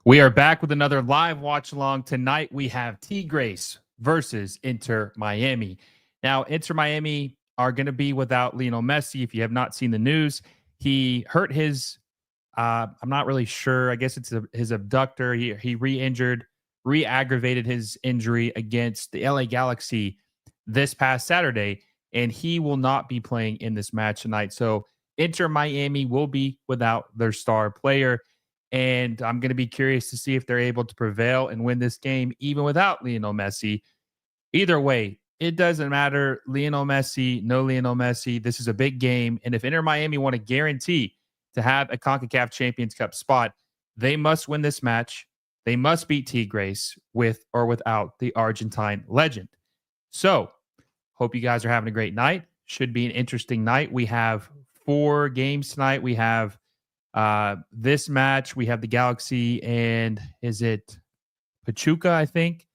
We are back with another live watch along. Tonight we have Tigres versus Inter Miami. Now, Inter Miami are going to be without Lionel Messi. If you have not seen the news, he hurt his, I'm not really sure. I guess it's his abductor. He re-aggravated his injury against the LA Galaxy this past Saturday, and he will not be playing in this match tonight. So Inter Miami will be without their star player. And I'm going to be curious to see if they're able to prevail and win this game, even without Lionel Messi. Either way, it doesn't matter. Lionel Messi, no Lionel Messi. This is a big game. And if Inter Miami want to guarantee to have a CONCACAF Champions Cup spot, they must win this match. They must beat Tigres with or without the Argentine legend. So, hope you guys are having a great night. Should be an interesting night. We have 4 games tonight. We have this match, we have the Galaxy and is it Pachuca, I think,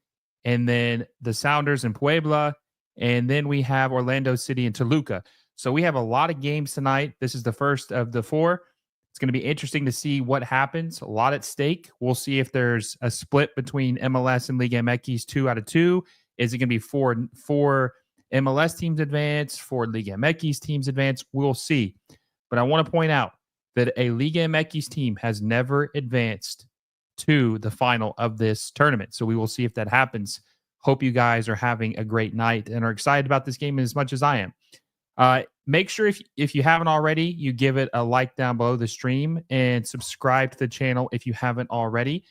and then the Sounders and Puebla, and then we have Orlando City and Toluca. So we have a lot of games tonight. This is the first of the 4. It's going to be interesting to see what happens. A lot at stake. We'll see if there's a split between MLS and Liga MX 2 out of 2. Is it going to be four MLS teams advance, 4 Liga MX teams advance? We'll see. But I want to point out that a Liga MX team has never advanced to the final of this tournament. So we will see if that happens. Hope you guys are having a great night and are excited about this game as much as I am. Make sure if you haven't already, you give it a like down below the stream and subscribe to the channel if you haven't already.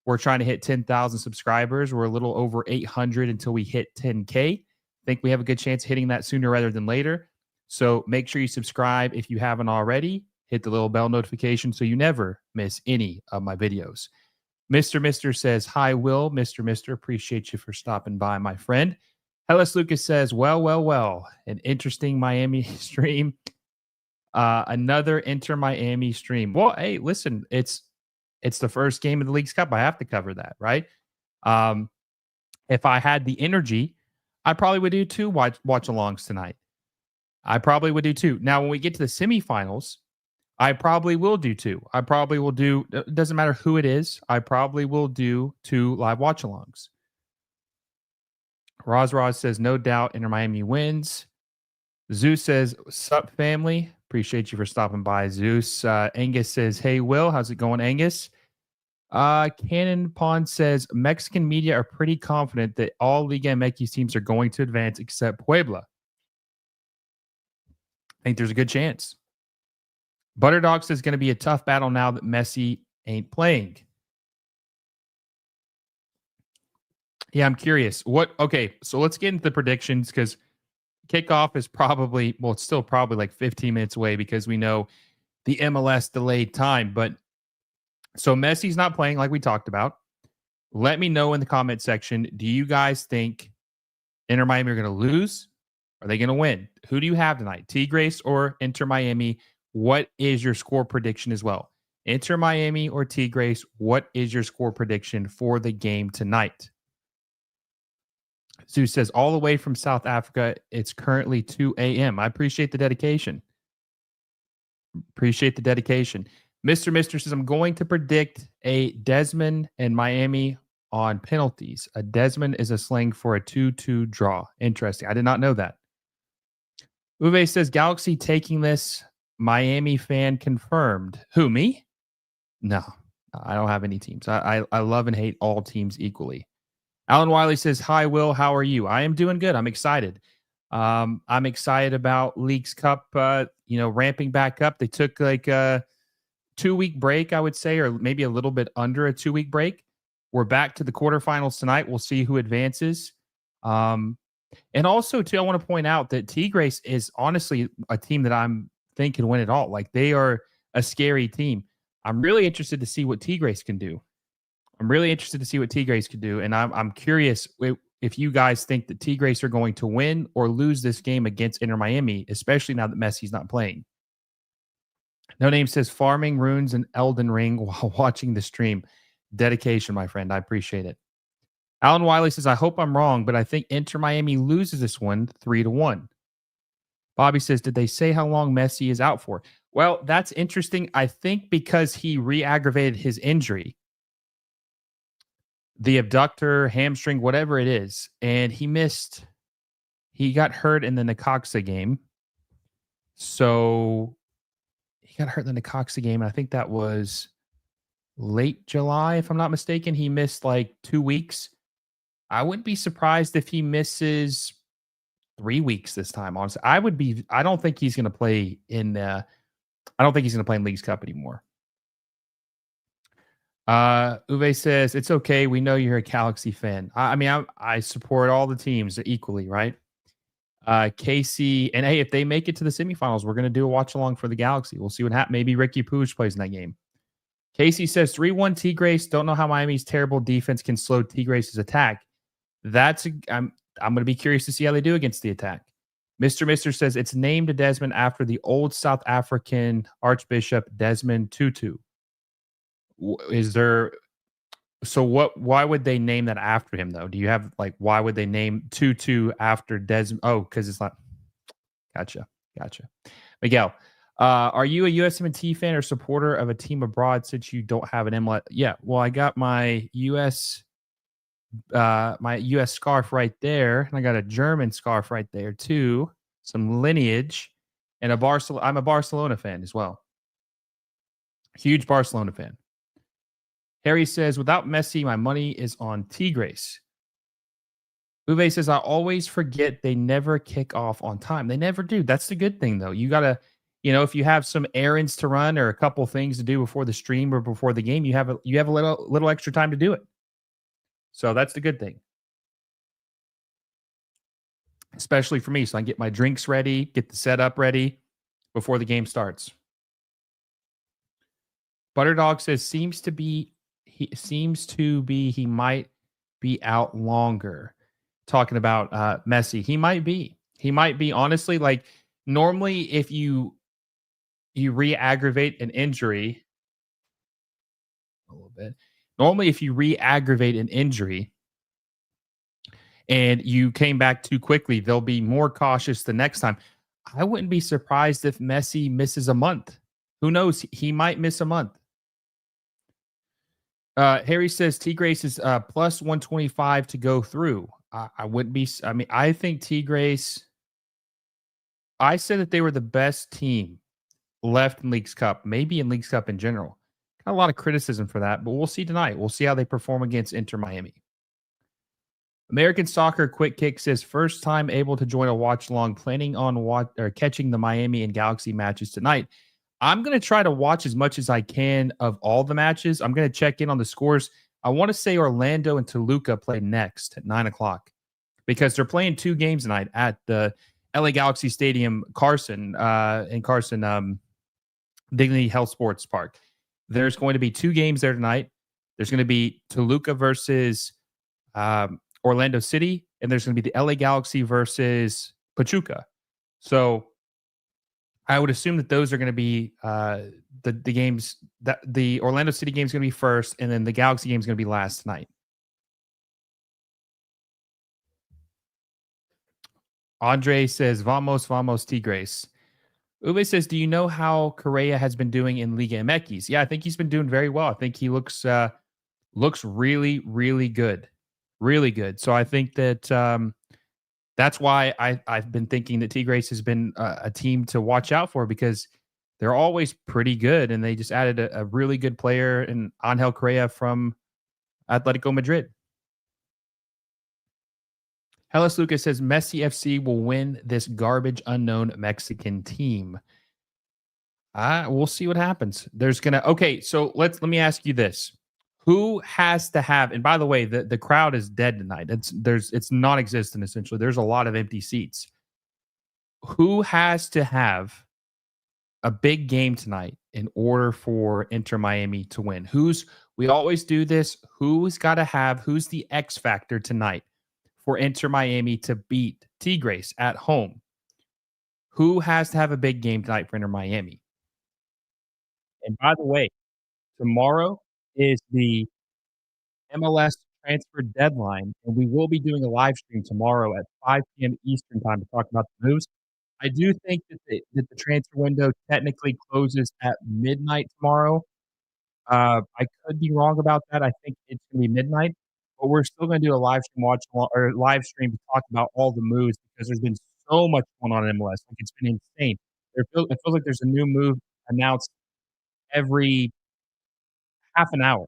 We're trying to hit 10,000 subscribers. We're a little over 800 until we hit 10K. I think we have a good chance of hitting that sooner rather than later. So make sure you subscribe if you haven't already. Hit the little bell notification so you never miss any of my videos. Mr. says, hi, Will. Mr. Appreciate you for stopping by, my friend. Hellas Lucas says, well. An interesting Miami stream. Another Inter Miami stream. Well, hey, listen, it's the first game of the League's Cup. I have to cover that, right? If I had the energy, I probably would do 2 watch-alongs tonight. I probably would do 2. Now, when we get to the semifinals, I probably will do 2. I probably will do, it doesn't matter who it is, I probably will do 2 live watch-alongs. Roz says, no doubt Inter Miami wins. Zeus says, sup, family? Appreciate you for stopping by, Zeus. Angus says, hey, Will, how's it going, Angus? Cannon Pond says, Mexican media are pretty confident that all Liga MX teams are going to advance except Puebla. I think there's a good chance. Butterdog says going to be a tough battle now that Messi ain't playing. Yeah, I'm curious. Okay, so let's get into the predictions because kickoff is probably, well, it's still probably like 15 minutes away because we know the MLS delayed time. But so Messi's not playing like we talked about. Let me know in the comment section. Do you guys think Inter Miami are going to lose? Are they going to win? Who do you have tonight? Tigres or Inter Miami? What is your score prediction as well? Inter Miami or Tigres? What is your score prediction for the game tonight? Zeus says, all the way from South Africa, it's currently 2 a.m. I appreciate the dedication. Appreciate the dedication. Mr. says, I'm going to predict a Desmond and Miami on penalties. A Desmond is a slang for a 2-2 draw. Interesting. I did not know that. Uwe says, Galaxy taking this. Miami fan confirmed. Who, me? No, I don't have any teams. I love and hate all teams equally. Alan Wiley says, hi, Will. How are you? I am doing good. I'm excited. I'm excited about Leagues Cup, ramping back up. They took like a 2-week break, I would say, or maybe a little bit under a 2-week break. We're back to the quarterfinals tonight. We'll see who advances. And also, too, I want to point out that Tigres is honestly a team that I'm think can win it all. Like, they are a scary team. I'm really interested to see what Tigres can do. And I'm curious if you guys think that Tigres are going to win or lose this game against Inter Miami, especially now that Messi's not playing. No Name says farming runes and Elden Ring while watching the stream. Dedication, my friend. I appreciate it. Alan Wiley says, I hope I'm wrong, but I think Inter Miami loses this one 3-1. Bobby says, did they say how long Messi is out for? Well, that's interesting. I think because he re-aggravated his injury, the abductor, hamstring, whatever it is, and he got hurt in the Necaxa game. So he got hurt in the Necaxa game, and I think that was late July, if I'm not mistaken. He missed like 2 weeks. I wouldn't be surprised if he misses 3 weeks this time, honestly. I don't think he's going to play in Leagues Cup anymore. Uwe says, it's okay. We know you're a Galaxy fan. I support all the teams equally, right? Casey, and hey, if they make it to the semifinals, we're going to do a watch along for the Galaxy. We'll see what happens. Maybe Ricky Puig plays in that game. Casey says 3-1 Tigres. Don't know how Miami's terrible defense can slow Tigres' attack. I'm going to be curious to see how they do against the attack. Mr. Mister says it's named Desmond after the old South African Archbishop Desmond Tutu. Why would they name that after him, though? Do you have, why would they name Tutu after Desmond? Oh, because it's not. Gotcha. Miguel, are you a USMNT fan or supporter of a team abroad since you don't have an MLS? Yeah, well, I got my US scarf right there, and I got a German scarf right there too. Some lineage, and I'm a Barcelona fan as well. Huge Barcelona fan. Harry says, without Messi, my money is on Tigres. Uwe says, I always forget they never kick off on time. They never do. That's the good thing, though. You got to, if you have some errands to run or a couple things to do before the stream or before the game, you have a little extra time to do it. So that's the good thing. Especially for me. So I can get my drinks ready, get the setup ready before the game starts. Butterdog says, he might be out longer. Talking about Messi. He might be. Honestly, normally if you re-aggravate an injury a little bit. Normally if you re-aggravate an injury and you came back too quickly, they'll be more cautious the next time. I wouldn't be surprised if Messi misses a month. Who knows? He might miss a month. Harry says Tigres is plus 125 to go through. I wouldn't be. I think Tigres. I said that they were the best team left in Leagues Cup, maybe in Leagues Cup in general. Got a lot of criticism for that, but we'll see tonight. We'll see how they perform against Inter Miami. American Soccer Quick Kick says first time able to join a watch along, planning on catching the Miami and Galaxy matches tonight. I'm going to try to watch as much as I can of all the matches. I'm going to check in on the scores. I want to say Orlando and Toluca play next at 9:00 because they're playing 2 games tonight at the LA Galaxy Stadium, Carson, Dignity Health Sports Park. There's going to be 2 games there tonight. There's going to be Toluca versus Orlando City, and there's going to be the LA Galaxy versus Pachuca. So I would assume that those are going to be the games, that the Orlando City game is going to be first, and then the Galaxy game is going to be last tonight. Andre says, Vamos, Tigres. Uwe says, do you know how Correa has been doing in Liga MX? Yeah, I think he's been doing very well. I think he looks really, really good. Really good. So I think that that's why I've been thinking that Tigres has been a team to watch out for, because they're always pretty good, and they just added a really good player in Ángel Correa from Atletico Madrid. Hellas Lucas says Messi FC will win this garbage unknown Mexican team. We'll see what happens. So let me ask you this. Who has to have, and by the way, the crowd is dead tonight. It's non-existent essentially. There's a lot of empty seats. Who has to have a big game tonight in order for Inter Miami to win? We always do this. Who's the X factor tonight for Inter Miami to beat Tigres at home? Who has to have a big game tonight for Inter Miami? And by the way, tomorrow is the MLS transfer deadline, and we will be doing a live stream tomorrow at 5 p.m. Eastern time to talk about the moves. I do think that the transfer window technically closes at midnight tomorrow. I could be wrong about that. I think it's gonna be midnight, but we're still gonna do a live stream watch or live stream to talk about all the moves because there's been so much going on in MLS. Like, it's been insane. It feels like there's a new move announced every half an hour.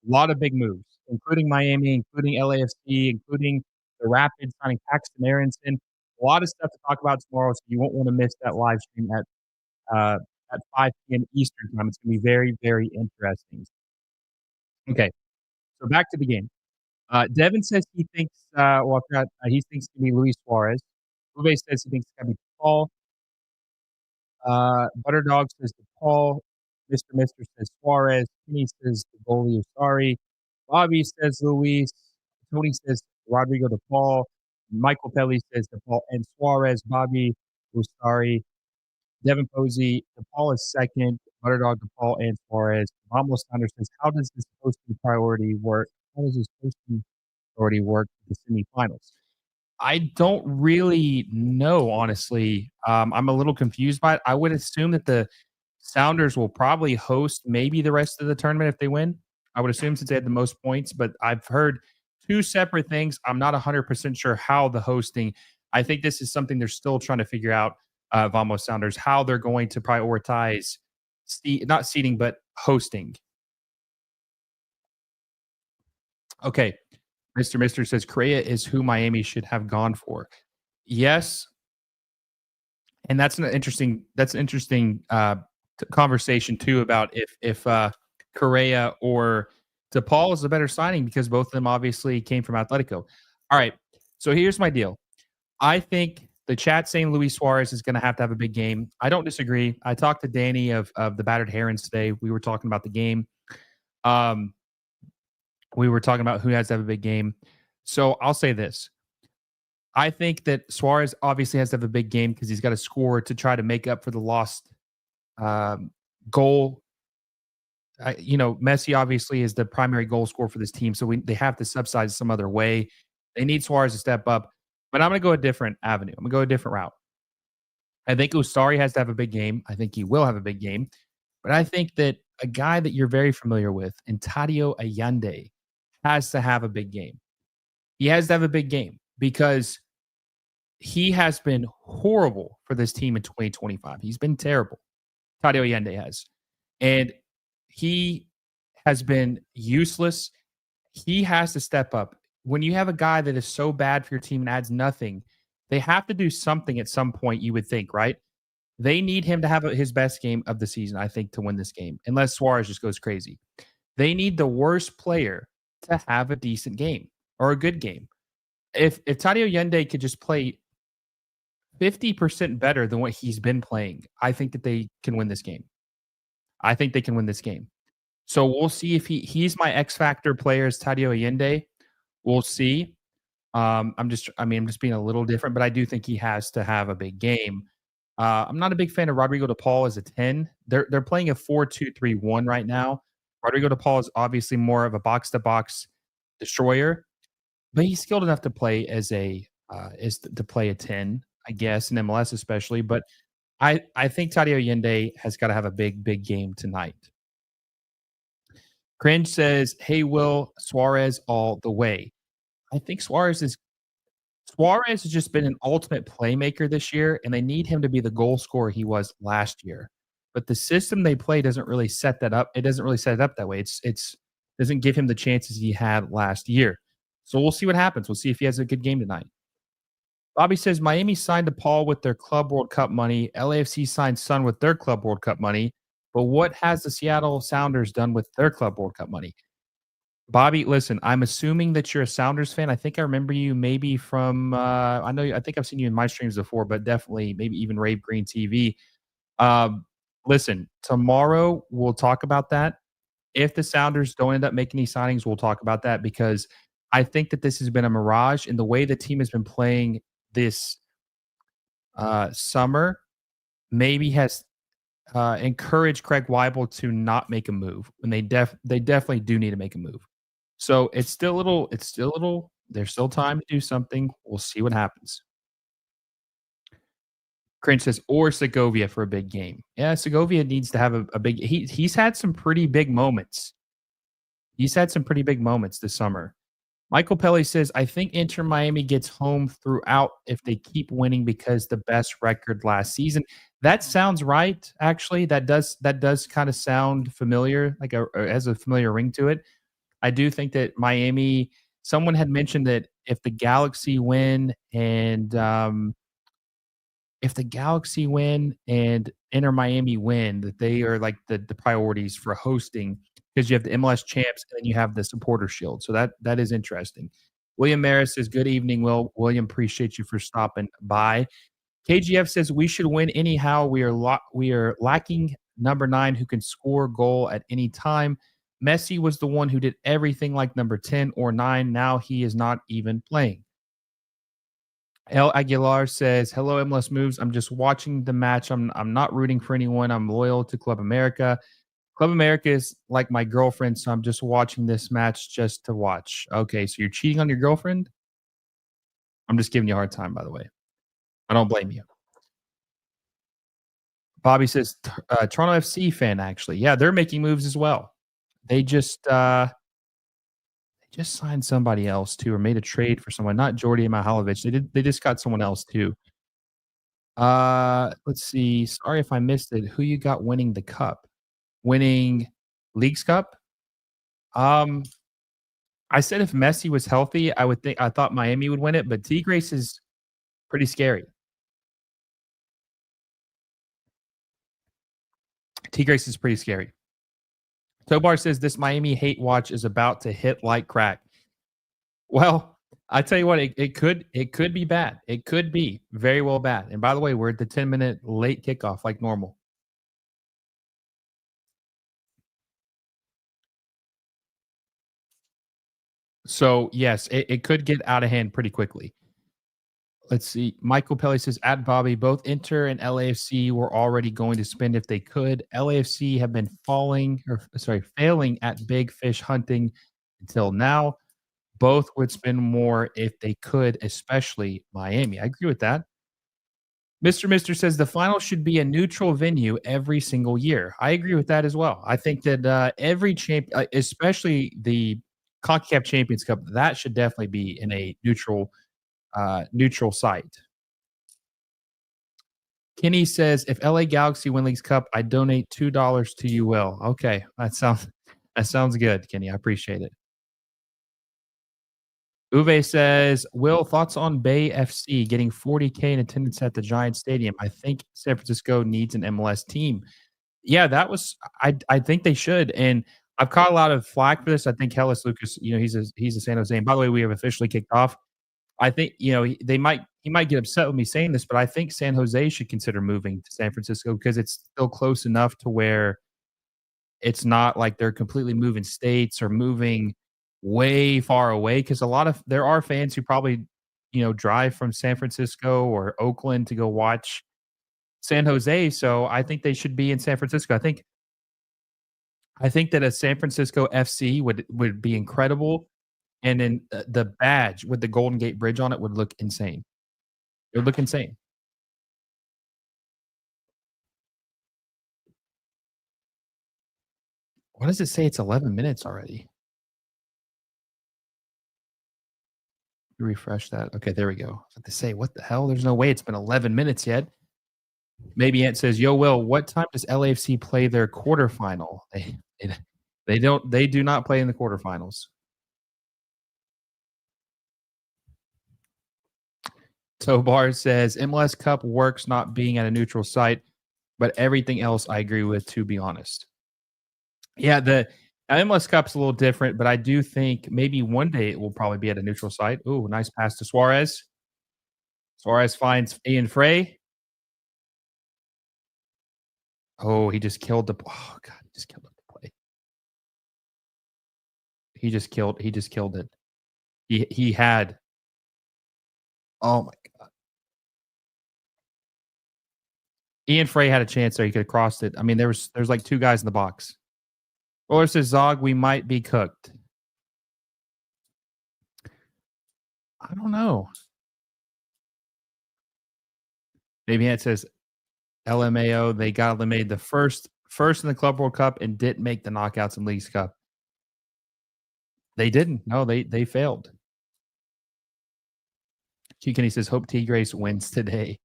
A lot of big moves, including Miami, including LAFC, including the Rapids signing Paxton Aronson. A lot of stuff to talk about tomorrow, so you won't wanna miss that live stream uh, at 5 p.m. Eastern time. It's gonna be very, very interesting. Okay, so back to the game. Devin says he thinks, well, I forgot, he thinks it's gonna be Luis Suarez. Uwe says he thinks it's gonna be Paul. Butterdog says to Paul. Mister says Suarez. Kenny says the goalie Sorry. Bobby says Luis. Tony says Rodrigo to Paul. Michael Pelly says to Paul and Suarez. Bobby Usari. Devin Posey. DePaul is second. Butterdog DePaul and Suarez. Vamos Thunder says, how does this posting priority work? How does this posting priority work for the semifinals? I don't really know, honestly. I'm a little confused by it. I would assume that the Sounders will probably host maybe the rest of the tournament if they win. I would assume since they had the most points, but I've heard two separate things. I'm not 100% sure how the hosting. I think this is something they're still trying to figure out. Vamos Sounders, how they're going to prioritize, not seating, but hosting. Okay, Mister says Correa is who Miami should have gone for. Yes, and that's an interesting conversation too about if Correa or DePaul is a better signing because both of them obviously came from Atletico. All right, so here's my deal. I think the chat saying Luis Suarez is going to have a big game. I don't disagree. I talked to Danny of the Battered Herons today. We were talking about the game. Um, we were talking about who has to have a big game. So I'll say this. I think that Suarez obviously has to have a big game because he's got to score to try to make up for the lost um, goal. Messi obviously is the primary goal scorer for this team, so they have to subsidize some other way. They need Suarez to step up, but I'm going to go a different avenue. I'm going to go a different route. I think Usari has to have a big game. I think he will have a big game, but I think that a guy that you're very familiar with, Tadio Allende, has to have a big game. He has to have a big game because he has been horrible for this team in 2025. He's been terrible. Tadio Allende has. And he has been useless. He has to step up. When you have a guy that is so bad for your team and adds nothing, they have to do something at some point, you would think, right? They need him to have his best game of the season, I think, to win this game, unless Suarez just goes crazy. They need the worst player to have a decent game or a good game. If Tadio Allende could just play 50% better than what he's been playing, I think that they can win this game. I think they can win this game. So we'll see if he's my X factor player is Tadio Allende. We'll see. I'm just being a little different, but I do think he has to have a big game. I'm not a big fan of Rodrigo DePaul as a 10. They're playing a 4-2-3-1 right now. Rodrigo DePaul is obviously more of a box to box destroyer, but he's skilled enough to play as to play a 10, I guess, in MLS especially. But I think Tadio Allende has got to have a big game tonight. Cringe says, "Hey, Will, Suarez all the way." I think Suarez has just been an ultimate playmaker this year, and they need him to be the goal scorer he was last year. But the system they play doesn't really set that up. It doesn't really set it up that way. It's doesn't give him the chances he had last year. So we'll see what happens. We'll see if he has a good game tonight. Bobby says Miami signed DePaul with their Club World Cup money. LAFC signed Sun with their Club World Cup money. But what has the Seattle Sounders done with their Club World Cup money? Bobby, listen, I'm assuming that you're a Sounders fan. I think I remember you maybe from I think I've seen you in my streams before, but definitely maybe even Rave Green TV. Listen, tomorrow we'll talk about that. If the Sounders don't end up making any signings, we'll talk about that because I think that this has been a mirage in the way the team has been playing this summer. Maybe has encourage Craig Weibel to not make a move when they definitely do need to make a move. So it's still a little there's still time to do something. We'll see what happens. Cringe says, or Segovia for a big game. Yeah, Segovia needs to have a big he's had some pretty big moments. He's had some pretty big moments this summer. Michael Pelly says, I think Inter Miami gets home throughout if they keep winning because the best record last season. That sounds right, actually. That does kind of sound familiar, like has a familiar ring to it. I do think that Miami, someone had mentioned that if the Galaxy win and Inter Miami win, that they are like the priorities for hosting because you have the MLS champs and then you have the supporter shield. So that is interesting. William Maris says, good evening, Will. William, appreciate you for stopping by. KGF says we should win anyhow. We are lacking number 9 who can score a goal at any time. Messi was the one who did everything like number 10 or 9. Now he is not even playing. El Aguilar says, "Hello, MLS Moves. I'm just watching the match. I'm not rooting for anyone. I'm loyal to Club America. Club America is like my girlfriend, so I'm just watching this match just to watch." Okay, so you're cheating on your girlfriend? I'm just giving you a hard time, by the way. I don't blame you. Bobby says, Toronto FC fan, actually. Yeah, they're making moves as well. They just signed somebody else too, or made a trade for someone, not Jordi Mihalovic. They just got someone else too. Let's see. Sorry if I missed it. Who you got winning the cup? Winning Leagues Cup? Um, I said if Messi was healthy, I thought Miami would win it, but Tigres is pretty scary. Tigres is pretty scary. Tobar says this Miami hate watch is about to hit like crack. Well, I tell you what, it could be bad. It could be very well bad. And by the way, we're at the 10-minute late kickoff like normal. So yes, it could get out of hand pretty quickly. Let's see. Michael Pelly says, at Bobby, both Inter and LAFC were already going to spend if they could. LAFC have been failing at big fish hunting until now. Both would spend more if they could, especially Miami. I agree with that. Mister says the final should be a neutral venue every single year. I agree with that as well. I think that every especially the CONCACAF Champions Cup, that should definitely be in a neutral site. Kenny says, "If LA Galaxy win Leagues Cup, I donate $2 to you, Will." Okay, that sounds good, Kenny. I appreciate it. Uwe says, "Will, thoughts on Bay FC getting 40K in attendance at the Giant Stadium? I think San Francisco needs an MLS team." Yeah, that was I think they should, and I've caught a lot of flack for this. I think Hellas Lucas, he's a San Jose. And by the way, we have officially kicked off. I think, he might get upset with me saying this, but I think San Jose should consider moving to San Francisco because it's still close enough to where it's not like they're completely moving states or moving way far away. Because there are fans who probably, drive from San Francisco or Oakland to go watch San Jose, so I think they should be in San Francisco. I think that a San Francisco FC would be incredible, and then the badge with the Golden Gate Bridge on it would look insane. It would look insane. Why does it say it's 11 minutes already? Refresh that. Okay, there we go. I was about to say, what the hell? There's no way it's been 11 minutes yet. Maybe Ant says, "Yo, Will, what time does LAFC play their quarterfinal?" They do not play in the quarterfinals. Tobar says, "MLS Cup works not being at a neutral site, but everything else I agree with, to be honest." Yeah, the MLS Cup's a little different, but I do think maybe one day it will probably be at a neutral site. Ooh, nice pass to Suarez. Suarez finds Ian Frey. Oh, God, he just killed the play. He just killed it. He had oh my Ian Frey had a chance there. He could have crossed it. I mean, there's like 2 guys in the box. Roller says, "Zog, we might be cooked." I don't know. Maybe it says LMAO, they got eliminated the first in the Club World Cup and didn't make the knockouts in Leagues Cup. They didn't. No, they failed. Q Kenny says, "Hope Tigres wins today."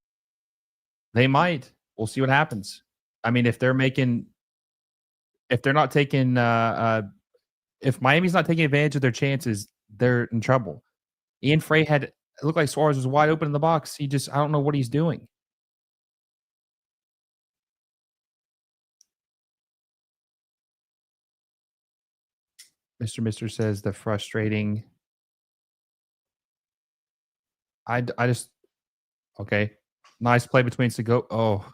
They might. We'll see what happens. I mean, if they're not taking if Miami's not taking advantage of their chances, they're in trouble. Ian Frey had it looked like Suarez was wide open in the box. I don't know what he's doing. Mr. Mister says the frustrating. I just okay. Nice play between Sego. Oh,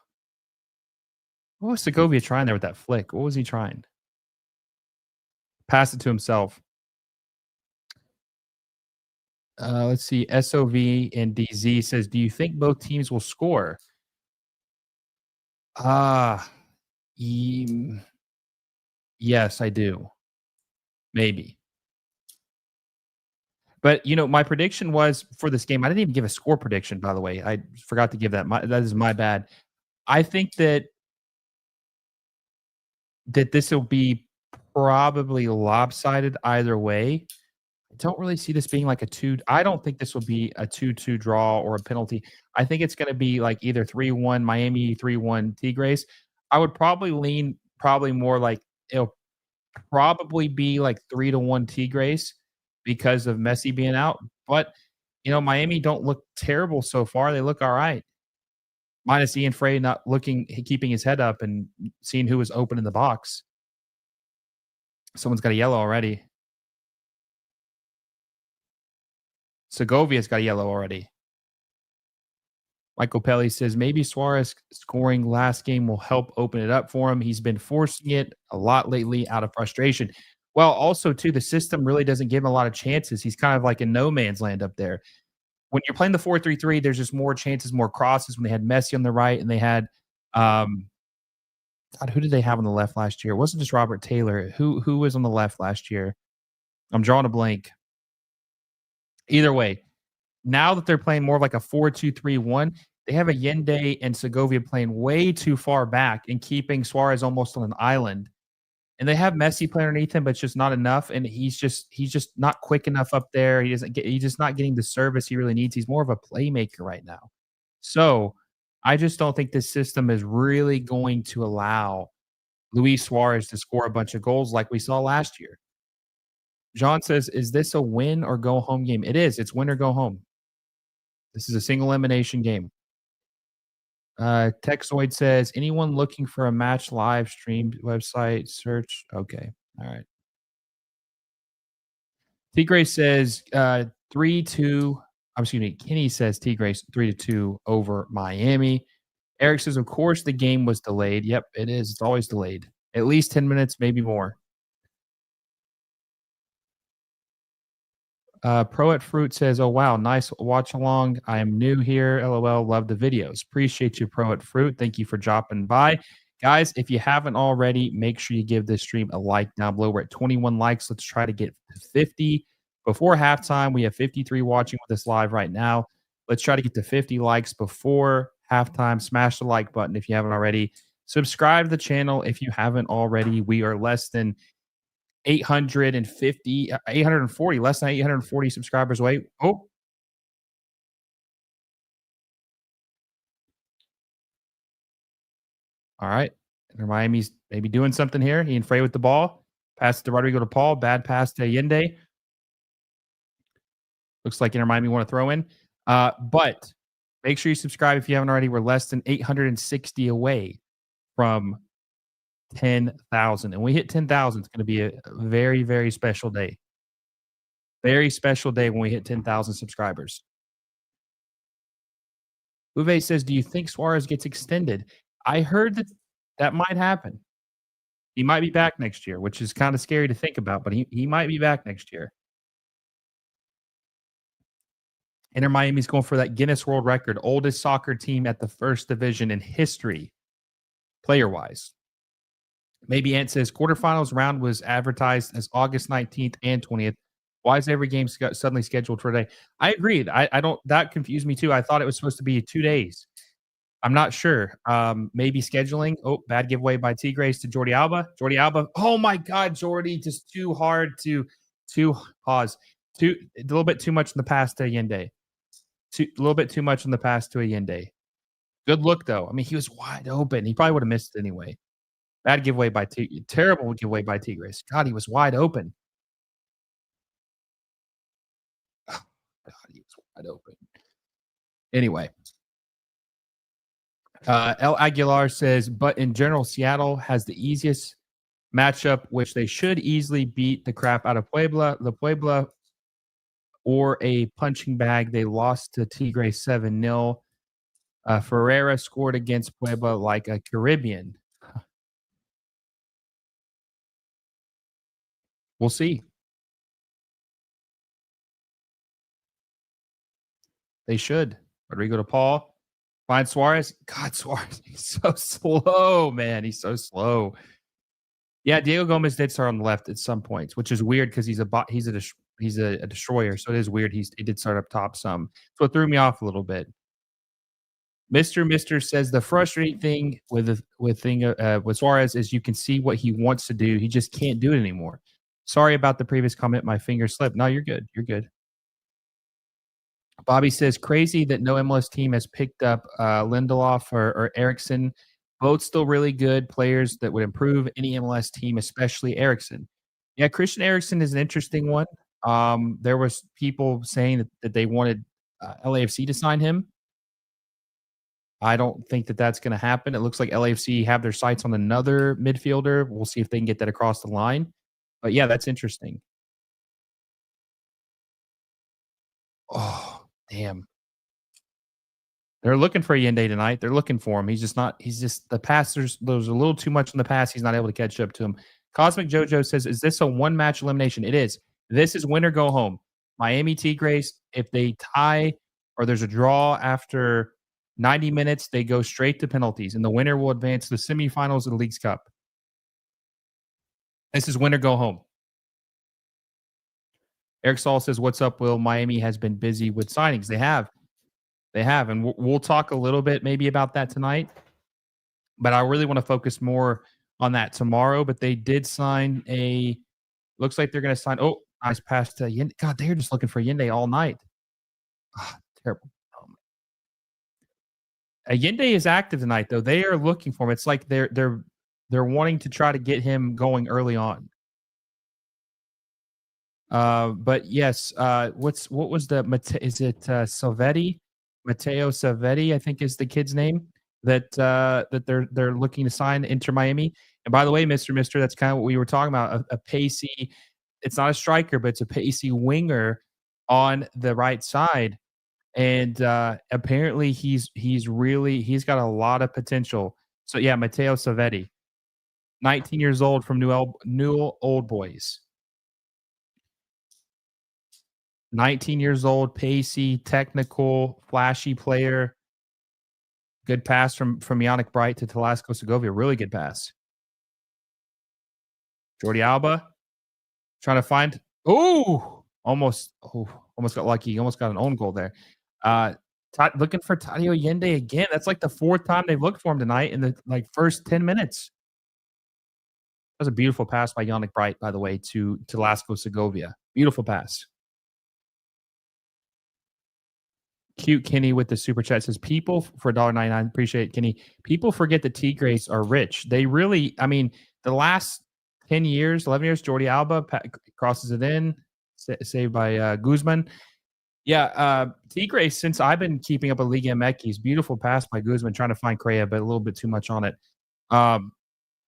what was Segovia trying there with that flick? What was he trying? Pass it to himself. Let's see. SOV and DZ says, "Do you think both teams will score?" Ah, yes, I do. Maybe. But, my prediction was for this game I didn't even give a score prediction, by the way. I forgot to give that. That is my bad. I think that this will be probably lopsided either way. I don't really see this being like a 2 I don't think this will be a 2-2 draw or a penalty. I think it's gonna be like either 3-1 Miami, 3-1 Tigres. I would probably lean probably more like it'll probably be like 3-1 Tigres because of Messi being out, but, Miami don't look terrible so far, they look alright. Minus Ian Frey not keeping his head up and seeing who was open in the box. Someone's got a yellow already. Segovia's got a yellow already. Michael Pelly says maybe Suarez scoring last game will help open it up for him. He's been forcing it a lot lately out of frustration. Well, also too, the system really doesn't give him a lot of chances. He's kind of like in no man's land up there. When you're playing the 4-3-3, there's just more chances, more crosses. When they had Messi on the right and they had, God, who did they have on the left last year? It wasn't just Robert Taylor. Who was on the left last year? I'm drawing a blank. Either way, now that they're playing more of like a 4-2-3-1, they have a Yende and Segovia playing way too far back and keeping Suarez almost on an island. And they have Messi playing underneath him, but it's just not enough. And he's just not quick enough up there. He's just not getting the service he really needs. He's more of a playmaker right now. So I just don't think this system is really going to allow Luis Suarez to score a bunch of goals like we saw last year. John says, "Is this a win or go home game?" It is. It's win or go home. This is a single elimination game. Texoid says, "Anyone looking for a match live stream website search?" Okay. All right. Tigre says 3-2. Excuse me. Kenny says Tigres 3-2 over Miami. Eric says, "Of course, the game was delayed." Yep, it is. It's always delayed. At least 10 minutes, maybe more. Pro at Fruit says, "Oh wow, nice watch along. I am new here. LOL, love the videos. Appreciate you, Pro at Fruit. Thank you for dropping by, guys. If you haven't already, make sure you give this stream a like down below. We're at 21 likes. Let's try to get to 50 before halftime. We have 53 watching with us live right now. Let's try to get to 50 likes before halftime. Smash the like button if you haven't already. Subscribe to the channel if you haven't already. We are less than 840, less than 840 subscribers away. Oh, all right. Miami's maybe doing something here. Ian Frey with the ball. Pass it to Rodrigo to Paul. Bad pass to Yende. Looks like Inter Miami want to throw in. But make sure you subscribe if you haven't already. We're less than 860 away from 10,000. And we hit 10,000. It's going to be a very, very special day. Very special day when we hit 10,000 subscribers. Uwe says, "Do you think Suarez gets extended?" I heard that might happen. He might be back next year, which is kind of scary to think about, but he might be back next year. Inter Miami's going for that Guinness World Record, oldest soccer team at the first division in history player wise. Maybe Ant says quarterfinals round was advertised as August 19th and 20th. Why is every game suddenly scheduled for today? I agreed. I don't, that confused me too. I thought it was supposed to be 2 days. I'm not sure. Maybe scheduling. Oh, bad giveaway by Tigres to Jordi Alba. Jordi Alba. Oh my God, Jordi, just too hard to pause. Too a little bit too much in the pass to Allende. A little bit too much in the pass to Allende. Good look though. I mean, he was wide open. He probably would have missed it anyway. Bad giveaway by terrible giveaway by Tigres. God, he was wide open. Oh, God, he was wide open. Anyway, El Aguilar says, but in general, Seattle has the easiest matchup, which they should easily beat the crap out of Puebla. The Puebla or a punching bag. They lost to Tigres 7-0. Ferreira scored against Puebla like a Caribbean. We'll see. They should. Rodrigo to Paul. Find Suarez. God, Suarez, he's so slow, man. He's so slow. Yeah, Diego Gomez did start on the left at some points, which is weird because he's a destroyer. So it is weird. He did start up top some. So it threw me off a little bit. Mister says the frustrating thing with Suarez is you can see what he wants to do. He just can't do it anymore. Sorry about the previous comment. My finger slipped. No, you're good. You're good. Bobby says crazy that no MLS team has picked up Lindelof or Eriksson. Both still really good players that would improve any MLS team, especially Eriksson. Yeah, Christian Eriksson is an interesting one. There was people saying that they wanted LAFC to sign him. I don't think that that's going to happen. It looks like LAFC have their sights on another midfielder. We'll see if they can get that across the line. But yeah, that's interesting. Oh, damn. They're looking for Yende tonight. They're looking for him. He's just not. He's just the pass. There's a little too much in the pass. He's not able to catch up to him. Cosmic Jojo says, "Is this a one match elimination?" It is. This is win or go home. Miami Tigres. If they tie or there's a draw after 90 minutes, they go straight to penalties, and the winner will advance to the semifinals of the League's Cup. This is win or go home. Eric Saul says, "What's up, Will? Miami has been busy with signings. They have, and we'll talk a little bit maybe about that tonight. But I really want to focus more on that tomorrow. But they did sign a. Looks like they're going to sign. Oh, nice pass to Yende. God, they're just looking for Yende all night. Terrible. Yende is active tonight, though. They are looking for him. It's like they're wanting to try to get him going early on. But yes, what was the is it Salvetti? Matteo Salvetti, I think is the kid's name that they're looking to sign Inter Miami. And by the way, Mister, that's kind of what we were talking about. A pacey, it's not a striker, but it's a pacey winger on the right side. And apparently he's got a lot of potential. So yeah, Matteo Salvetti, 19 years old from New Old Boys. 19 years old, pacey, technical, flashy player. Good pass from Yannick Bright to Telasco Segovia. Really good pass. Jordi Alba trying to find. Almost got lucky. Almost got an own goal there. Looking for Tadio Allende again. That's like the fourth time they've looked for him tonight in the first 10 minutes. That was a beautiful pass by Yannick Bright, by the way, to Telasco Segovia. Beautiful pass. Cute Kenny with the super chat says, people for $1.99. Appreciate it, Kenny. People forget that Tigres are rich. They really, I mean, the last 10 years, 11 years, Jordi Alba crosses it in, saved by Guzman. Yeah, Tigres, since I've been keeping up with Liga MX, beautiful pass by Guzman, trying to find Correa, but a little bit too much on it.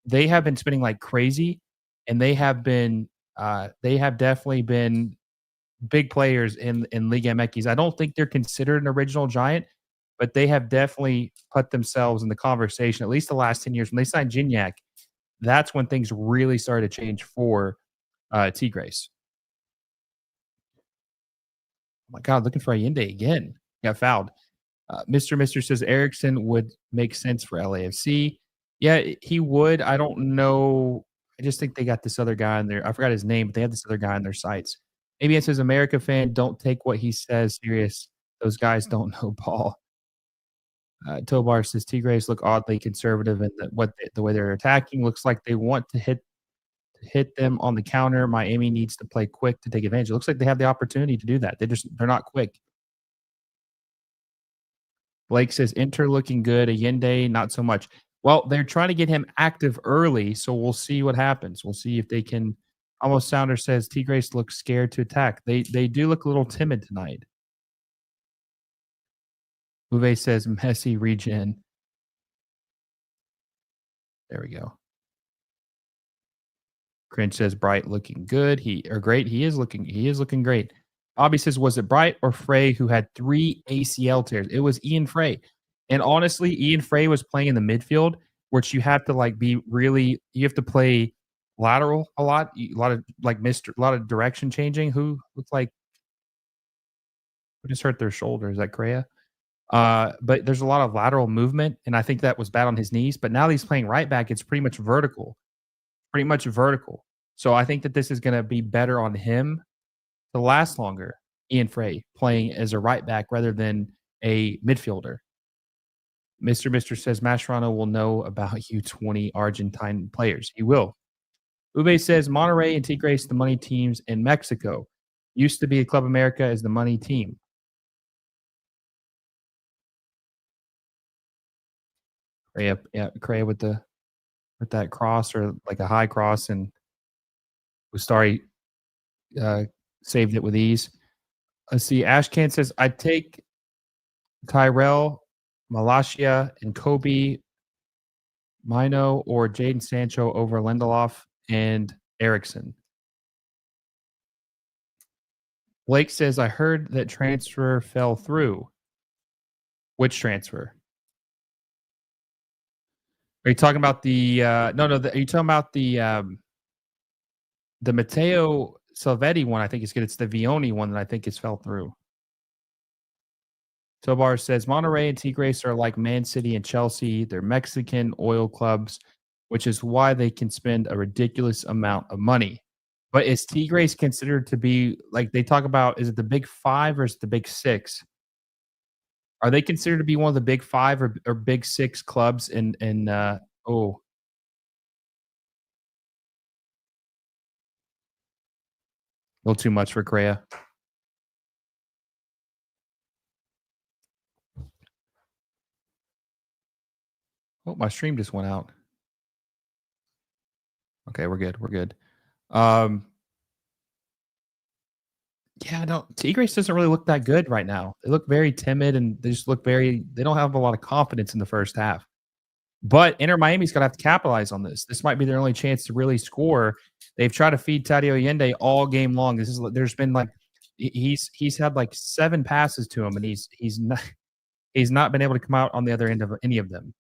They have been spinning like crazy, and they have definitely been big players in Liga MX. I don't think they're considered an original giant, but they have definitely put themselves in the conversation, at least the last 10 years. When they signed Gignac, that's when things really started to change for Tigres. Oh my God, looking for Allende again. Got fouled. Mister says Eriksson would make sense for LAFC. Yeah, he would. I don't know. I just think they got this other guy in there. I forgot his name, but they have this other guy in their sights. Maybe it says America fan, don't take what he says serious. Those guys don't know ball. Tobar says Tigres look oddly conservative in the way they're attacking. Looks like they want to hit them on the counter. Miami needs to play quick to take advantage. It looks like they have the opportunity to do that. They're not quick. Blake says Inter looking good. Allende, not so much. Well, they're trying to get him active early, so we'll see what happens. We'll see if they can. Almost Sounder says Tigres looks scared to attack. They do look a little timid tonight. Uwe says Messi regen. There we go. Cringe says Bright looking good. Great. He is looking great. Bobby says, was it Bright or Frey who had 3 ACL tears? It was Ian Frey. And honestly, Ian Frey was playing in the midfield, which you have to you have to play lateral a lot, a lot of a lot of direction changing. Who looks like who just hurt their shoulder? Is that Correa? But there's a lot of lateral movement, and I think that was bad on his knees. But now that he's playing right back, it's pretty much vertical. So I think that this is going to be better on him to last longer. Ian Frey playing as a right back rather than a midfielder. Mr. says Mascherano will know about U20 Argentine players. He will. Ube says Monterrey and Tigres, the money teams in Mexico. Used to be Club America as the money team. Correa with that cross or like a high cross, and Ustari saved it with ease. Let's see. Ashcan says I take Tyrell, Malasia, and Kobe Mino or Jaden Sancho over Lindelof and Erickson. Blake says, I heard that transfer fell through. Which transfer? Are you talking about the no? Are you talking about the Matteo Salvetti one? I think is good. It's the Vioni one that I think is fell through. Tobar says Monterrey and Tigres are like Man City and Chelsea. They're Mexican oil clubs, which is why they can spend a ridiculous amount of money. But is Tigres considered to be like they talk about? Is it the Big Five or is it the Big Six? Are they considered to be one of the Big Five or Big Six clubs oh, a little too much for Correa. Oh, my stream just went out. Okay, we're good. We're good. Yeah, no, Tigres doesn't really look that good right now. They look very timid and they don't have a lot of confidence in the first half. But Inter Miami's gonna have to capitalize on this. This might be their only chance to really score. They've tried to feed Tadio Allende all game long. There's been like he's had like 7 passes to him, and he's not been able to come out on the other end of any of them.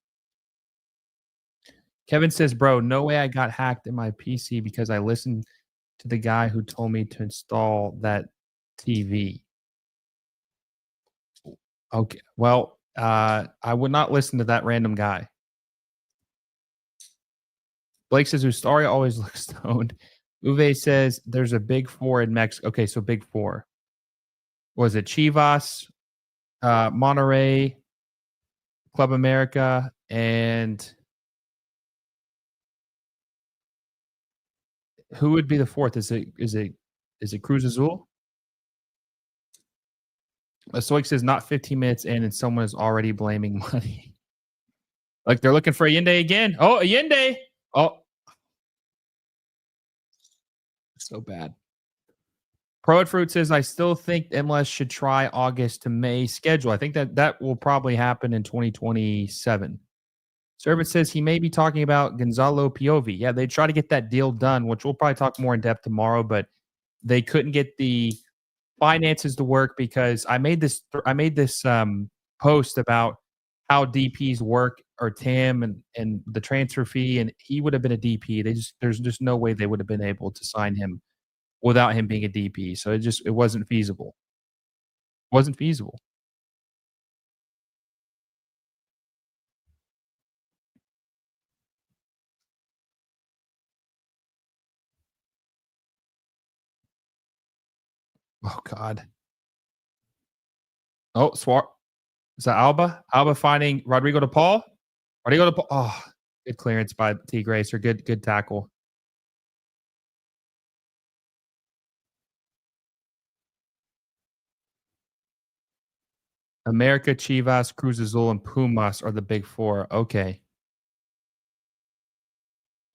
Kevin says, "Bro, no way I got hacked in my PC because I listened to the guy who told me to install that TV." Okay, well, I would not listen to that random guy. Blake says Ustari always looks stoned. Uwe says there's a big 4 in Mexico. Okay, so big 4. Was it Chivas, Monterrey, Club America, and who would be the 4th? Is it Cruz Azul? Stoic says not 15 minutes in and someone is already blaming money. Like they're looking for Allende again. Oh, Allende. Oh, so bad. Pro Fruit says I still think MLS should try August to May schedule. I think that will probably happen in 2027. Servant says he may be talking about Gonzalo Piovi. Yeah, they try to get that deal done, which we'll probably talk more in depth tomorrow, but they couldn't get the finances to work because I made this post about how DPs work or TAM and the transfer fee, and he would have been a DP. There's just no way they would have been able to sign him without him being a DP. So it wasn't feasible. Wasn't feasible. Oh God. Oh, is that Alba? Alba finding Rodrigo to Paul. Rodrigo to Paul. Oh, good clearance by Tigres or good tackle. America, Chivas, Cruz Azul, and Pumas are the big four. Okay.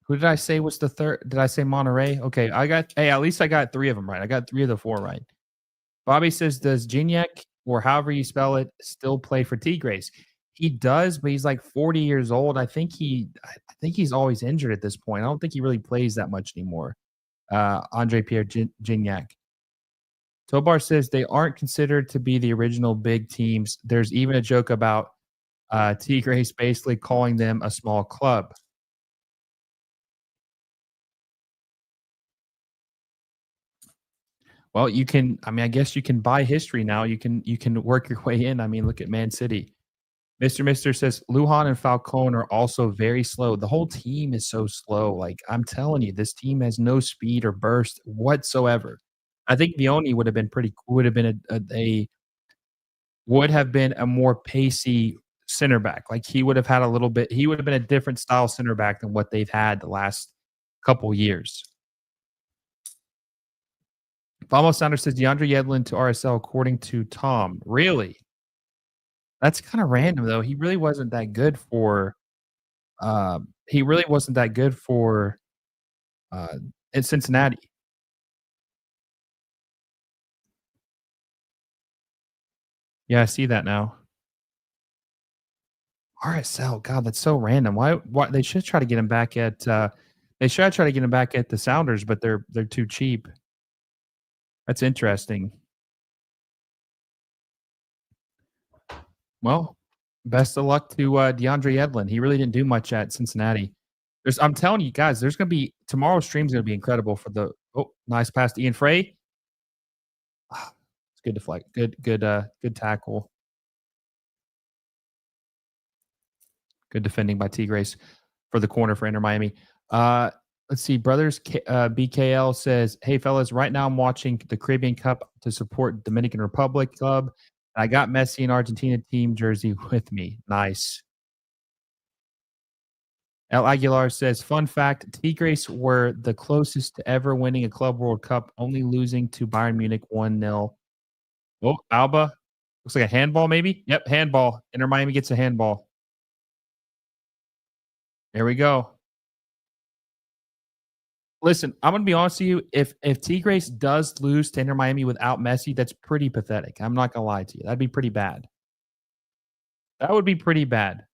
Who did I say was the third? Did I say Monterey? Okay, at least I got 3 of them right. I got 3 of the 4 right. Bobby says, "Does Gignac, or however you spell it, still play for Tigres?" He does, but he's like 40 years old. I think he's always injured at this point. I don't think he really plays that much anymore. Andre Pierre Gignac. Tobar says they aren't considered to be the original big teams. There's even a joke about Tigres basically calling them a small club. Well, you can. I mean, I guess you can buy history now. You can work your way in. I mean, look at Man City. Mister says Lujan and Falcone are also very slow. The whole team is so slow. Like I'm telling you, this team has no speed or burst whatsoever. I think Vioni would have been a more pacey center back. Like he would have had a little bit. He would have been a different style center back than what they've had the last couple years. Vamos Sounder says DeAndre Yedlin to RSL according to Tom. Really? That's kind of random though. He really wasn't that good for uh in Cincinnati. Yeah, I see that now. RSL, God, that's so random. Why they should try to get him back at they should try to get him back at the Sounders, but they're too cheap. That's interesting. Well, best of luck to DeAndre Yedlin. He really didn't do much at Cincinnati. I'm telling you guys, there's gonna be tomorrow's stream's gonna be incredible for the nice pass to Ian Frey. It's good deflect. Good tackle. Good defending by Tigres for the corner for Inter Miami. Uh, let's see. BKL says, "Hey fellas, right now I'm watching the Caribbean Cup to support Dominican Republic club. I got Messi and Argentina team jersey with me. Nice." El Aguilar says, "Fun fact: Tigres were the closest to ever winning a Club World Cup, only losing to Bayern Munich 1-0." Oh, Alba looks like a handball, maybe. Yep, handball. Inter Miami gets a handball. There we go. Listen, I'm gonna be honest with you. If Tigres does lose to Inter Miami without Messi, that's pretty pathetic. I'm not gonna lie to you. That'd be pretty bad. That would be pretty bad.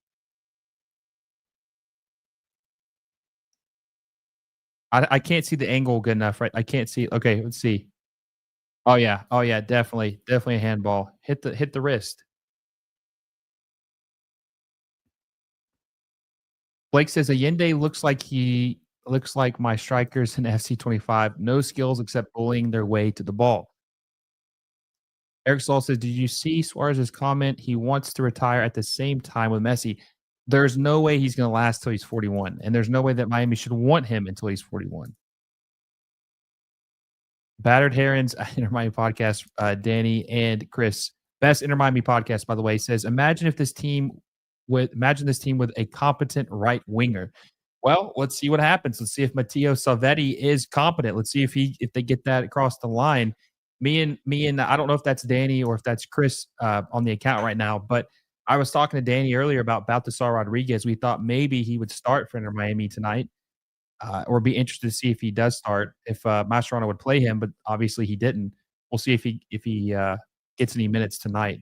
I can't see the angle good enough, right? I can't see. Okay, let's see. Oh yeah. Oh yeah. Definitely a handball. Hit the wrist. Blake says Allende looks like my strikers in FC 25. No skills except bullying their way to the ball. Eric Saul says, "Did you see Suarez's comment? He wants to retire at the same time with Messi. There's no way he's going to last till he's 41, and there's no way that Miami should want him until he's 41." Battered Herons, Inter Miami podcast, Danny and Chris, best Inter Miami podcast, by the way, says, imagine this team with a competent right winger. Well, let's see what happens. Let's see if Matteo Salvetti is competent. Let's see if they get that across the line. Me and I don't know if that's Danny or if that's Chris on the account right now, but I was talking to Danny earlier about Baltasar Rodriguez. We thought maybe he would start for Inter Miami tonight, or be interested to see if he does start, if Mascherano would play him, but obviously he didn't. We'll see if he gets any minutes tonight.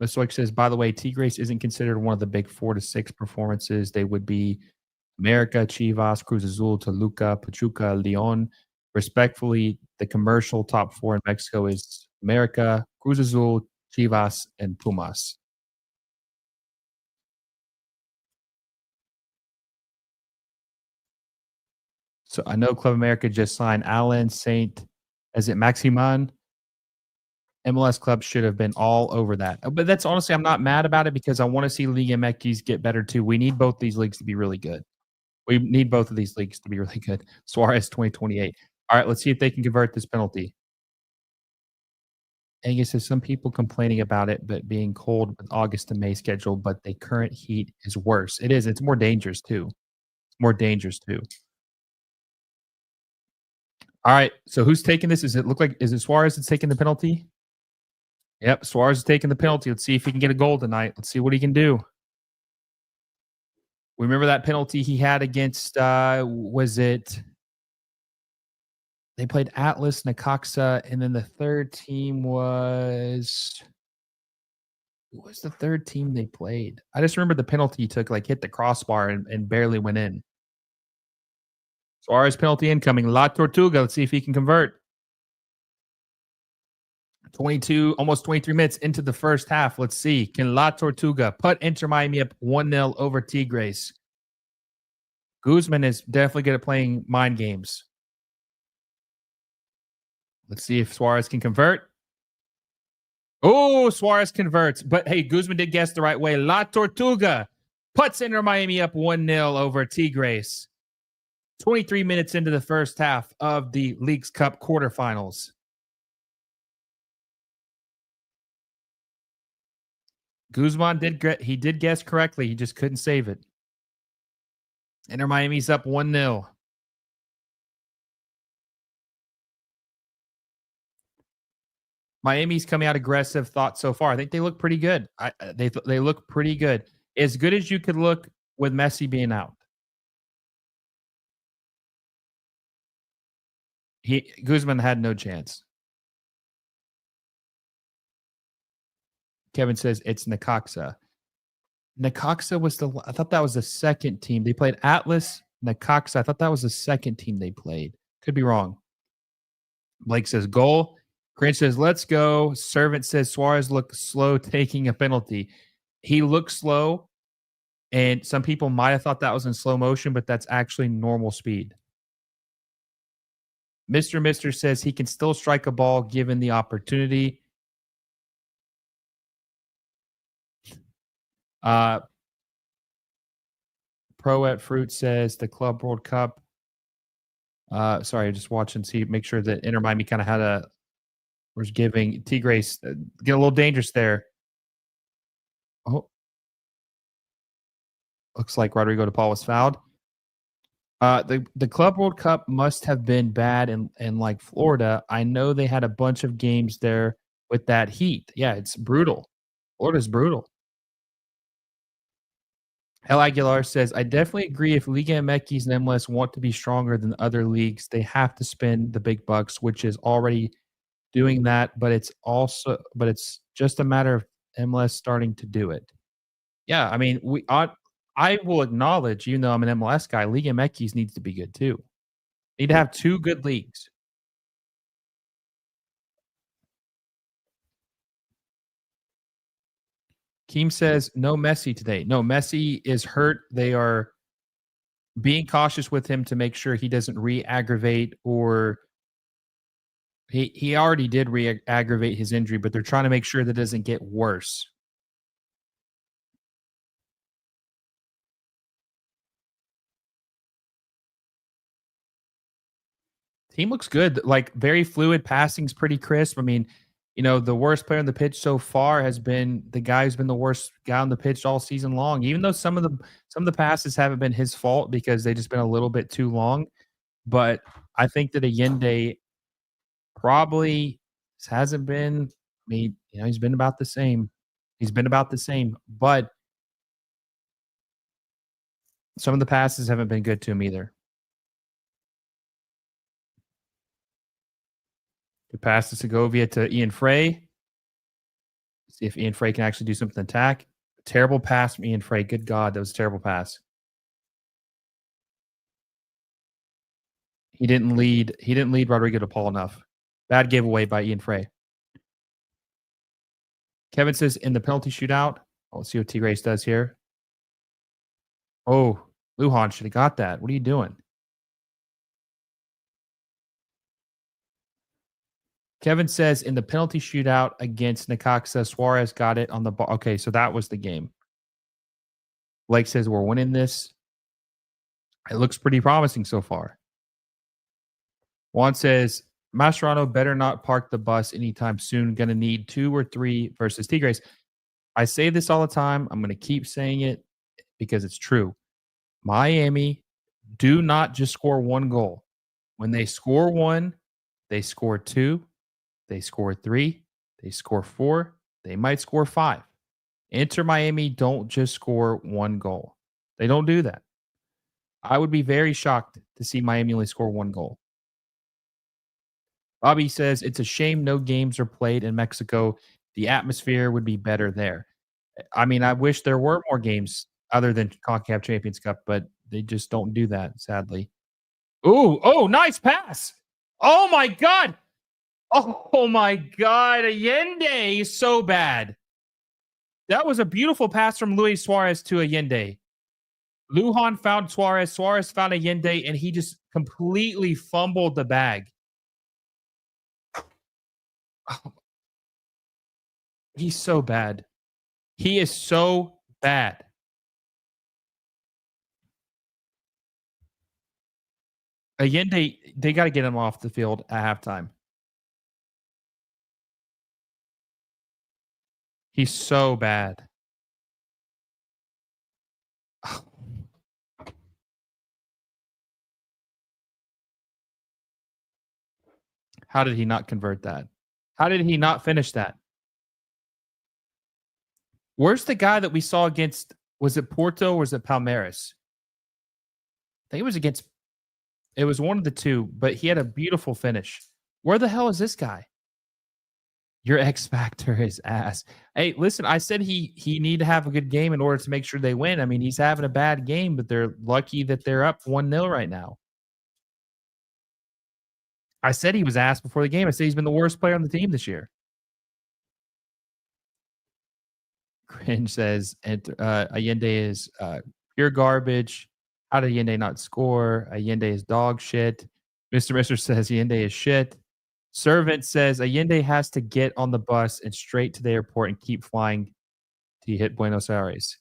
Masoik says, by the way, Tigres isn't considered one of the big 4 to 6 performances. They would be America, Chivas, Cruz Azul, Toluca, Pachuca, Leon. Respectfully, the commercial top 4 in Mexico is America, Cruz Azul, Chivas, and Pumas. So I know Club America just signed Alan Saint. Is it Maximan? MLS clubs should have been all over that. But that's honestly, I'm not mad about it because I want to see Liga MX get better too. We need both these leagues to be really good. We need both of these leagues to be really good. Suarez 2028. All right, let's see if they can convert this penalty. Angus says some people complaining about it, but being cold with August to May schedule, but the current heat is worse. It is. It's more dangerous too. It's more dangerous too. All right. So who's taking this? Is it Suarez that's taking the penalty? Yep, Suarez is taking the penalty. Let's see if he can get a goal tonight. Let's see what he can do. Remember that penalty he had against was it they played Atlas, Necaxa, and then the third team was who was the third team they played? I just remember the penalty he took, like hit the crossbar and barely went in. Suarez penalty incoming. La Tortuga. Let's see if he can convert. 22, almost 23 minutes into the first half. Let's see. Can La Tortuga put Inter Miami up 1-0 over Tigres? Guzman is definitely good at playing mind games. Let's see if Suarez can convert. Oh, Suarez converts. But hey, Guzman did guess the right way. La Tortuga puts Inter Miami up 1-0 over Tigres. 23 minutes into the first half of the League's Cup quarterfinals. Guzman did guess correctly. He just couldn't save it. Inter Miami's up 1-0. Miami's coming out aggressive. Thoughts so far? I think they look pretty good. They look pretty good. As good as you could look with Messi being out. Guzman had no chance. Kevin says it's Necaxa. Necaxa was I thought that was the second team. They played Atlas, Necaxa. I thought that was the second team they played. Could be wrong. Blake says goal. Cringe says let's go. Servant says Suarez looked slow taking a penalty. He looked slow, and some people might have thought that was in slow motion, but that's actually normal speed. Mr. Mister says he can still strike a ball given the opportunity. Pro at Fruit says the Club World Cup. Sorry, just watch and see, make sure that Inter Miami kind of was giving Tigres get a little dangerous there. Oh, looks like Rodrigo de Paul was fouled. The Club World Cup must have been bad in like Florida. I know they had a bunch of games there with that heat. Yeah, it's brutal. Florida's brutal. El Aguilar says, I definitely agree. If Liga MX and MLS want to be stronger than other leagues, they have to spend the big bucks, which is already doing that. But it's just a matter of MLS starting to do it. Yeah, I mean, I will acknowledge, even though I'm an MLS guy, Liga MX needs to be good too. Need to have two good leagues. Keem says, no Messi today. No, Messi is hurt. They are being cautious with him to make sure he doesn't re-aggravate, or he already did re-aggravate his injury, but they're trying to make sure that it doesn't get worse. Team looks good. Like very fluid. Passing's pretty crisp. I mean, the worst player on the pitch so far has been the guy who's been the worst guy on the pitch all season long. Even though some of the passes haven't been his fault because they just been a little bit too long. But I think that Allende probably hasn't been. I mean, he's been about the same. He's been about the same, but some of the passes haven't been good to him either. Good pass to Segovia to Ian Frey. See if Ian Frey can actually do something to attack. Terrible pass from Ian Frey. Good God, that was a terrible pass. He didn't lead Rodrigo de Paul enough. Bad giveaway by Ian Frey. Kevin says in the penalty shootout. Let's see what Tigres does here. Oh, Lujan should have got that. What are you doing? Kevin says in the penalty shootout against Necaxa, Suarez got it on the ball. Okay, so that was the game. Blake says we're winning this. It looks pretty promising so far. Juan says, Mascherano better not park the bus anytime soon. Gonna need 2 or 3 versus Tigres. I say this all the time. I'm gonna keep saying it because it's true. Miami do not just score one goal. When they score one, they score two, they score three, they score four, they might score five. Inter Miami don't just score one goal. They don't do that. I would be very shocked to see Miami only score one goal. Bobby says it's a shame no games are played in Mexico. The atmosphere would be better there. I mean, I wish there were more games other than CONCACAF Champions Cup, but they just don't do that, sadly. Ooh, oh, nice pass. Oh my God. Oh my God. Allende is so bad. That was a beautiful pass from Luis Suarez to Allende. Lujan found Suarez. Suarez found Allende, and he just completely fumbled the bag. Oh, he's so bad. He is so bad. Allende, they got to get him off the field at halftime. He's so bad. How did he not convert that? How did he not finish that? Where's the guy that we saw against? Was it Porto or was it Palmeiras? I think it was against. It was one of the two, but he had a beautiful finish. Where the hell is this guy? Your X factor is ass. Hey, listen, I said he need to have a good game in order to make sure they win. I mean, he's having a bad game, but they're lucky that they're up 1-0 right now. I said he was ass before the game. I said he's been the worst player on the team this year. Cringe says Allende is pure garbage. How did Allende not score? Allende is dog shit. Mr. Mister says Allende is shit. Servant says Allende has to get on the bus and straight to the airport and keep flying to hit Buenos Aires.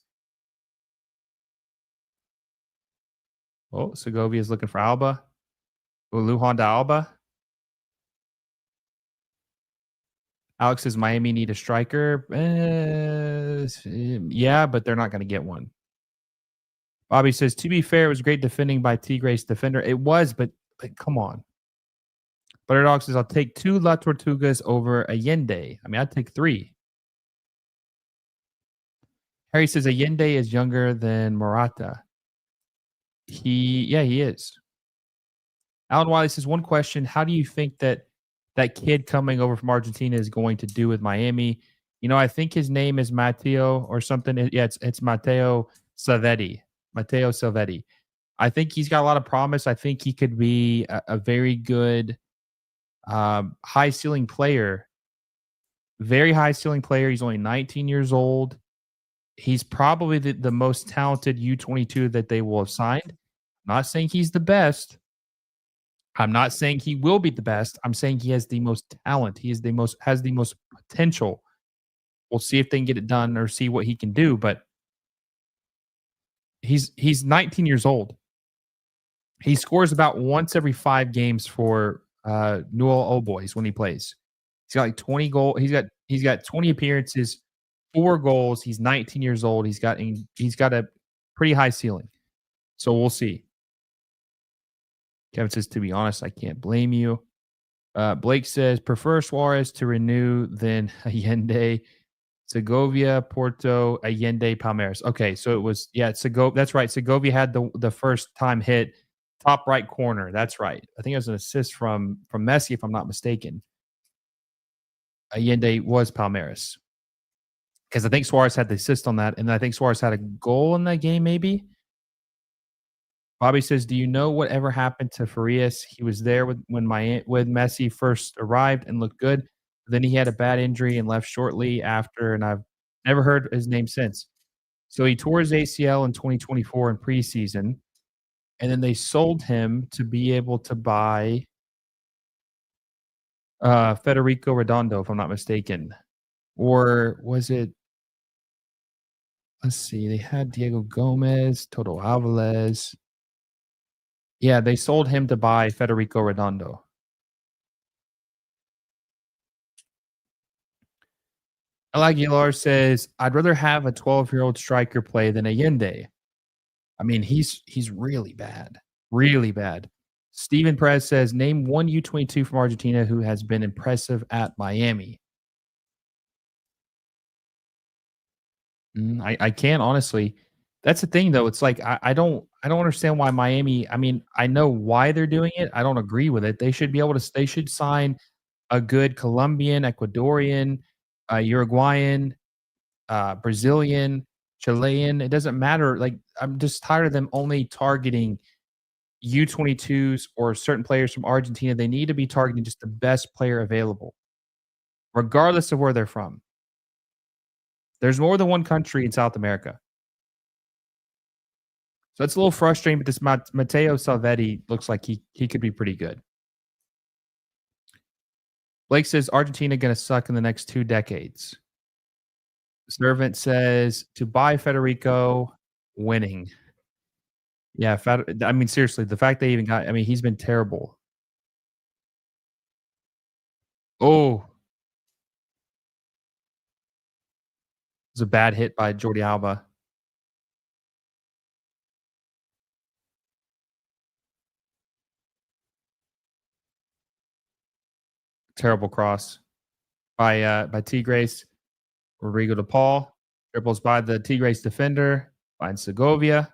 Oh, Segovia is looking for Alba. Oh, Lujan to Alba. Alex says Miami need a striker. Yeah, but they're not going to get one. Bobby says, to be fair, it was great defending by Tigres defender. It was, but come on. Butterdog says, I'll take 2 La Tortugas over Allende. I mean, I'd take 3. Harry says, Allende is younger than Morata. He is. Alan Wiley says, one question. How do you think that kid coming over from Argentina is going to do with Miami? You know, I think his name is Matteo or something. Yeah, it's Matteo Salvetti. Matteo Salvetti. I think he's got a lot of promise. I think he could be a very good high ceiling player. Very high ceiling player. He's only 19 years old. He's probably the most talented U22 that they will have signed. I'm not saying he's the best. I'm not saying he will be the best. I'm saying he has the most talent. He is the most has the most potential. We'll see if they can get it done or see what he can do, but he's 19 years old. He scores about once every 5 games for Newell Old Boys when he plays. He's got like 20 goal. He's got 20 appearances, 4 goals. He's 19 years old. He's got a pretty high ceiling. So we'll see. Kevin says, to be honest, I can't blame you. Blake says, prefer Suarez to renew than Allende. Segovia, Porto, Allende, Palmeiras. Okay, so it was, Segovia. That's right. Segovia had the first time hit, top right corner. That's right. I think it was an assist from Messi, if I'm not mistaken. Allende was Palmeiras. Because I think Suarez had the assist on that, and I think Suarez had a goal in that game, maybe. Bobby says, "Do you know whatever happened to Farias? He was there when Messi first arrived and looked good. Then he had a bad injury and left shortly after, and I've never heard his name since. So he tore his ACL in 2024 in preseason, and then they sold him to be able to buy Federico Redondo, if I'm not mistaken, or was it? Let's see. They had Diego Gomez, Toto Alvarez." Yeah, they sold him to buy Federico Redondo. El Aguilar says, "I'd rather have a 12-year-old striker play than Allende." I mean, he's really bad, really bad. Steven Perez says, "Name one U22 from Argentina who has been impressive at Miami." I can't honestly. That's the thing though. It's like I don't understand why Miami. I mean, I know why they're doing it. I don't agree with it. They should be able to. They should sign a good Colombian, Ecuadorian, Uruguayan, Brazilian, Chilean. It doesn't matter. Like I'm just tired of them only targeting U22s or certain players from Argentina. They need to be targeting just the best player available, regardless of where they're from. There's more than one country in South America. So it's a little frustrating, but this Matteo Salvetti looks like he could be pretty good. Blake says Argentina going to suck in the next 2 decades. Servant says to buy Federico, winning. Yeah, I mean seriously, the fact they even got. I mean, he's been terrible. Oh, it was a bad hit by Jordi Alba. Terrible cross by Tigres. Rodrigo de Paul dribbles by the Tigres defender, finds Segovia.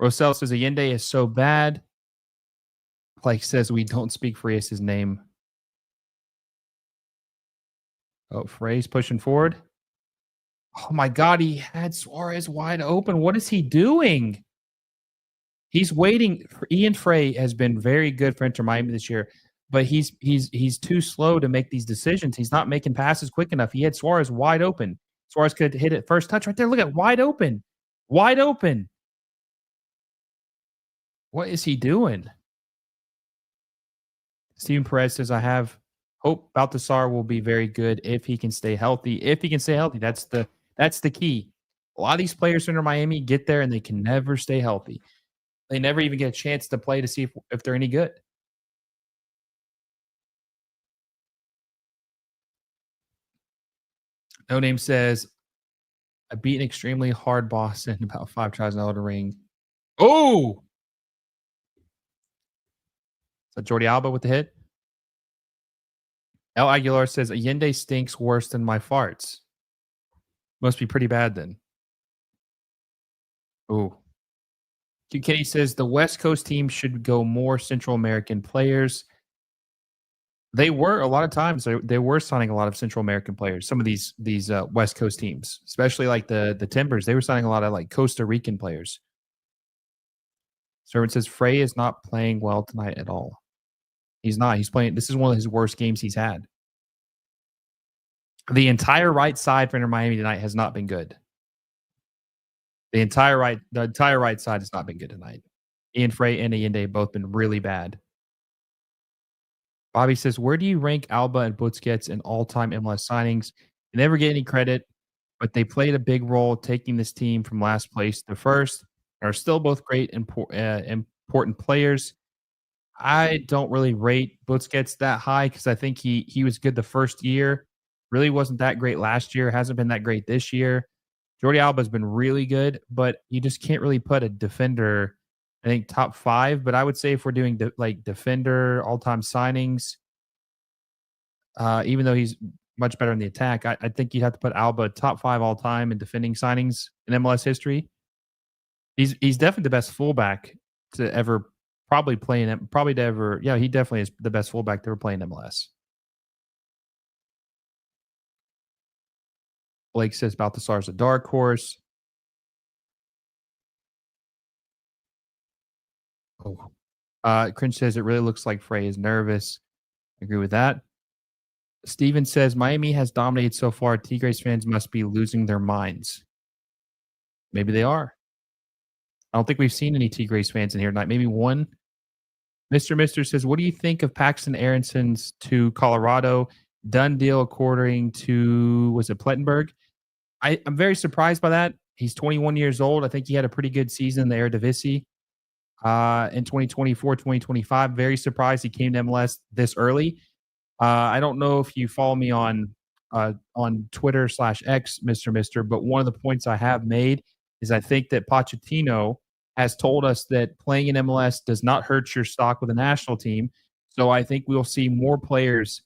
Rosell says Allende is so bad. Like says we don't speak Frias' name. Oh, Frey's pushing forward. Oh my God, he had Suárez wide open. What is he doing? He's waiting. Ian Frey has been very good for Inter Miami this year, but he's too slow to make these decisions. He's not making passes quick enough. He had Suárez wide open. Suárez could hit it first touch right there. Look at wide open, wide open. What is he doing? Steven Perez says, "I have hope Baltasar will be very good if he can stay healthy. If he can stay healthy, that's the key. A lot of these players under Miami get there and they can never stay healthy. They never even get a chance to play to see if they're any good." No Name says, "I beat an extremely hard boss in about 5 tries in Elden Ring." Oh, so Jordi Alba with the hit. El Aguilar says Allende stinks worse than my farts. Must be pretty bad then. Oh, Kenny says the West Coast team should go more Central American players. They were a lot of times they were signing a lot of Central American players. Some of these West Coast teams, especially like the Timbers, they were signing a lot of like Costa Rican players. Servant says Frey is not playing well tonight at all. He's not. He's playing. This is one of his worst games he's had. The entire right side for Inter Miami tonight has not been good. The entire right side has not been good tonight. Ian Frey and Allende both been really bad. Bobby says, "Where do you rank Alba and Busquets in all-time MLS signings? They never get any credit, but they played a big role taking this team from last place to first. Are still both great important players. I don't really rate Busquets that high because I think he was good the first year. Really wasn't that great last year. Hasn't been that great this year. Jordi Alba's been really good, but you just can't really put a defender, I think, top 5. But I would say if we're doing like defender all-time signings, even though he's much better in the attack, I think you'd have to put Alba top 5 all-time in defending signings in MLS history. He's definitely the best fullback to ever probably play in probably to ever. Yeah, he definitely is the best fullback to ever play in MLS. Blake says Baltasar's a dark horse. Oh. Cringe says it really looks like Frey is nervous. I agree with that. Steven says Miami has dominated so far. Tigres fans must be losing their minds. Maybe they are. I don't think we've seen any Tigres fans in here tonight. Maybe one. Mister says, "What do you think of Paxton Aaronson's to Colorado? Done deal according to was it Plettenberg?" I'm very surprised by that. He's 21 years old. I think he had a pretty good season in the Eredivisie in 2024, 2025. Very surprised he came to MLS this early. I don't know if you follow me on Twitter slash X, Mister. But one of the points I have made is I think that Pochettino has told us that playing in MLS does not hurt your stock with the national team. So I think we'll see more players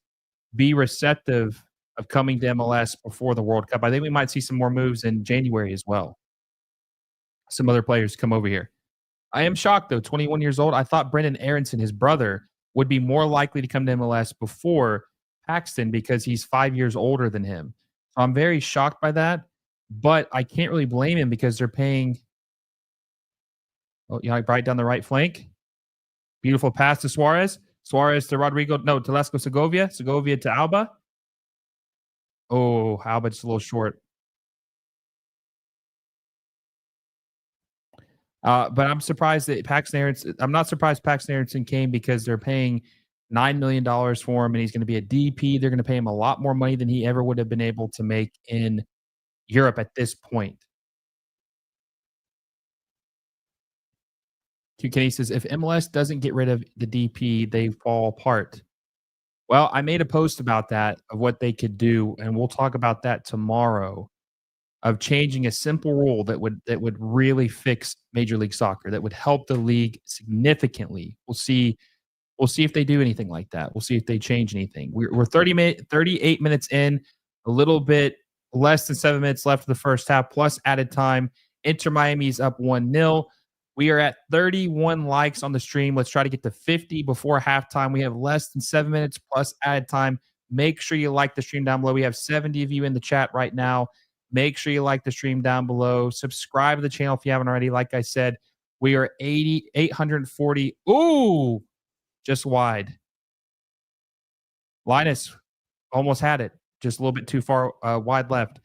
be receptive of coming to MLS before the World Cup. I think we might see some more moves in January as well. Some other players come over here. I am shocked though. 21 years old. I thought Brendan Aronson, his brother, would be more likely to come to MLS before Paxton because he's 5 years older than him. So I'm very shocked by that. But I can't really blame him because they're paying. Oh, right down the right flank. Beautiful pass to Suarez. Suarez to Rodrigo. No, to Lesko Segovia. Segovia to Alba. Oh, Alba just a little short. But I'm surprised that Paxton Aronson. I'm not surprised Paxton Aronson came because they're paying $9 million for him, and he's going to be a DP. They're going to pay him a lot more money than he ever would have been able to make in Europe at this point. Kenny says if MLS doesn't get rid of the DP, they fall apart. Well, I made a post about that of what they could do, and we'll talk about that tomorrow. Of changing a simple rule that would really fix Major League Soccer, that would help the league significantly. We'll see if they do anything like that. We'll see if they change anything. We're 38 minutes in, a little bit less than 7 minutes left of the first half, plus added time. Inter Miami's up 1-0. We are at 31 likes on the stream. Let's try to get to 50 before halftime. We have less than 7 minutes plus added time. Make sure you like the stream down below. We have 70 of you in the chat right now. Make sure you like the stream down below. Subscribe to the channel if you haven't already. Like I said, we are 840. Ooh, just wide. Linus almost had it. Just a little bit too far wide left.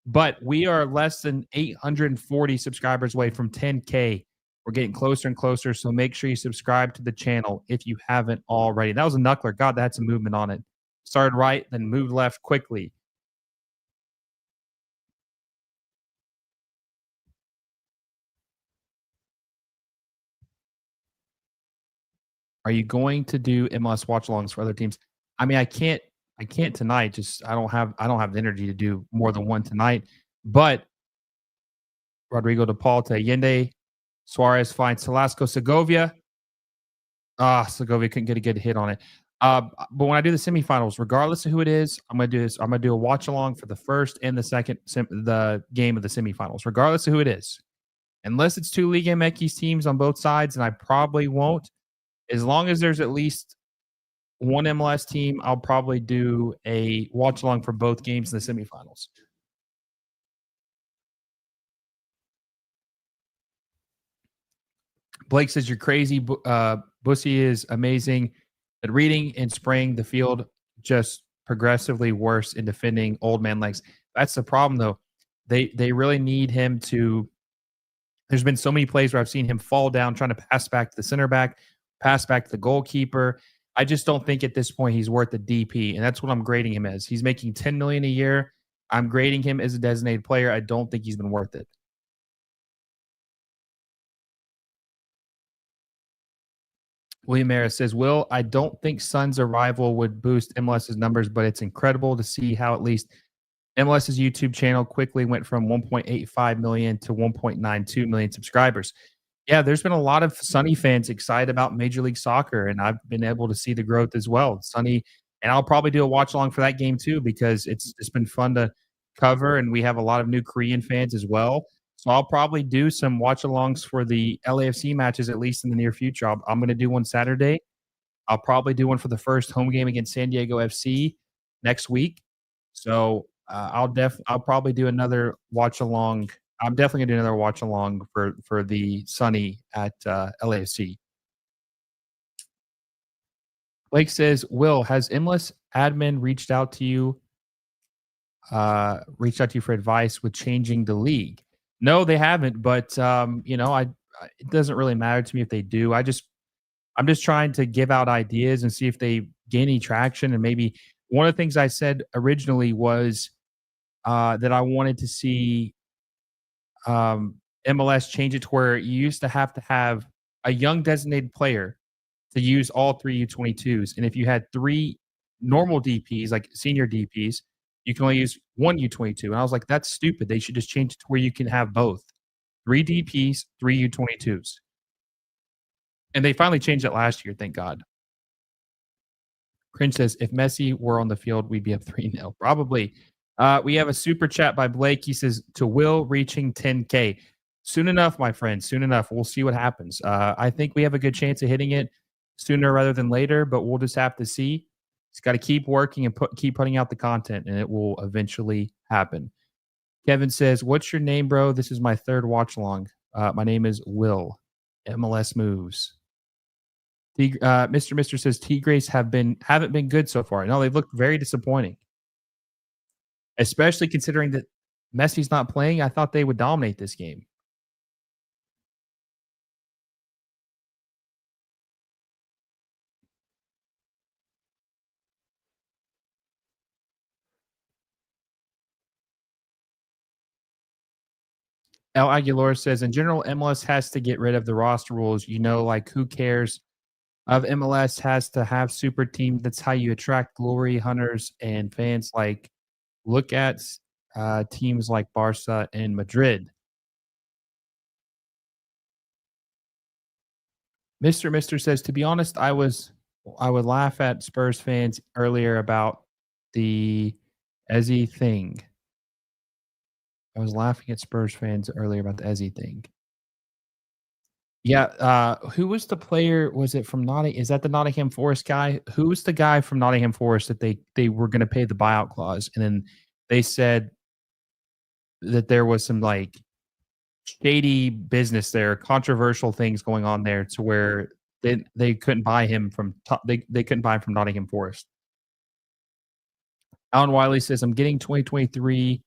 But we are less than 840 subscribers away from 10K. We're getting closer and closer. So make sure you subscribe to the channel if you haven't already. That was a knuckler. God, that had some movement on it. Started right, then moved left quickly. Are you going to do MLS watch-alongs for other teams? I mean, I can't tonight. Just I don't have the energy to do more than one tonight. But Rodrigo de Paul to Allende. Suarez finds Velasco Segovia. Segovia couldn't get a good hit on it. But when I do the semifinals, regardless of who it is, I'm gonna do this. I'm gonna do a watch along for the first and the second the game of the semifinals, regardless of who it is. Unless it's two Liga MX teams on both sides, and I probably won't. As long as there's at least one MLS team, I'll probably do a watch along for both games in the semifinals. Blake says you're crazy. Bussy is amazing at reading and spraying the field, just progressively worse in defending old man legs. That's the problem, though. They really need him to. There's been so many plays where I've seen him fall down trying to pass back to the center back, pass back to the goalkeeper. I just don't think at this point he's worth the DP, and that's what I'm grading him as. He's making $10 million a year. I'm grading him as a designated player. I don't think he's been worth it. William Harris says, Will, I don't think Sun's arrival would boost MLS's numbers, but it's incredible to see how at least MLS's YouTube channel quickly went from 1.85 million to 1.92 million subscribers. Yeah, there's been a lot of Sunny fans excited about Major League Soccer, and I've been able to see the growth as well. Sunny, and I'll probably do a watch along for that game too because it's just been fun to cover, and we have a lot of new Korean fans as well. So I'll probably do some watch alongs for the LAFC matches at least in the near future. I'm going to do one Saturday. I'll probably do one for the first home game against San Diego FC next week. So I'll probably do another watch along. I'm definitely gonna do another watch along for the Sunny at LAFC. Blake says, Will, has MLS admin reached out to you for advice with changing the league? No, they haven't, but it doesn't really matter to me if they do. I'm just trying to give out ideas and see if they gain any traction. And maybe one of the things I said originally was that I wanted to see MLS change it to where you used to have a young designated player to use all 3 U22s, and if you had 3 normal DPs, like senior DPs, you can only use 1 U22, and I was like, "That's stupid, they should just change it to where you can have both. 3 DPs, 3 U22s." And they finally changed it last year, thank God. Cringe says, "If Messi were on the field, we'd be up 3-0." Probably. We have a super chat by Blake. He says, "To Will reaching 10K. Soon enough, my friend, soon enough. We'll see what happens. I think we have a good chance of hitting it sooner rather than later, but we'll just have to see. Just got to keep working and keep putting out the content, and it will eventually happen." Kevin says, "What's your name, bro? This is my third watch along. My name is Will. MLS moves." Mr. says Tigres haven't been good so far. No, they've looked very disappointing, especially considering that Messi's not playing. I thought they would dominate this game. El Aguilar says, in general, MLS has to get rid of the roster rules. Like who cares of MLS has to have super team. That's how you attract glory hunters and fans. Like look at teams like Barca and Madrid. Mr. says, to be honest, I would laugh at Spurs fans earlier about the Ezzy thing. I was laughing at Spurs fans earlier about the Ezzy thing. Yeah, who was the player? Was it from Notting? Is that the Nottingham Forest guy? Who was the guy from Nottingham Forest that they were going to pay the buyout clause, and then they said that there was some like shady business there, controversial things going on there, to where they couldn't buy him from they couldn't buy him from Nottingham Forest. Alan Wiley says, "I'm getting 2023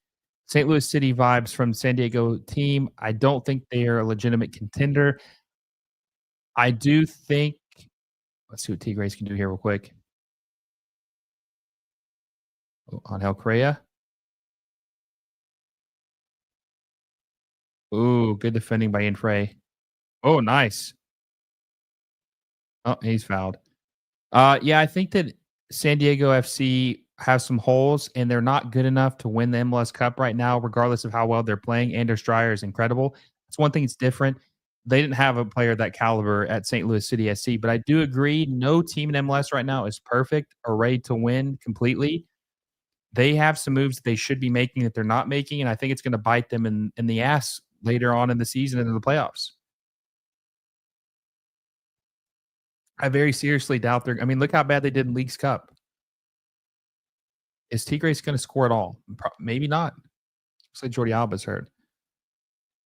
St. Louis City vibes from San Diego team. I don't think they are a legitimate contender. I do think." Let's see what Tigres can do here real quick. Oh, Angel Correa. Ooh, good defending by Infray. Oh, nice. Oh, he's fouled. Yeah, I think that San Diego FC has some holes, and they're not good enough to win the MLS Cup right now, regardless of how well they're playing. Anders Dreyer is incredible. That's one thing that's different. They didn't have a player that caliber at St. Louis City SC, but I do agree no team in MLS right now is perfect or ready to win completely. They have some moves that they should be making that they're not making, and I think it's going to bite them in the ass later on in the season and in the playoffs. I very seriously doubt they're. I mean, look how bad they did in League's Cup. Is Tigres going to score at all? Maybe not. Looks like Jordi Alba's hurt.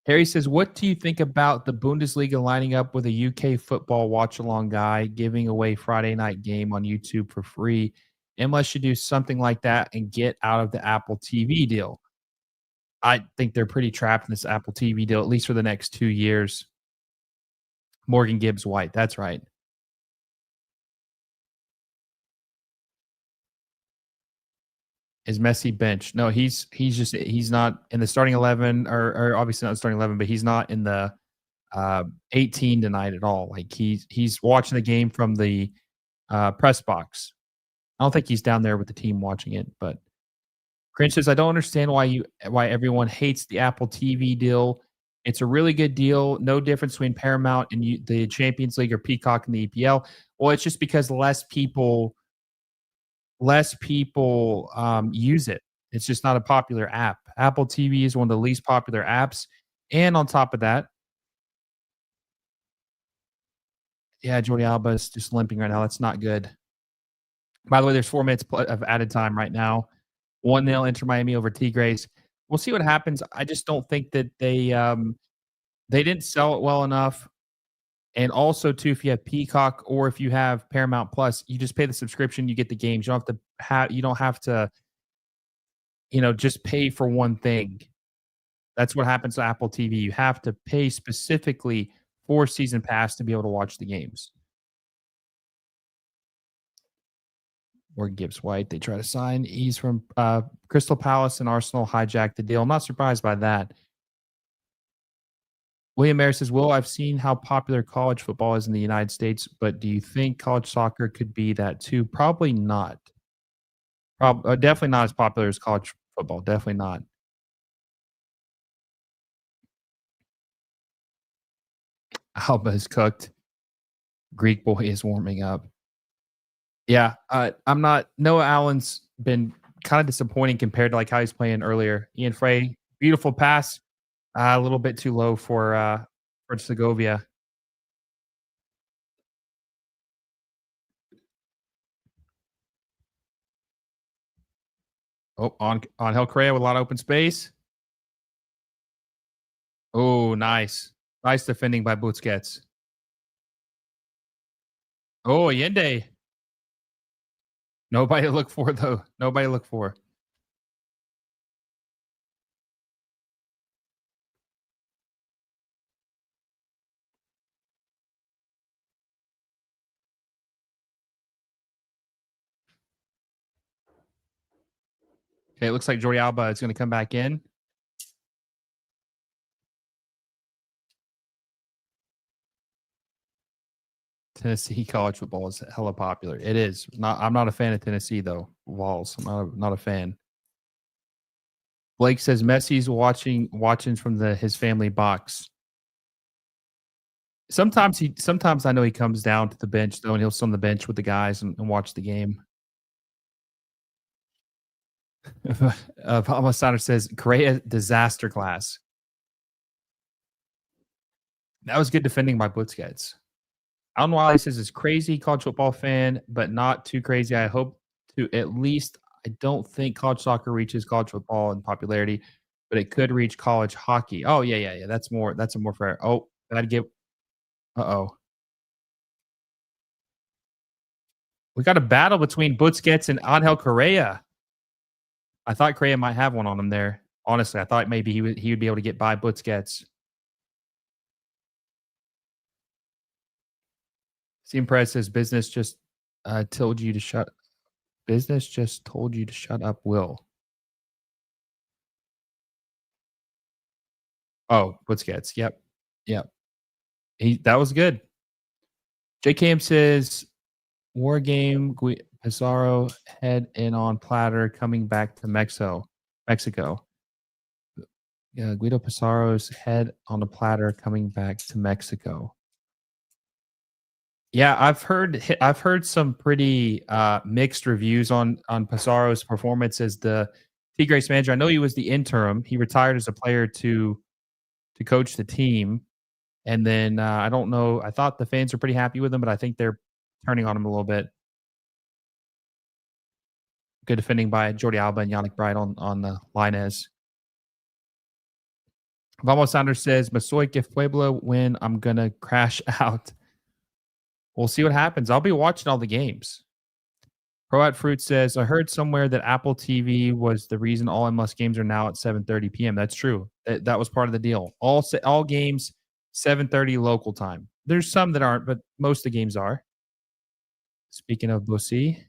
Harry says, "What do you think about the Bundesliga lining up with a UK football watch along guy giving away Friday night game on YouTube for free? MLS should do something like that and get out of the Apple TV deal." I think they're pretty trapped in this Apple TV deal, at least for the next 2 years. Morgan Gibbs White. That's right. Is Messi benched? No, he's not in the starting 11, or obviously not the starting 11, but he's not in the 18 tonight at all. Like he's watching the game from the press box. I don't think he's down there with the team watching it. But Cringe says, "I don't understand why everyone hates the Apple TV deal. It's a really good deal. No difference between Paramount and the Champions League or Peacock and the EPL." Well, it's just because less people use it. It's just not a popular app. Apple TV is one of the least popular apps, and on top of that, yeah, Jordi Alba is just limping right now. That's not good. By the way, there's 4 minutes of added time right now. 1-0 Inter Miami over Tigres. We'll see what happens. I just don't think that they didn't sell it well enough. And also, too, if you have Peacock or if you have Paramount Plus, you just pay the subscription, you get the games. You don't have to, just pay for one thing. That's what happens to Apple TV. You have to pay specifically for season pass to be able to watch the games. Or Gibbs White, they try to sign. He's from Crystal Palace, and Arsenal hijacked the deal. I'm not surprised by that. William Mayer says, "Will, I've seen how popular college football is in the United States, but do you think college soccer could be that too?" Probably not. Definitely not as popular as college football. Definitely not. Alba is cooked. Greek boy is warming up. Yeah, I'm not. Noah Allen's been kind of disappointing compared to like how he's playing earlier. Ian Frey, beautiful pass, a little bit too low for Segovia. Oh, on Hel Correa with a lot of open space. Oh, nice. Nice defending by Busquets. Oh, Allende. Nobody to look for, though. Nobody to look for. Okay, it looks like Jordi Alba is going to come back in. Tennessee college football is hella popular. It is. I'm not a fan of Tennessee though. Vols. I'm not a fan. Blake says Messi's watching from his family box. Sometimes I know he comes down to the bench though, and he'll sit on the bench with the guys and watch the game. Palma Steiner says Correa disaster class. That was good defending by Busquets. Alan Wiley says is crazy college football fan, but not too crazy. I hope to at least. I don't think college soccer reaches college football in popularity, but it could reach college hockey. Oh yeah, yeah, yeah. That's more. That's a more fair. Oh, that'd give. Oh, we got a battle between Busquets and Angel Correa. I thought Correa might have one on him there. Honestly, I thought maybe he would be able to get by Busquets. Steam Press says business just told you to shut. Business just told you to shut up. Will. Oh, Busquets. Yep. Yep. That was good. JKM says War game Pizarro head in on platter coming back to Mexico. Yeah, Guido Pizarro's head on a platter coming back to Mexico. Yeah, I've heard some pretty mixed reviews on Pizarro's performance as the Tigres manager. I know he was the interim. He retired as a player to coach the team, and then I don't know. I thought the fans were pretty happy with him, but I think they're turning on him a little bit. Good defending by Jordi Alba and Yannick Bright on the Lainez. Vamos Sanders says, Masoy, if Puebla win, I'm going to crash out. We'll see what happens. I'll be watching all the games. Proat Fruit says, I heard somewhere that Apple TV was the reason all MLS games are now at 7:30 p.m. That's true. That was part of the deal. All games 7:30 local time. There's some that aren't, but most of the games are. Speaking of Bosi,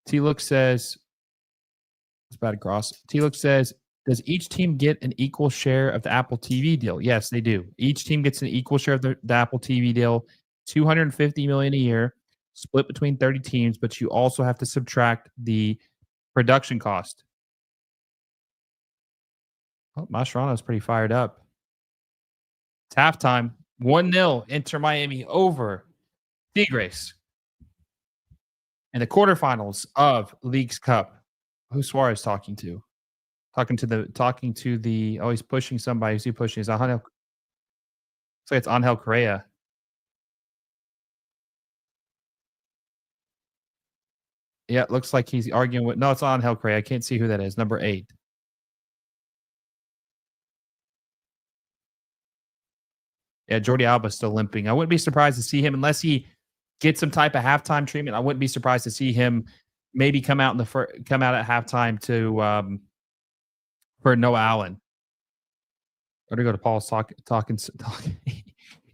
T Look says, it's bad across. T Look says, does each team get an equal share of the Apple TV deal? Yes, they do. Each team gets an equal share of the Apple TV deal, 250 million a year, split between 30 teams, but you also have to subtract the production cost. Oh, Mascherano is pretty fired up. It's halftime. 1-0 Inter Miami over Tigres in the quarterfinals of League's Cup. Who's Suarez talking to? Talking to the oh, he's pushing somebody. Who's he pushing? Is Angel? Looks like it's Angel Correa. Yeah, it looks like he's arguing with. No, it's Angel Correa. I can't see who that is. Number 8. Yeah, Jordi Alba's still limping. I wouldn't be surprised to see him unless he gets some type of halftime treatment. I wouldn't be surprised to see him maybe come out at halftime to for Noah Allen. Or to go to Paul's talking.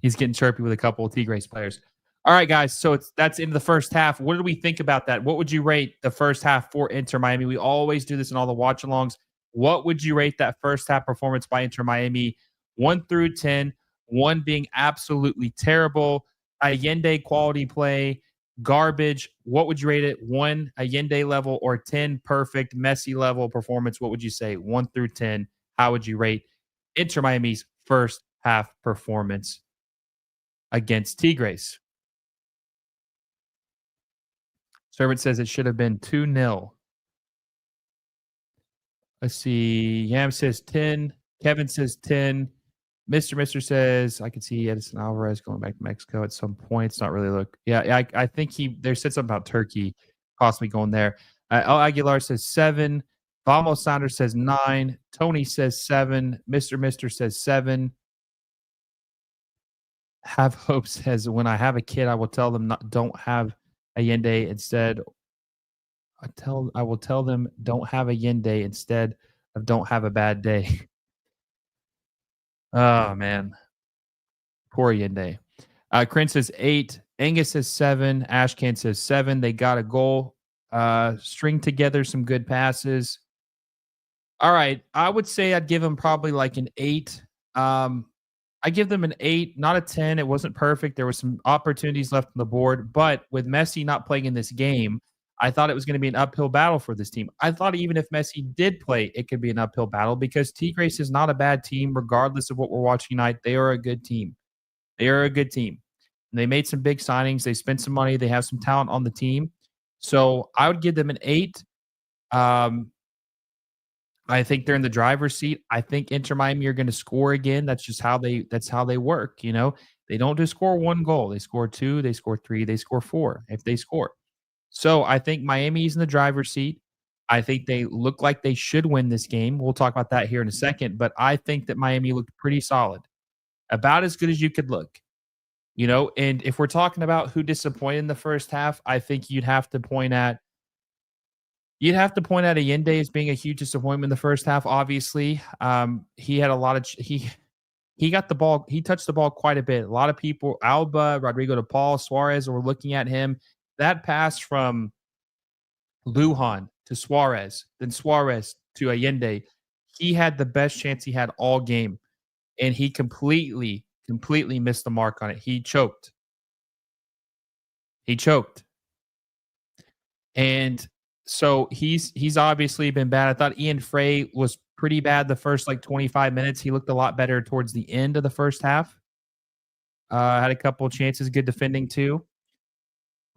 He's getting chirpy with a couple of Tigres players. All right, guys. So that's in the first half. What did we think about that? What would you rate the first half for Inter Miami? We always do this in all the watch alongs. What would you rate that first half performance by Inter Miami? 1 through 10, one being absolutely terrible, Allende quality play, garbage. What would you rate it? One Allende level or 10 perfect Messi level performance? What would you say? 1 through 10. How would you rate Inter Miami's first half performance against Tigres? Servant says it should have been 2-0. Let's see. Yam says 10. Kevin says 10. Mr. says I could see Edison Alvarez going back to Mexico at some point. It's not really look. Yeah, I think they said something about Turkey possibly going there. El Aguilar says 7. Vamos Sanders says 9. Tony says 7. Mr. says 7. Have Hope says when I have a kid, I will tell them don't have Allende instead. I will tell them don't have a yin day instead of don't have a bad day. Oh man, poor yin day. Crin says 8. Angus says 7. Ashcan says 7. They got a goal. String together some good passes. All right, I would say I'd give them probably like an 8. I give them an 8, not a 10. It wasn't perfect. There were some opportunities left on the board, but with Messi not playing in this game, I thought it was going to be an uphill battle for this team. I thought even if Messi did play, it could be an uphill battle because Tigres is not a bad team, regardless of what we're watching tonight. They are a good team. They are a good team. And they made some big signings. They spent some money. They have some talent on the team. So I would give them an 8. I think they're in the driver's seat. I think Inter Miami are going to score again. That's just how they work. You know, they don't just score one goal. They score 2, they score 3, they score 4 if they score. So I think Miami's in the driver's seat. I think they look like they should win this game. We'll talk about that here in a second. But I think that Miami looked pretty solid, about as good as you could look. You know, and if we're talking about who disappointed in the first half, I think you'd have to point out Allende as being a huge disappointment in the first half. Obviously, he had a lot of he got the ball. He touched the ball quite a bit. A lot of people, Alba, Rodrigo de Paul, Suarez, were looking at him. That pass from Lujan to Suarez, then Suarez to Allende. He had the best chance he had all game, and he completely missed the mark on it. He choked. He choked. And so he's obviously been bad. I thought Ian Frey was pretty bad the first like 25 minutes. He looked a lot better towards the end of the first half. Had a couple of chances, good defending too.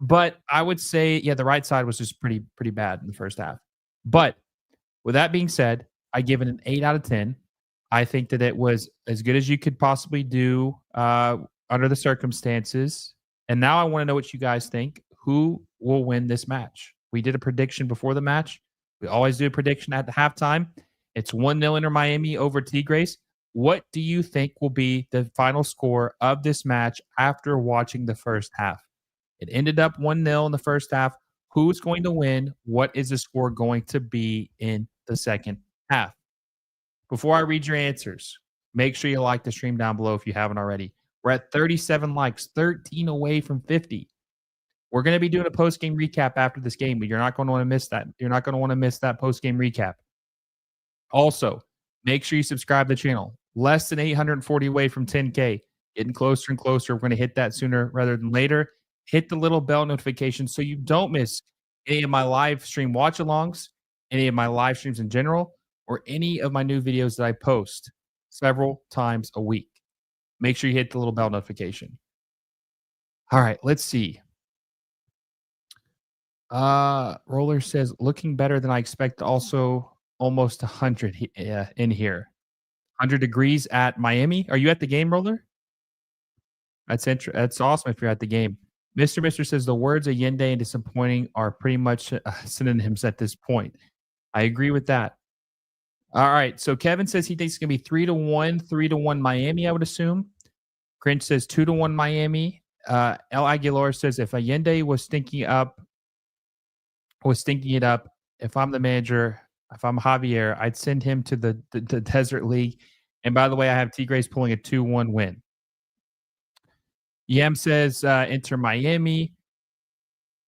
But I would say, yeah, the right side was just pretty bad in the first half. But with that being said, I give it an 8 out of 10. I think that it was as good as you could possibly do under the circumstances. And now I want to know what you guys think. Who will win this match? We did a prediction before the match. We always do a prediction at the halftime. It's 1-0 Inter Miami over Tigres. What do you think will be the final score of this match after watching the first half? It ended up 1-0 in the first half. Who's going to win? What is the score going to be in the second half? Before I read your answers, make sure you like the stream down below if you haven't already. We're at 37 likes, 13 away from 50. We're going to be doing a post-game recap after this game, but you're not going to want to miss that. You're not going to want to miss that post-game recap. Also, make sure you subscribe to the channel. Less than 840 away from 10K. Getting closer and closer. We're going to hit that sooner rather than later. Hit the little bell notification so you don't miss any of my live stream watch-alongs, any of my live streams in general, or any of my new videos that I post several times a week. Make sure you hit the little bell notification. All right, let's see. Roller says, looking better than I expect. Also, almost 100 in here. 100 degrees at Miami. Are you at the game, Roller? That's awesome if you're at the game. Mr. says the words Allende and disappointing are pretty much synonyms at this point. I agree with that. All right. So Kevin says he thinks it's going to be 3-1, 3-1 Miami, I would assume. Grinch says 2-1 Miami. El Aguilar says if Allende was thinking it up, if I'm the manager, if I'm Javier, I'd send him to the Desert League. And by the way, I have Tigres pulling a 2-1 win. Yam says Inter Miami.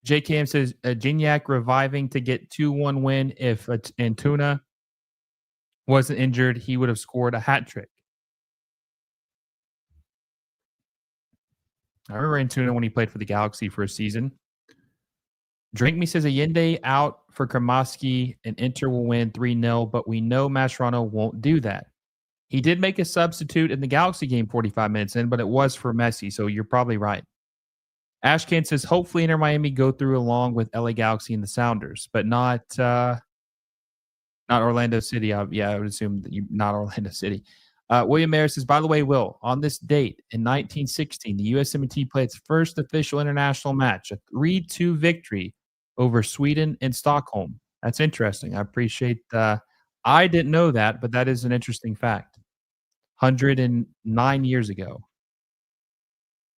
JKM says Gignac reviving to get 2-1 win. If Antuna wasn't injured, he would have scored a hat trick. I remember Antuna when he played for the Galaxy for a season. Drink Me says Allende out for Kramaski and Inter will win 3-0, but we know Mascherano won't do that. He did make a substitute in the Galaxy game 45 minutes in, but it was for Messi, so you're probably right. Ashcan says hopefully Inter Miami go through along with LA Galaxy and the Sounders, but not Orlando City. Yeah, I would assume that you not Orlando City. William Mayer says, by the way, Will, on this date in 1916, the USMNT played its first official international match, a 3-2 victory over Sweden in Stockholm. That's interesting. I appreciate I didn't know that, but that is an interesting fact. 109 years ago.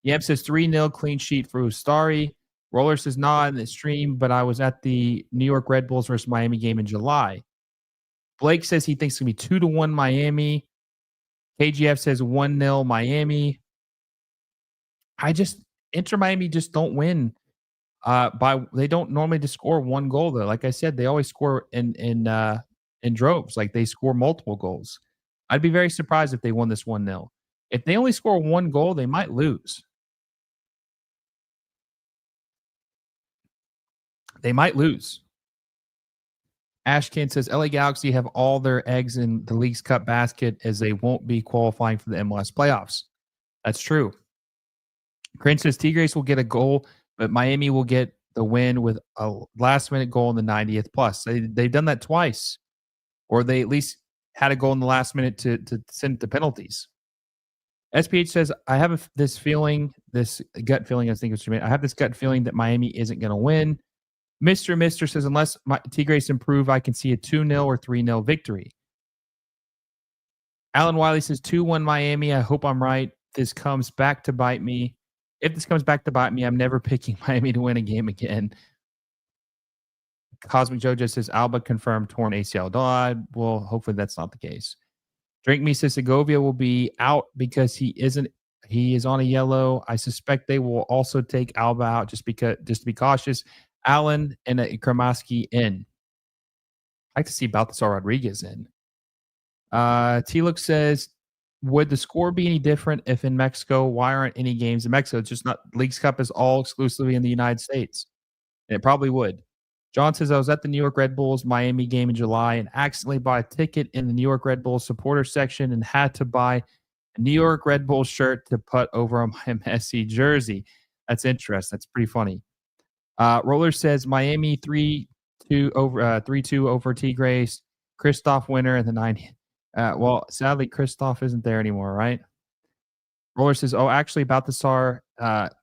Yep says 3-0 clean sheet for Ustari. Roller says not in the stream, but I was at the New York Red Bulls versus Miami game in July. Blake says he thinks it's going to be 2-1 Miami. KGF says 1-0 Miami. Inter Miami just don't win. They don't normally just score one goal though. Like I said, they always score in droves. Like they score multiple goals. I'd be very surprised if they won this 1-0. If they only score one goal, they might lose. They might lose. Ashkin says LA Galaxy have all their eggs in the League's Cup basket as they won't be qualifying for the MLS playoffs. That's true. Crane says Tigres will get a goal, but Miami will get the win with a last-minute goal in the 90th plus. They've done that twice, or they at least had a goal in the last minute to send it to penalties. SPH says, I have this gut feeling, I think it's I have this gut feeling that Miami isn't going to win. Mr. says, unless Tigres improve, I can see a 2-0 or 3-0 victory. Alan Wiley says 2-1 Miami. I hope I'm right. This comes back to bite me. If this comes back to bite me, I'm never picking Miami to win a game again. Cosmic Jojo says Alba confirmed torn ACL. Well, hopefully that's not the case. Drink Me says Segovia will be out because he is on a yellow. I suspect they will also take Alba out just to be cautious. Allen and Kramaski in. I'd like to see Baltasar Rodriguez in. T-Look says, would the score be any different if in Mexico? Why aren't any games in Mexico? It's just not Leagues Cup is all exclusively in the United States. And it probably would. John says, I was at the New York Red Bulls Miami game in July and accidentally bought a ticket in the New York Red Bulls supporter section and had to buy a New York Red Bulls shirt to put over on my Messi jersey. That's interesting. That's pretty funny. Roller says Miami 3-2 over Tigres. Christoph winner in the 90th. Well, sadly, Christoph isn't there anymore, right? Roller says, oh, actually, Baltasar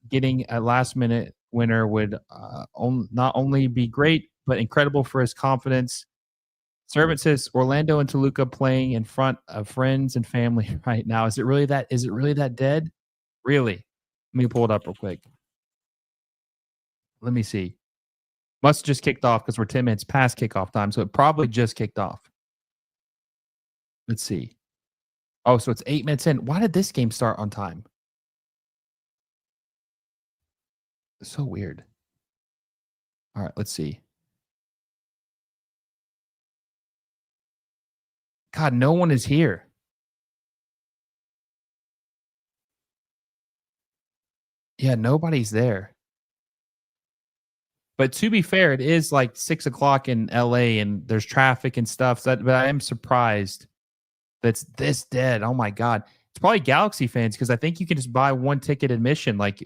getting a last-minute winner would not only be great, but incredible for his confidence. Servant says, Orlando and Toluca playing in front of friends and family right now. Is it really that dead? Really? Let me pull it up real quick. Let me see. Must have just kicked off because we're 10 minutes past kickoff time, so it probably just kicked off. Let's see. Oh, so it's 8 minutes in. Why did this game start on time? So weird. All right, let's see. God, no one is here. Yeah, nobody's there. But to be fair, it is like 6 o'clock in LA and there's traffic and stuff. But I am surprised that's this dead. Oh my God. It's probably Galaxy fans because I think you can just buy one ticket admission. Like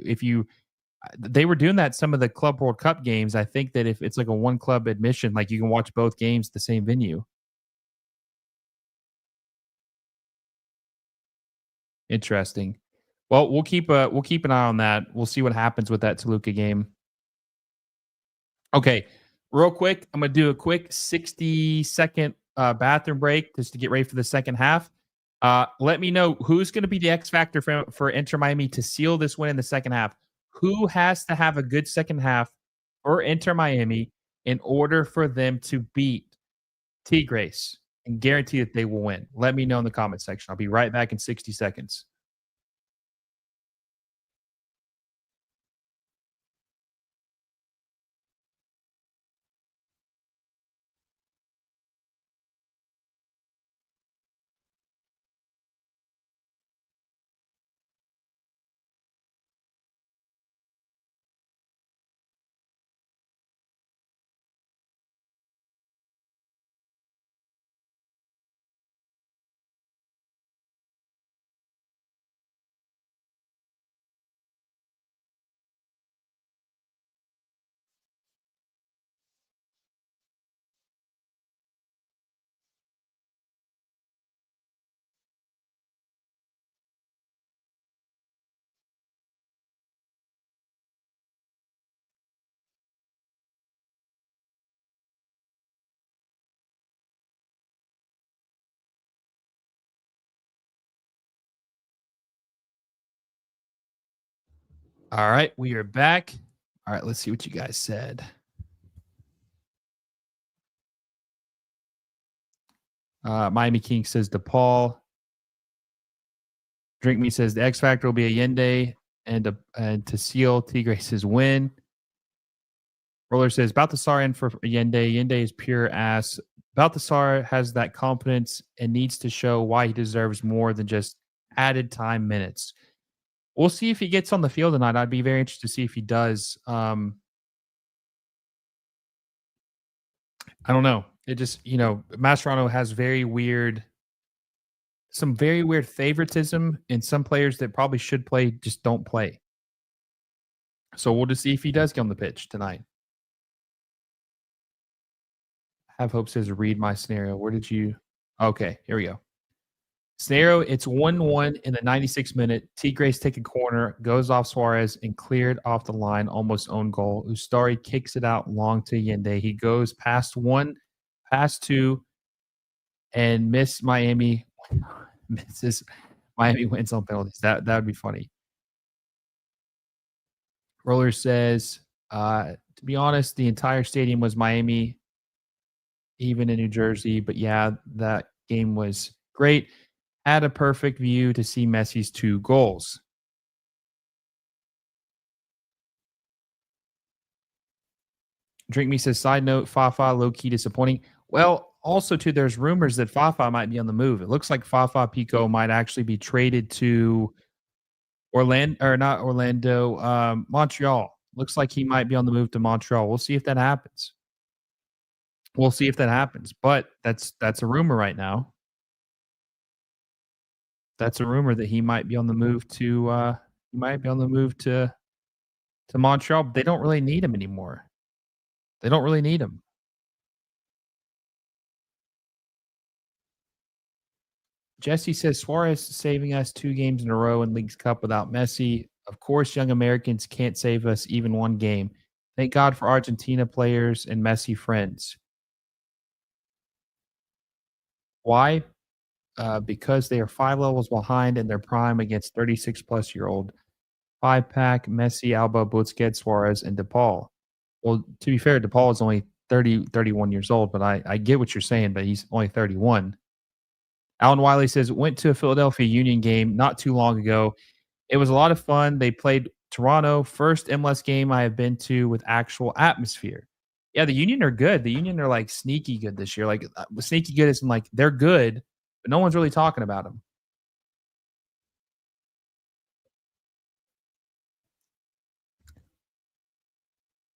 they were doing that some of the Club World Cup games. I think that if it's like a one club admission, like you can watch both games at the same venue. Interesting. Well, we'll keep an eye on that. We'll see what happens with that Toluca game. Okay, real quick, I'm gonna do a quick 60-second bathroom break just to get ready for the second half. Let me know who's going to be the X factor for Inter Miami to seal this win in the second half. Who has to have a good second half for Inter Miami in order for them to beat Tigres and guarantee that they will win? Let me know in the comment section. I'll be right back in 60 seconds. All right, we are back. All right, let's see what you guys said. Miami King says DePaul. Drink Me says the X Factor will be a Yende and to seal Tigres' win. Roller says Baltasar in for Yende. Yende is pure ass. Baltasar has that confidence and needs to show why he deserves more than just added time minutes. We'll see if he gets on the field tonight. I'd be very interested to see if he does. I don't know. It just, Mascherano has some very weird favoritism, and some players that probably should play just don't play. So we'll just see if he does get on the pitch tonight. Have Hope says, read my scenario. Where did you? Okay, here we go. Scenario, it's 1-1 in the 96th minute. Tigres take a corner, goes off Suárez, and cleared off the line, almost own goal. Ustari kicks it out long to Yende. He goes past one, past two, and misses Miami wins on penalties. That would be funny. Roller says, to be honest, the entire stadium was Miami, even in New Jersey. But yeah, that game was great. Had a perfect view to see Messi's 2 goals. Drink Me says, side note, Fafa low-key disappointing. Well, also, too, there's rumors that Fafa might be on the move. It looks like Fafa Pico might actually be traded to Montreal. Looks like he might be on the move to Montreal. We'll see if that happens. But that's a rumor right now. That's a rumor that he might be on the move to Montreal. But they don't really need him anymore. They don't really need him. Jesse says Suárez saving us 2 games in a row in League's Cup without Messi. Of course, young Americans can't save us even 1 game. Thank God for Argentina players and Messi friends. Why? Because they are 5 levels behind in their prime against 36-plus-year-old 5-pack Messi, Alba, Busquets, Suárez, and DePaul. Well, to be fair, DePaul is only 31 years old, but I get what you're saying, but he's only 31. Alan Wiley says, went to a Philadelphia Union game not too long ago. It was a lot of fun. They played Toronto, first MLS game I have been to with actual atmosphere. Yeah, the Union are good. The Union are like sneaky good this year. Like sneaky good is like they're good, but no one's really talking about them.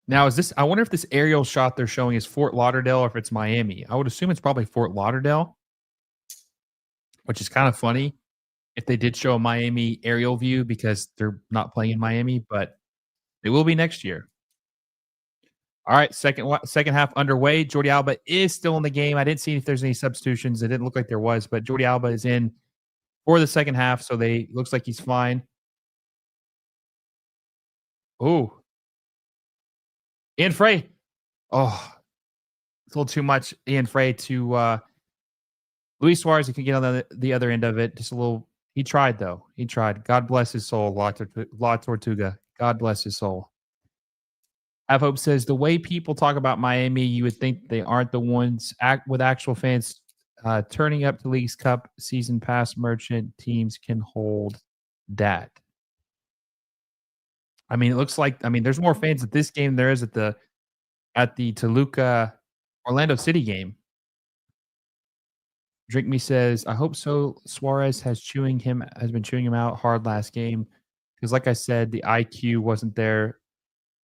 Now, I wonder if this aerial shot they're showing is Fort Lauderdale or if it's Miami. I would assume it's probably Fort Lauderdale, which is kind of funny if they did show a Miami aerial view because they're not playing in Miami, but they will be next year. All right, second half underway. Jordi Alba is still in the game. I didn't see if there's any substitutions. It didn't look like there was, but Jordi Alba is in for the second half, so looks like he's fine. Ooh. Ian Frey. Oh, it's a little too much. Ian Frey to Luis Suarez. He can get on the other end of it. Just a little. He tried, though. He tried. God bless his soul, La Tortuga. God bless his soul. Have Hope says, the way people talk about Miami, you would think they aren't the ones with actual fans turning up to League's Cup season pass merchant teams can hold that. I mean, it looks like there's more fans at this game than there is at the Toluca Orlando City game. Drink Me says, I hope so. Suarez has been chewing him out hard last game because, like I said, the IQ wasn't there,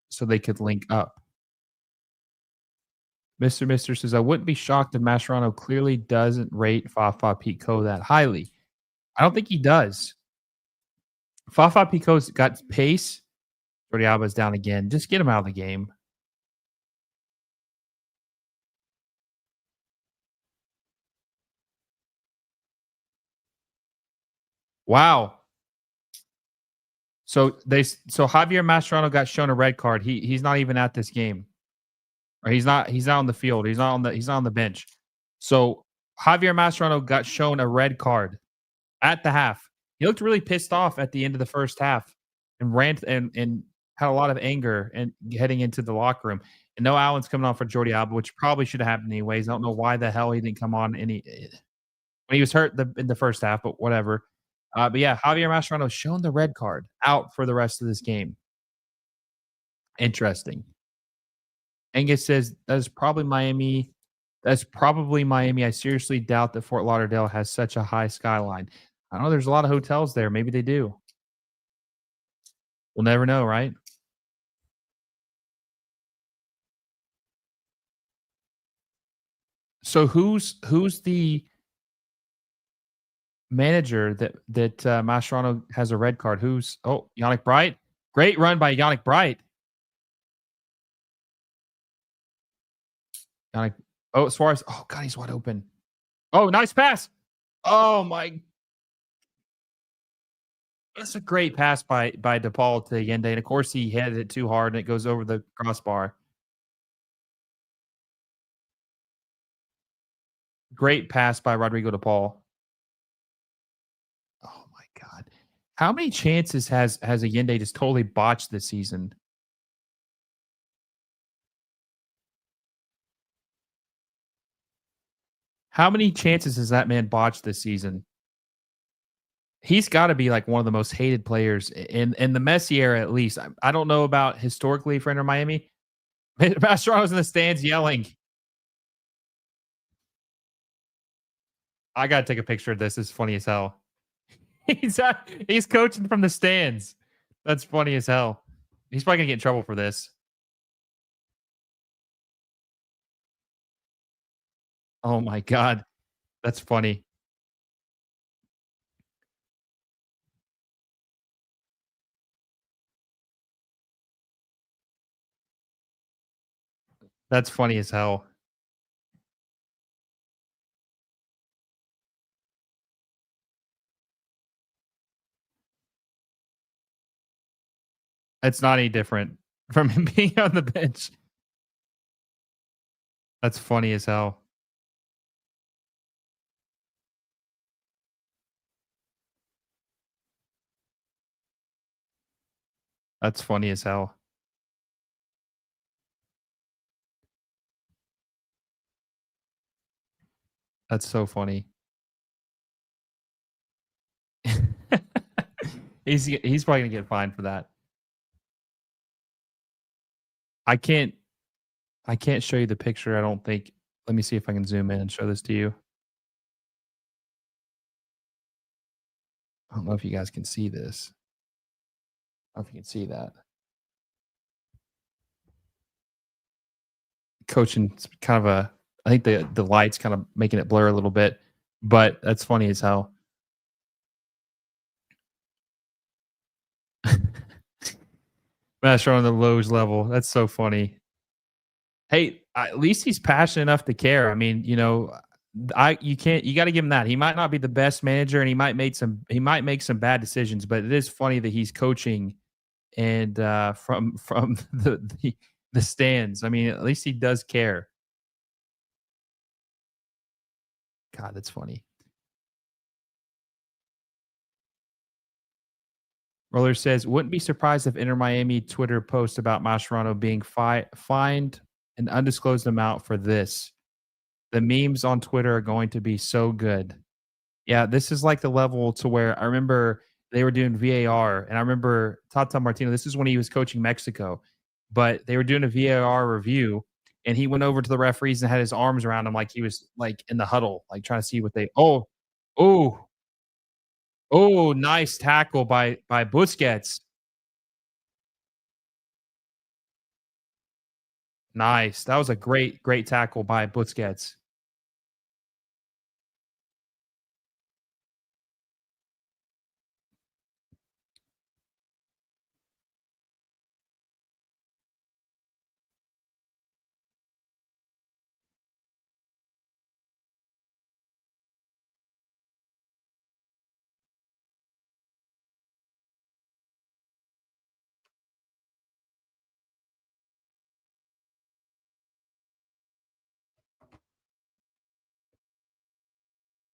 so they could link up. Mr. says, I wouldn't be shocked if Mascherano clearly doesn't rate Fafa Pico that highly. I don't think he does. Fafa Pico's got pace. Jordi Alba's down again. Just get him out of the game. Wow. So Javier Mascherano got shown a red card. He's not even at this game. Or he's not on the field. He's not on the bench. So Javier Mascherano got shown a red card at the half. He looked really pissed off at the end of the first half. and rant and had a lot of anger and heading into the locker room. And no Allen's coming on for Jordi Alba, which probably should have happened anyways. I don't know why the hell he didn't come on when he was hurt in the first half, but whatever. But yeah, Javier Mascherano shown the red card out for the rest of this game. Interesting. Angus says that is probably Miami. That's probably Miami. I seriously doubt that Fort Lauderdale has such a high skyline. I know there's a lot of hotels there. Maybe they do. We'll never know, right? So who's the manager that Mascherano has a red card? Who's Yannick Bright? Great run by Yannick Bright. Yannick, Suarez. Oh God, he's wide open. Oh, nice pass. Oh my, that's a great pass by DePaul to Yende. And of course he headed it too hard and it goes over the crossbar. Great pass by Rodrigo DePaul. Oh my God. How many chances has Allende just totally botched this season? How many chances has that man botched this season? He's got to be like one of the most hated players in the Messi era, at least. I don't know about historically for Inter Miami. Mascherano's in the stands yelling. I gotta take a picture of this. It's funny as hell. He's coaching from the stands. That's funny as hell. He's probably gonna get in trouble for this. Oh my God. That's funny. That's funny as hell. It's not any different from him being on the bench. That's funny as hell. That's funny as hell. That's so funny. He's probably gonna get fined for that. I can't I can't show you the picture, I don't think. Let me see if I can zoom in and show this to you. I don't know if you guys can see this. I don't know if you can see that. Coaching's kind of a I think the light's kind of making it blur a little bit, but that's funny as hell. Master on the Lowe's level. That's so funny. Hey, at least he's passionate enough to care. I mean, I you can't you got to give him that. He might not be the best manager, and he might make some bad decisions, but it is funny that he's coaching and from the stands. I mean, at least he does care. God, that's funny. Roller says, wouldn't be surprised if Inter Miami Twitter post about Mascherano being fined an undisclosed amount for this. The memes on Twitter are going to be so good. Yeah, this is like the level to where I remember they were doing VAR, and I remember Tata Martino. This is when he was coaching Mexico, but they were doing a VAR review, and he went over to the referees and had his arms around him like he was like in the huddle, like trying to see what they. Oh, nice tackle by Busquets. Nice, that was a great tackle by Busquets.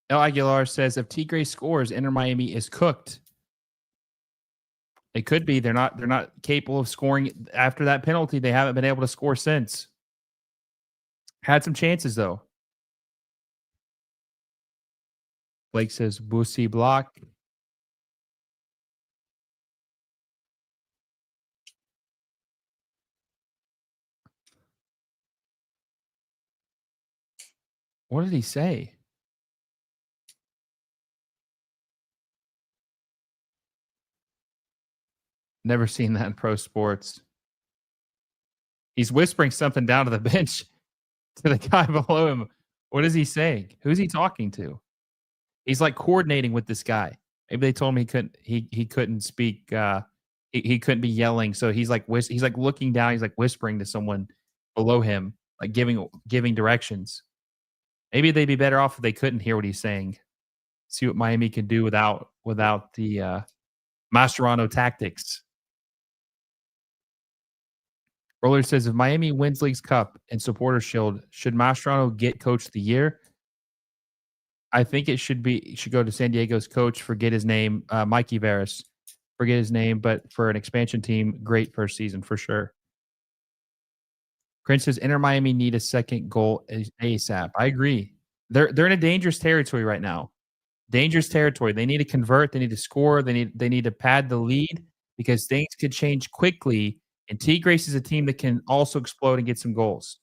El Aguilar says if Tigre scores, Inter Miami is cooked. It could be they're not capable of scoring after that penalty. They haven't been able to score since. Had some chances though. Blake says Bussy block. What did he say? Never seen that in pro sports. He's whispering something down to the bench to the guy below him. What is he saying? Who's he talking to? He's like coordinating with this guy. Maybe they told him he couldn't speak he couldn't be yelling. So he's like looking down, he's like whispering to someone below him, like giving directions. Maybe they'd be better off if they couldn't hear what he's saying. See what Miami can do without the Mascherano tactics. Roller says if Miami wins League's Cup and Supporter Shield, should Mascherano get Coach of the Year? I think it should go to San Diego's coach. Forget his name, Mikey Veras. Forget his name, but for an expansion team, great first season for sure. Grinch says Inter Miami need a second goal ASAP. I agree. They're in a dangerous territory right now. Dangerous territory. They need to convert. They need to score. They need to pad the lead because things could change quickly. And Tigres is a team that can also explode and get some goals.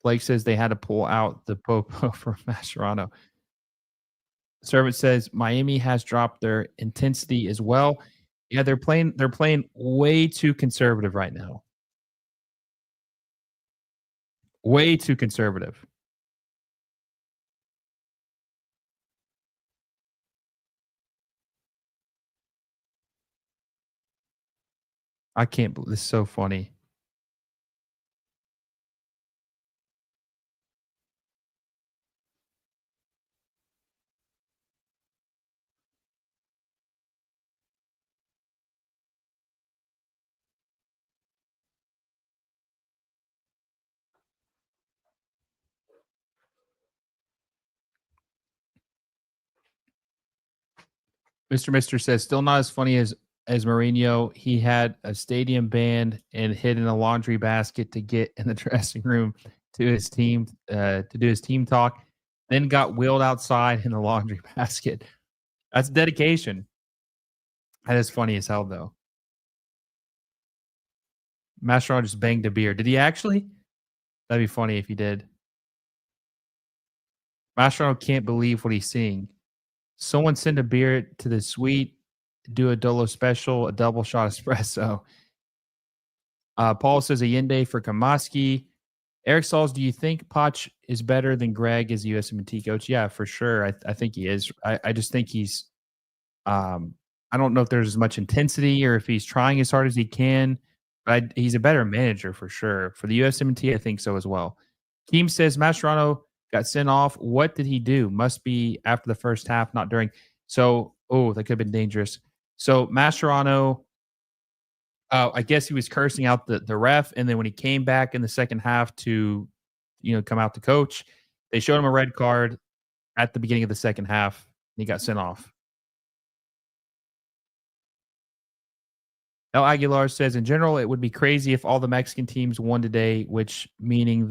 Blake says they had to pull out the Popo for Mascherano. Servant says Miami has dropped their intensity as well. Yeah, they're playing way too conservative right now. Way too conservative. I can't believe this is so funny. Mr. Mister says still not as funny as Mourinho. He had a stadium band and hid in a laundry basket to get in the dressing room to his team to do his team talk, then got wheeled outside in the laundry basket. That's dedication. That is funny as hell though. Mascherano just banged a beer. Did he actually? That'd be funny if he did. Mascherano can't believe what he's seeing. Someone send a beer to the suite, do a Dolo special, a double shot espresso. Paul says Allende for Kamaski. Eric Sauls, do you think Poch is better than Greg as USMNT coach? Yeah, for sure. I think he is. I just think he's um I don't know if there's as much intensity or if he's trying as hard as he can, but he's a better manager for sure. For the USMNT, I think so as well. Team says Mascherano got sent off. What did he do? Must be after the first half, not during. So, oh, that could have been dangerous. So Mascherano, I guess he was cursing out the ref, and then when he came back in the second half to, come out to coach, they showed him a red card at the beginning of the second half, and he got sent off. El Aguilar says, in general, it would be crazy if all the Mexican teams won today, which meaning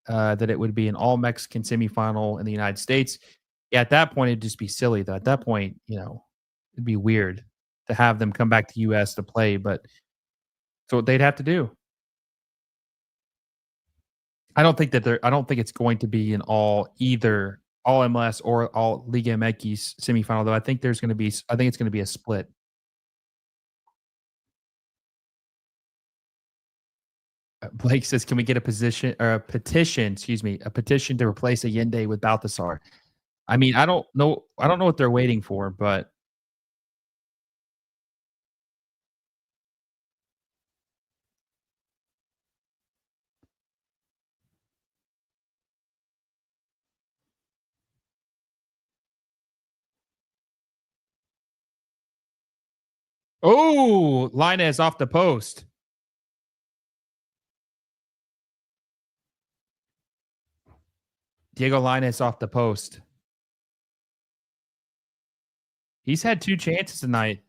that it would be an all Mexican semifinal in the United States. Yeah, at that point, it'd just be silly. Though at that point, it'd be weird to have them come back to US to play, but so what they'd have to do. I don't think it's going to be an either all MLS or all Liga MX semifinal though. I think it's going to be a split. Blake says, "Can we get a position or a petition? Excuse me, a petition to replace Allende with Balthasar?" I mean, I don't know. I don't know what they're waiting for, but oh, Lainez off the post. Diego Lainez off the post. He's had 2 chances tonight.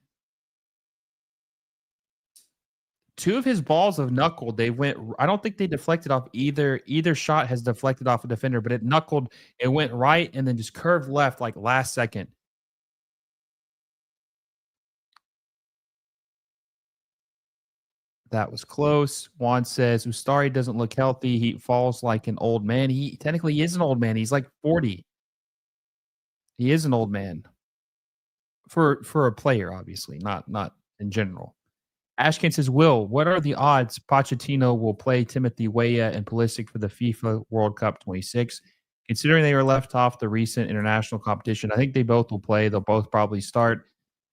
2 of his balls have knuckled. They went I don't think they deflected off either shot has deflected off a defender, but it knuckled, it went right and then just curved left like last second. That was close. Juan says Ustari doesn't look healthy. He falls like an old man. He technically is an old man. He's like 40. He is an old man for a player, obviously, not in general. Ashkin says, Will, what are the odds Pochettino will play Timothy Weah and Pulisic for the FIFA World Cup 26? Considering they were left off the recent international competition, I think they both will play. They'll both probably start.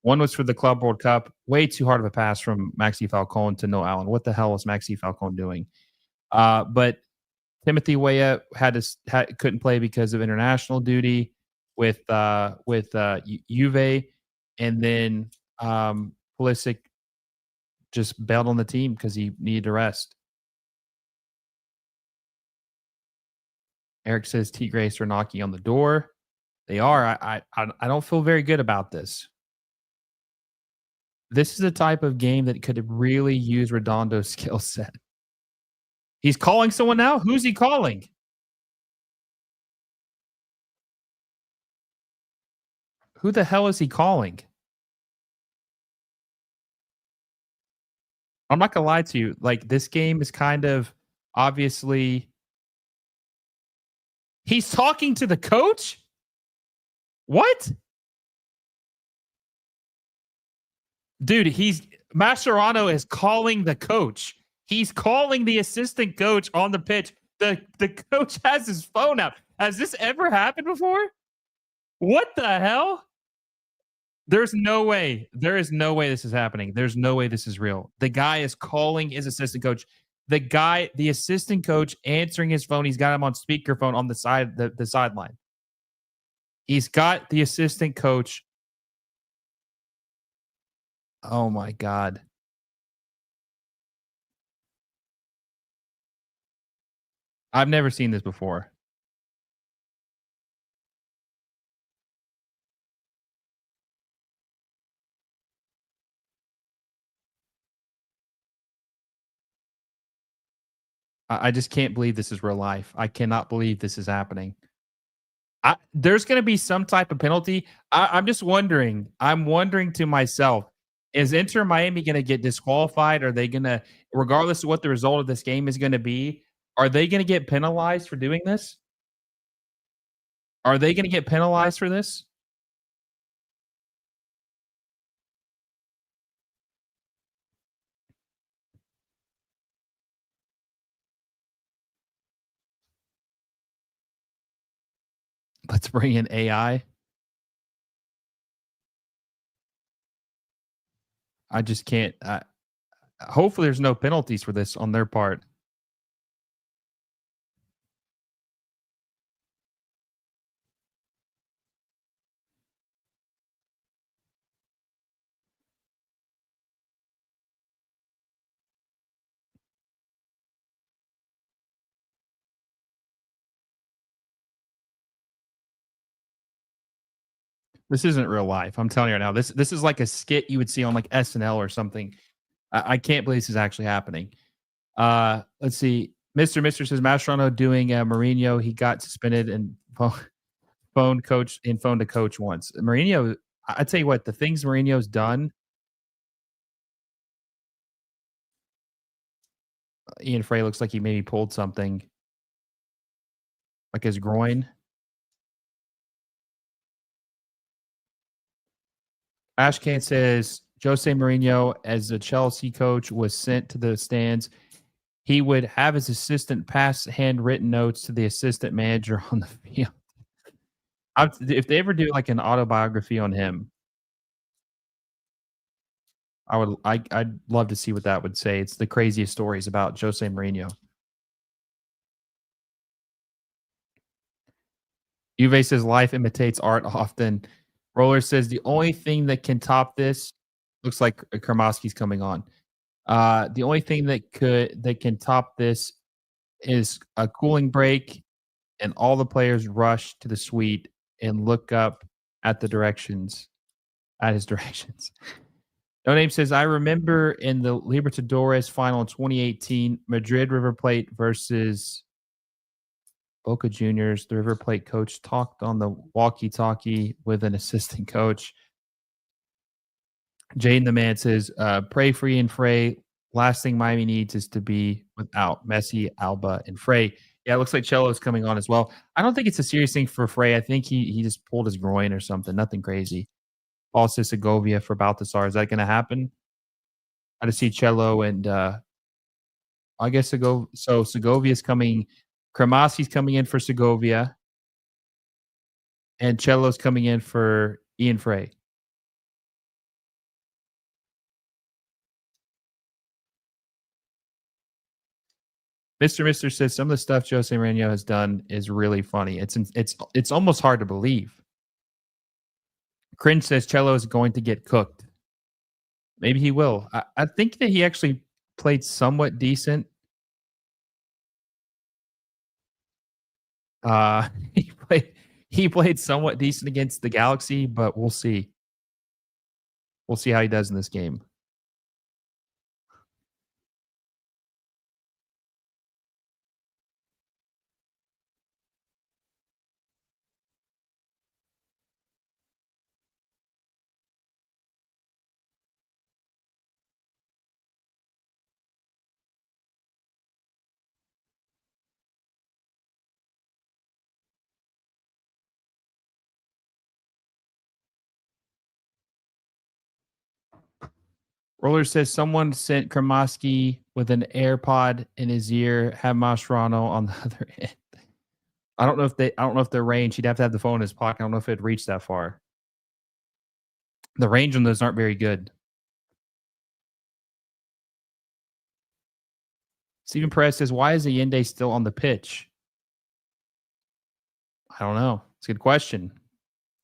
One was for the Club World Cup. Way too hard of a pass from Maxi Falcone to Noah Allen. What the hell was Maxi Falcone doing? But Timothy Weah couldn't play because of international duty with Juve, and then Pulisic just bailed on the team because he needed to rest. Eric says Tigres are knocking on the door. They are. I don't feel very good about this. This is the type of game that could really use Redondo's skill set. He's calling someone now? Who's he calling? Who the hell is he calling? I'm not gonna lie to you. Like, this game is kind of obviously. He's talking to the coach? What? Dude, Mascherano is calling the coach. He's calling the assistant coach on the pitch. The coach has his phone out. Has this ever happened before? What the hell? There's no way. There is no way this is happening. There's no way this is real. The guy is calling his assistant coach. The assistant coach answering his phone. He's got him on speakerphone on the sideline. He's got the assistant coach. Oh my God. I've never seen this before. I just can't believe this is real life. I cannot believe this is happening. There's going to be some type of penalty. I'm just wondering. I'm wondering to myself, is Inter Miami going to get disqualified? Are they going to, regardless of what the result of this game is going to be, are they going to get penalized for doing this? Are they going to get penalized for this? Let's bring in AI. I just can't. Hopefully, there's no penalties for this on their part. This isn't real life. I'm telling you right now. This is like a skit you would see on like SNL or something. I can't believe this is actually happening. Let's see. Mr. says Mastrano doing Mourinho. He got suspended and phone to coach once. Mourinho, I tell you what, the things Mourinho's done. Ian Frey looks like he maybe pulled something, like his groin. Ashcan says Jose Mourinho, as a Chelsea coach, was sent to the stands. He would have his assistant pass handwritten notes to the assistant manager on the field. If they ever do like an autobiography on him, I'd love to see what that would say. It's the craziest stories about Jose Mourinho. Juve says life imitates art often. Roller says the only thing that can top this looks like Kermosky's coming on. The only thing that can top this is a cooling break and all the players rush to the suite and look up at the directions at his directions. No Name says, I remember in the Libertadores final in 2018, Madrid River Plate versus Boca Juniors. The River Plate coach talked on the walkie-talkie with an assistant coach. Jane the Man says, pray for Ian Frey. Last thing Miami needs is to be without Messi, Alba, and Frey. Yeah, it looks like Cello is coming on as well. I don't think it's a serious thing for Frey. I think he just pulled his groin or something. Nothing crazy. Also Segovia for Baltasar. Is that going to happen? I just see Cello and I guess Segovia's coming. Kremasi's coming in for Segovia, and Cello's coming in for Ian Frey. Mr. Mister says some of the stuff Jose Mourinho has done is really funny. It's almost hard to believe. Cringe says Cello is going to get cooked. Maybe he will. I think that he actually played somewhat decent. He played somewhat decent against the Galaxy, but we'll see. We'll see how he does in this game. Roller says someone sent Kramaski with an AirPod in his ear, have Mascherano on the other end. I don't know if the range, he'd have to have the phone in his pocket. I don't know if it'd reach that far. The range on those aren't very good. Steven Perez says, why is Allende still on the pitch? I don't know. It's a good question.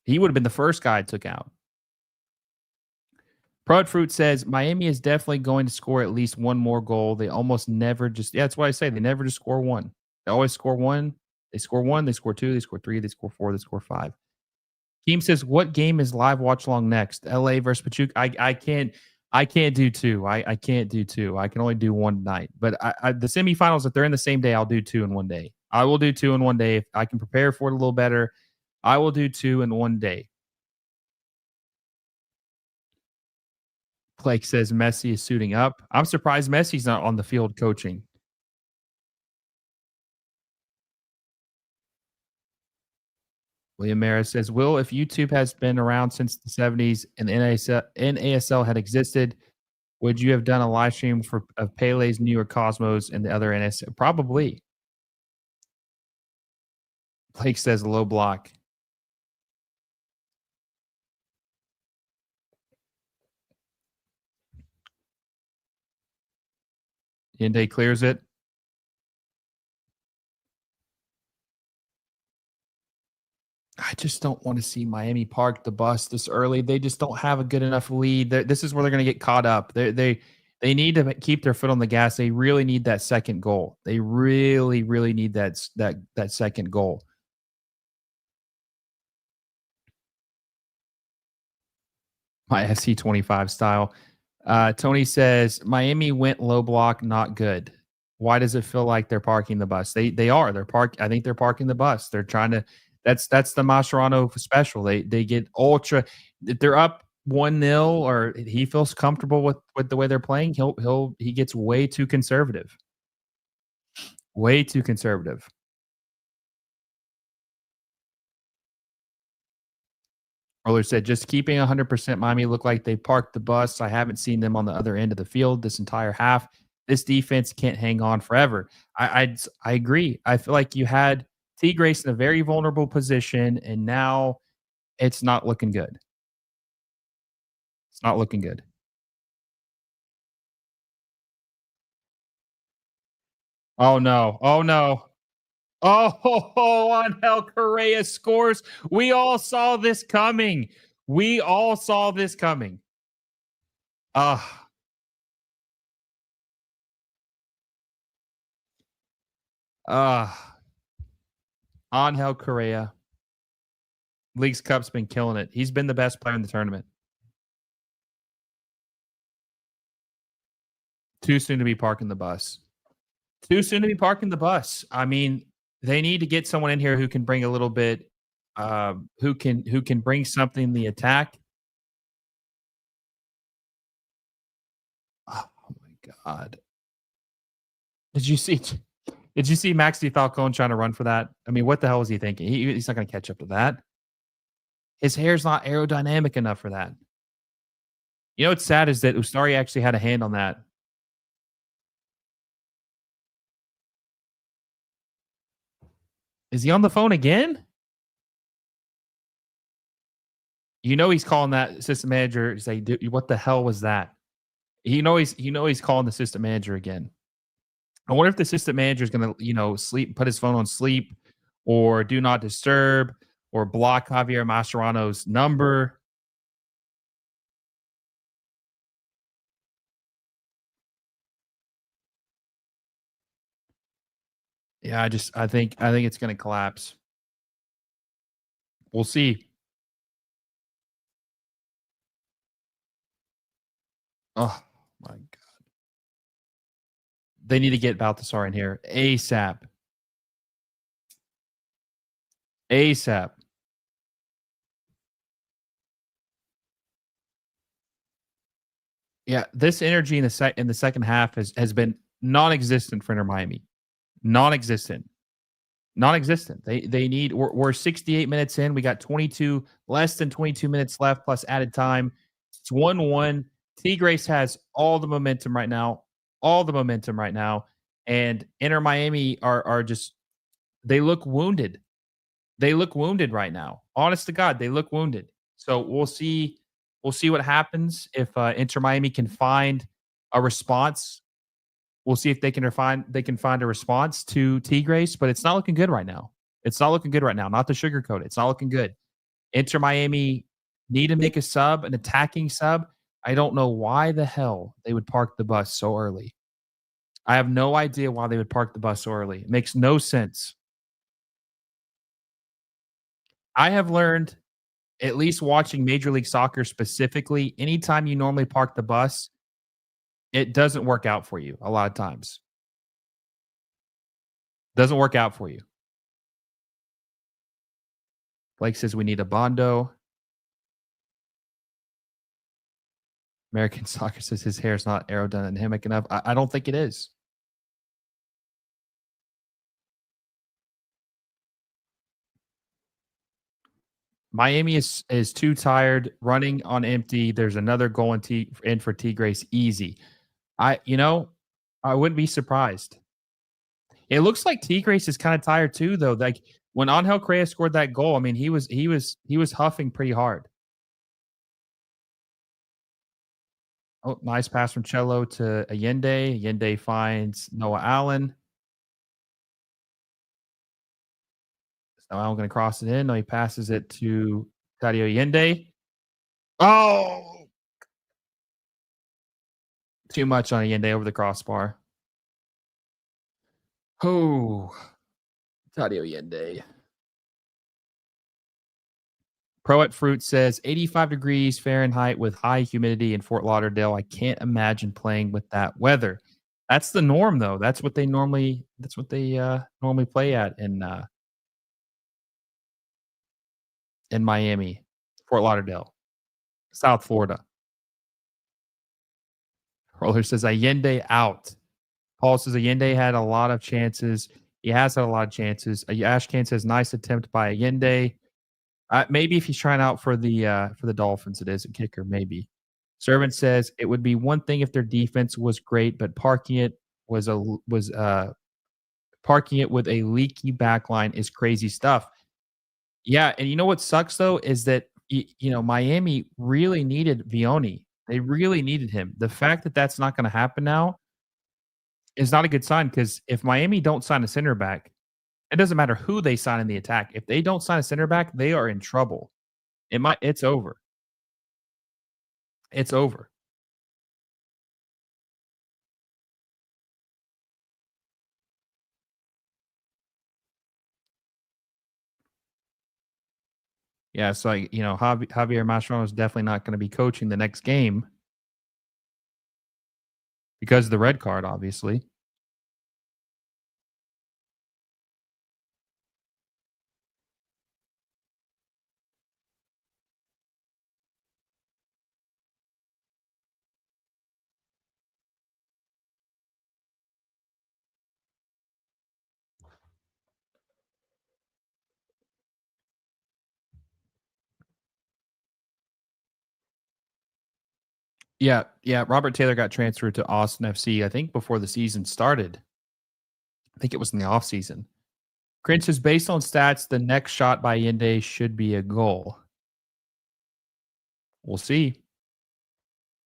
He would have been the first guy I took out. Prod Fruit says Miami is definitely going to score at least one more goal. They almost never just, yeah, that's why I say they never just score one. They always score one. They score one, they score two, they score three, they score four, they score five. Team says, what game is live watch along next? LA versus Pachuca. I can't do two. I can't do two. I can only do one night. But the semifinals, if they're in the same day, I'll do two in one day. I will do two in one day. If I can prepare for it a little better, I will do two in one day. Blake says Messi is suiting up. I'm surprised Messi's not on the field coaching. William Maris says, Will, if YouTube has been around since the 70s and NASL had existed, would you have done a live stream of Pele's New York Cosmos and the other NASL? Probably. Blake says low block. Yende clears it. I just don't want to see Miami park the bus this early. They just don't have a good enough lead. This is where they're going to get caught up. They need to keep their foot on the gas. They really need that second goal. They really, really need that second goal. My FC25 style. Tony says Miami went low block, not good. Why does it feel like they're parking the bus? They are. I think they're parking the bus. They're trying to. That's the Mascherano special. They get ultra. If they're up 1-0 or he feels comfortable with the way they're playing, he gets way too conservative. Way too conservative. Roller said, just keeping 100% Miami look like they parked the bus. I haven't seen them on the other end of the field this entire half. This defense can't hang on forever. I agree. I feel like you had Tigres in a very vulnerable position, and now it's not looking good. It's not looking good. Oh, no. Oh, no. Oh, Angel Correa scores. We all saw this coming. We all saw this coming. Uh, uh, Angel Correa. League's Cup's been killing it. He's been the best player in the tournament. Too soon to be parking the bus. Too soon to be parking the bus. I mean, they need to get someone in here who can bring a little bit, who can bring something in the attack. Oh my god! Did you see? Did you see Maxi Falcone trying to run for that? I mean, what the hell was he thinking? He's not going to catch up to that. His hair's not aerodynamic enough for that. You know what's sad is that Ustari actually had a hand on that. Is he on the phone again? You know he's calling that assistant manager. Say, "Dude, what the hell was that?" He's calling the assistant manager again. I wonder if the assistant manager is going to sleep, put his phone on sleep, or do not disturb, or block Javier Mascherano's number. Yeah, I think it's going to collapse. We'll see. Oh my god, they need to get Balthasar in here ASAP. ASAP. Yeah, this energy in the second half has been non-existent for Inter Miami. Non-existent. Non-existent. They need we're 68 minutes in. We got 22 less than 22 minutes left plus added time. It's 1-1. Tigres has all the momentum right now. All the momentum right now. And Inter Miami are just they look wounded. They look wounded right now. Honest to God, they look wounded. So we'll see what happens if Inter Miami can find a response. We'll see if they can find a response to Tigres, but it's not looking good right now. It's not looking good right now. Not to sugarcoat it. It's not looking good. Inter Miami need to make a sub, an attacking sub. I don't know why the hell they would park the bus so early. I have no idea why they would park the bus so early. It makes no sense. I have learned, at least watching Major League Soccer specifically, anytime you normally park the bus, it doesn't work out for you a lot of times. Doesn't work out for you. Blake says we need a Bondo. American Soccer says his hair is not aerodynamic enough. I don't think it is. Miami is too tired, running on empty. There's another goal in for Tigres easy. I wouldn't be surprised. It looks like Tigres is kind of tired too, though. Like when Angel Correa scored that goal, I mean, he was huffing pretty hard. Oh, nice pass from Cello to Allende. Allende finds Noah Allen. So I'm going to cross it in. No, he passes it to Tadio Allende. Oh, too much on Allende over the crossbar. Oh, Tadio Allende. Pro at Fruit says 85 degrees Fahrenheit with high humidity in Fort Lauderdale. I can't imagine playing with that weather. That's the norm, though. That's what they normally play at in Miami, Fort Lauderdale, South Florida. Roller says Allende out. Paul says Allende had a lot of chances. He has had a lot of chances. Ashcan says nice attempt by Allende. Maybe if he's trying out for the Dolphins, it is a kicker. Maybe. Servant says it would be one thing if their defense was great, but parking it with a leaky back line is crazy stuff. Yeah, and you know what sucks though is that Miami really needed Vioni. They really needed him. The fact that that's not going to happen now is not a good sign because if Miami don't sign a center back, it doesn't matter who they sign in the attack. If they don't sign a center back, they are in trouble. It's over. It's over. Yeah, so Javier Mascherano is definitely not going to be coaching the next game because of the red card, obviously. Yeah, yeah. Robert Taylor got transferred to Austin FC, I think, before the season started. I think it was in the offseason. Cringe says, based on stats, the next shot by Yende should be a goal. We'll see.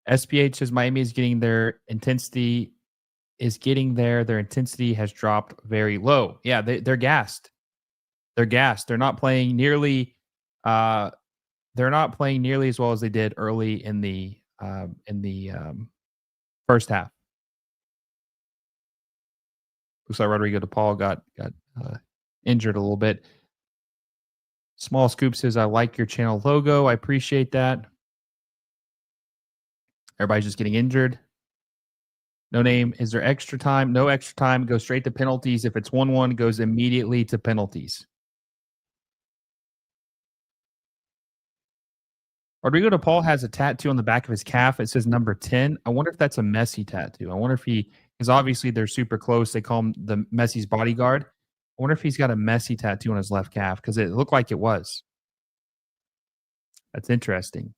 SPH says Miami is getting their intensity is getting there. Their intensity has dropped very low. Yeah, they're gassed. They're gassed. Uh they're not playing nearly as well as they did early in the first half. Looks like Rodrigo DePaul got injured a little bit. Small Scoop says, I like your channel logo. I appreciate that. Everybody's just getting injured. No name. Is there extra time? No extra time. Go straight to penalties. If it's 1-1, goes immediately to penalties. Rodrigo De Paul has a tattoo on the back of his calf. It says number 10. I wonder if that's a Messi tattoo. I wonder if because obviously they're super close. They call him the Messi's bodyguard. I wonder if he's got a Messi tattoo on his left calf because it looked like it was. That's interesting.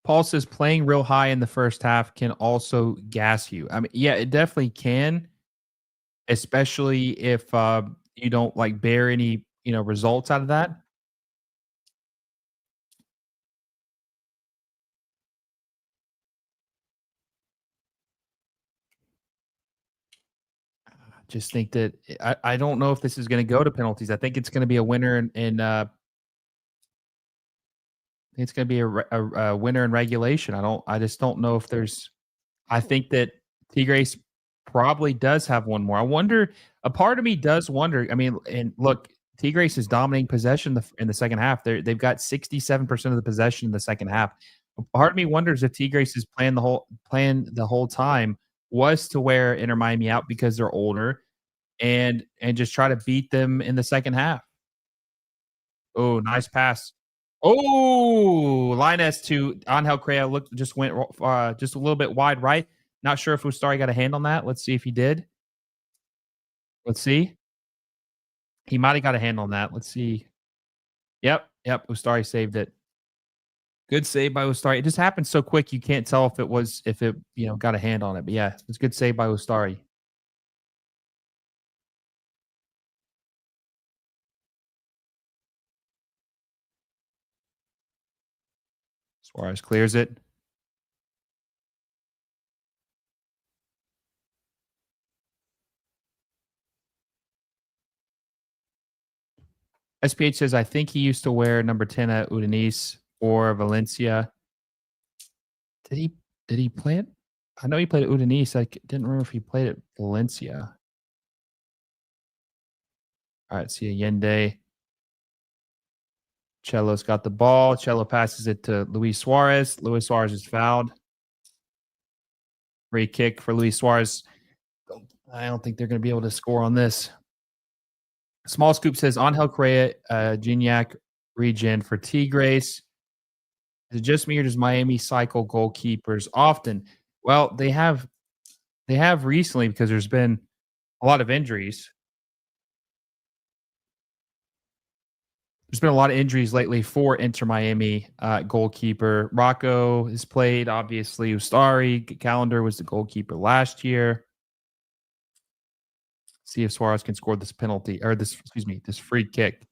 Paul says playing real high in the first half can also gas you. I mean, yeah, it definitely can, especially if you don't like bear any results out of that. Just think that I don't know if this is going to go to penalties. I think it's going to be a winner it's going to be a winner in regulation. I just don't know if there's. I think that Tigres probably does have one more. I wonder. A part of me does wonder. I mean, and look, Tigres is dominating possession in the second half. They've got 67% of the possession in the second half. A part of me wonders if Tigres is playing the whole time was to wear Inter Miami out because they're older and just try to beat them in the second half. Oh, nice pass. Oh, Lainez to Ángel Correa just went just a little bit wide right. Not sure if Ustari got a hand on that. Let's see if he did. Let's see. He might have got a hand on that. Let's see. Yep, yep. Ustari saved it. Good save by Ustari. It just happened so quick you can't tell if it got a hand on it. But yeah, it's good save by Ustari. Suarez clears it. SPH says I think he used to wear number 10 at Udinese or Valencia. Did he play it? I know he played at Udinese. Didn't remember if he played at Valencia. All right, see Allende. Cello's got the ball. Cello passes it to Luis Suarez. Luis Suarez is fouled. Free kick for Luis Suarez. I don't think they're going to be able to score on this. Small Scoop says Angel Correa, Gignac regen for Tigres. Is it just me or does Miami cycle goalkeepers often? Well, they have recently because there's been a lot of injuries. There's been a lot of injuries lately for Inter Miami goalkeeper. Rocco has played, obviously. Ustari, Calendar was the goalkeeper last year. See if Suarez can score this penalty or this free kick.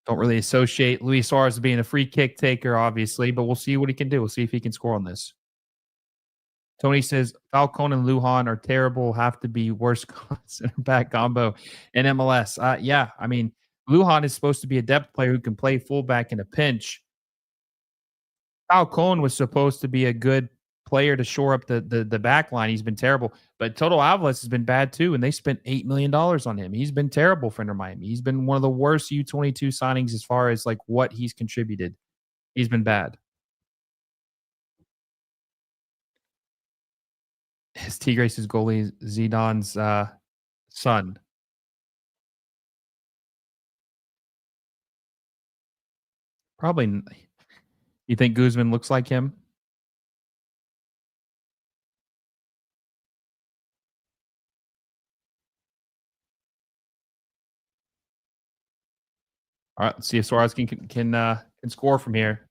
Don't really associate Luis Suarez as being a free kick taker, obviously, but we'll see what he can do. We'll see if he can score on this. Tony says Falcon and Lujan are terrible, have to be worst center back combo in MLS. Yeah, I mean, Lujan is supposed to be a depth player who can play fullback in a pinch. Falcone was supposed to be a good player to shore up the back line. He's been terrible, but Toto Alvarez has been bad too, and they spent $8 million on him. He's been terrible for Inter Miami. He's been one of the worst U22 signings as far as like what he's contributed. He's been bad. His Tigres' goalie Zidane's son. Probably. You think Guzman looks like him? All right, let's see if Suarez can score from here.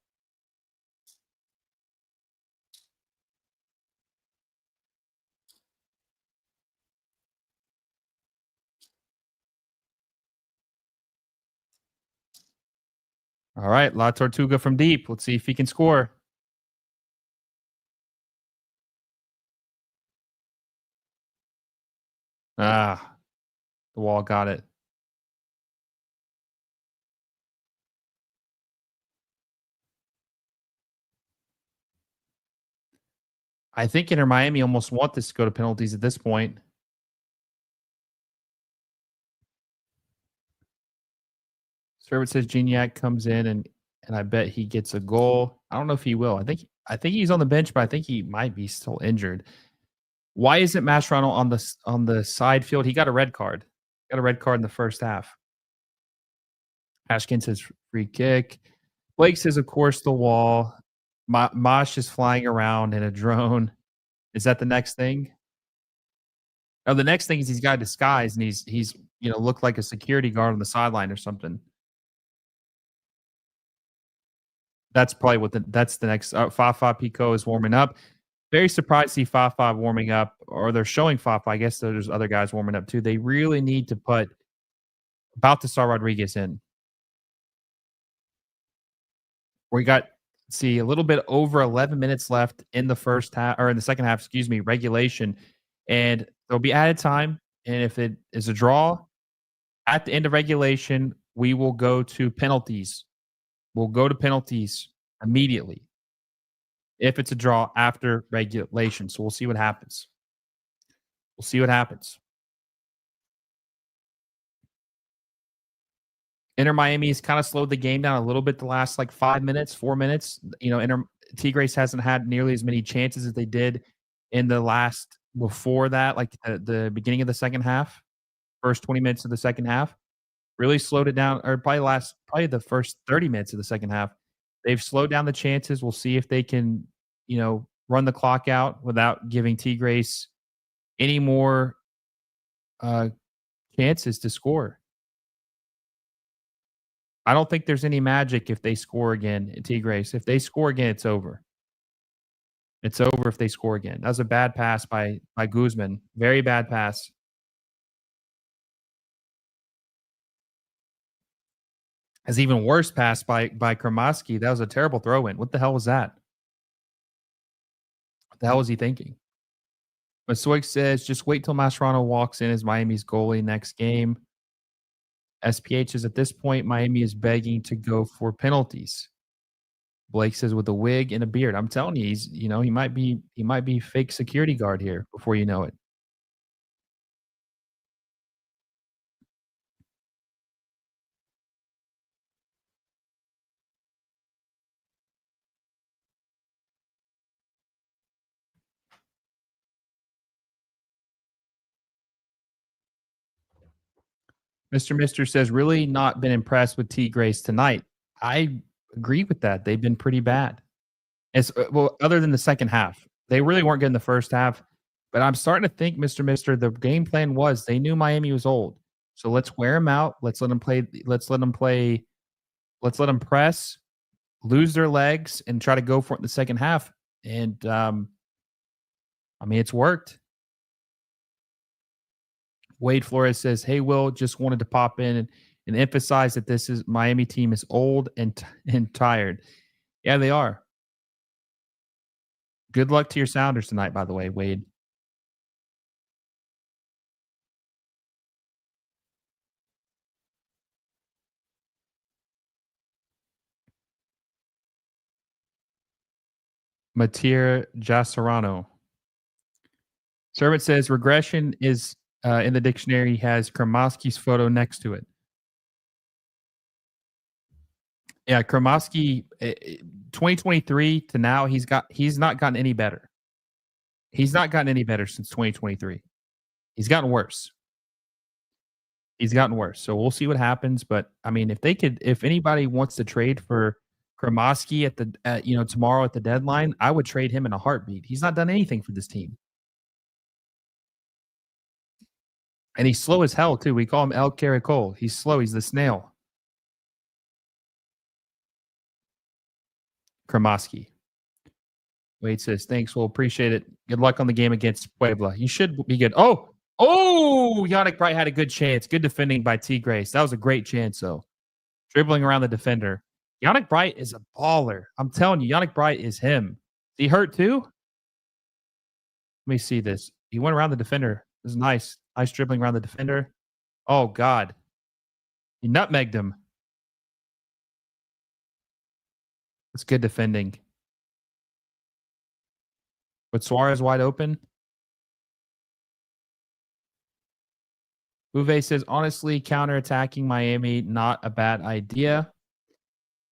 All right, La Tortuga from deep. Let's see if he can score. Ah, the wall got it. I think Inter Miami almost want this to go to penalties at this point. Servant says Gignac comes in and I bet he gets a goal. I don't know if he will. I think he's on the bench, but I think he might be still injured. Why isn't Mascherano on the side field? He got a red card. Got a red card in the first half. Ashkin says free kick. Blake says, of course, the wall. Mosh is flying around in a drone. Is that the next thing? Oh, the next thing is he's got a disguise and he's looked like a security guard on the sideline or something. That's probably that's the next. Fafa Pico is warming up. Very surprised to see Fafa warming up, or they're showing Fafa. I guess there's other guys warming up too. They really need to put Baltasar Rodriguez in. We got see a little bit over 11 minutes left in the first half or in the second half, excuse me, regulation, and there'll be added time. And if it is a draw at the end of regulation, we will go to penalties. We'll go to penalties immediately if it's a draw after regulation. So we'll see what happens. We'll see what happens. Inter Miami has kind of slowed the game down a little bit the last like 5 minutes, 4 minutes. Tigres hasn't had nearly as many chances as they did in the last before that, like the beginning of the second half, first 20 minutes of the second half. Really slowed it down, or probably the first 30 minutes of the second half. They've slowed down the chances. We'll see if they can, run the clock out without giving Tigres any more uh, chances to score. I don't think there's any magic if they score again at Tigres. If they score again, it's over. It's over if they score again. That was a bad pass by Guzman. Very bad pass. As even worse pass by Kramaski. That was a terrible throw in. What the hell was that? What the hell was he thinking? But Soik says, just wait till Mascherano walks in as Miami's goalie next game. SPH is at this point, Miami is begging to go for penalties. Blake says with a wig and a beard. I'm telling you, he might be fake security guard here before you know it. Mr. Mister says, really not been impressed with T Grace tonight. I agree with that. They've been pretty bad. Well, other than the second half. They really weren't good in the first half. But I'm starting to think, Mr. Mister, the game plan was they knew Miami was old. So let's wear them out. Let's let them play. Let's let them play. Let's let them press, lose their legs, and try to go for it in the second half. And it's worked. Wade Flores says, "Hey, Will, just wanted to pop in and emphasize that this is Miami team is old and tired." Yeah, they are. Good luck to your Sounders tonight, by the way, Wade. Matir Jaserano. Servant says regression is in the dictionary has Kremovsky's photo next to it. Yeah, Kremovsky, 2023 to now, he's not gotten any better. He's not gotten any better since 2023. He's gotten worse. He's gotten worse. So we'll see what happens. But I mean, if anybody wants to trade for Kremovsky tomorrow at the deadline, I would trade him in a heartbeat. He's not done anything for this team, and he's slow as hell too. We call him El Caracol. He's slow. He's the snail. Kremovsky. Wade says, thanks. We'll appreciate it. Good luck on the game against Puebla. You should be good. Yannick Bright had a good chance. Good defending by Tigres. That was a great chance, though. Dribbling around the defender. Yannick Bright is a baller. I'm telling you, Yannick Bright is him. Is he hurt too? Let me see this. He went around the defender. This is nice. Nice dribbling around the defender. Oh, God. He nutmegged him. That's good defending. But Suárez wide open. Uwe says, honestly, counterattacking Miami, not a bad idea.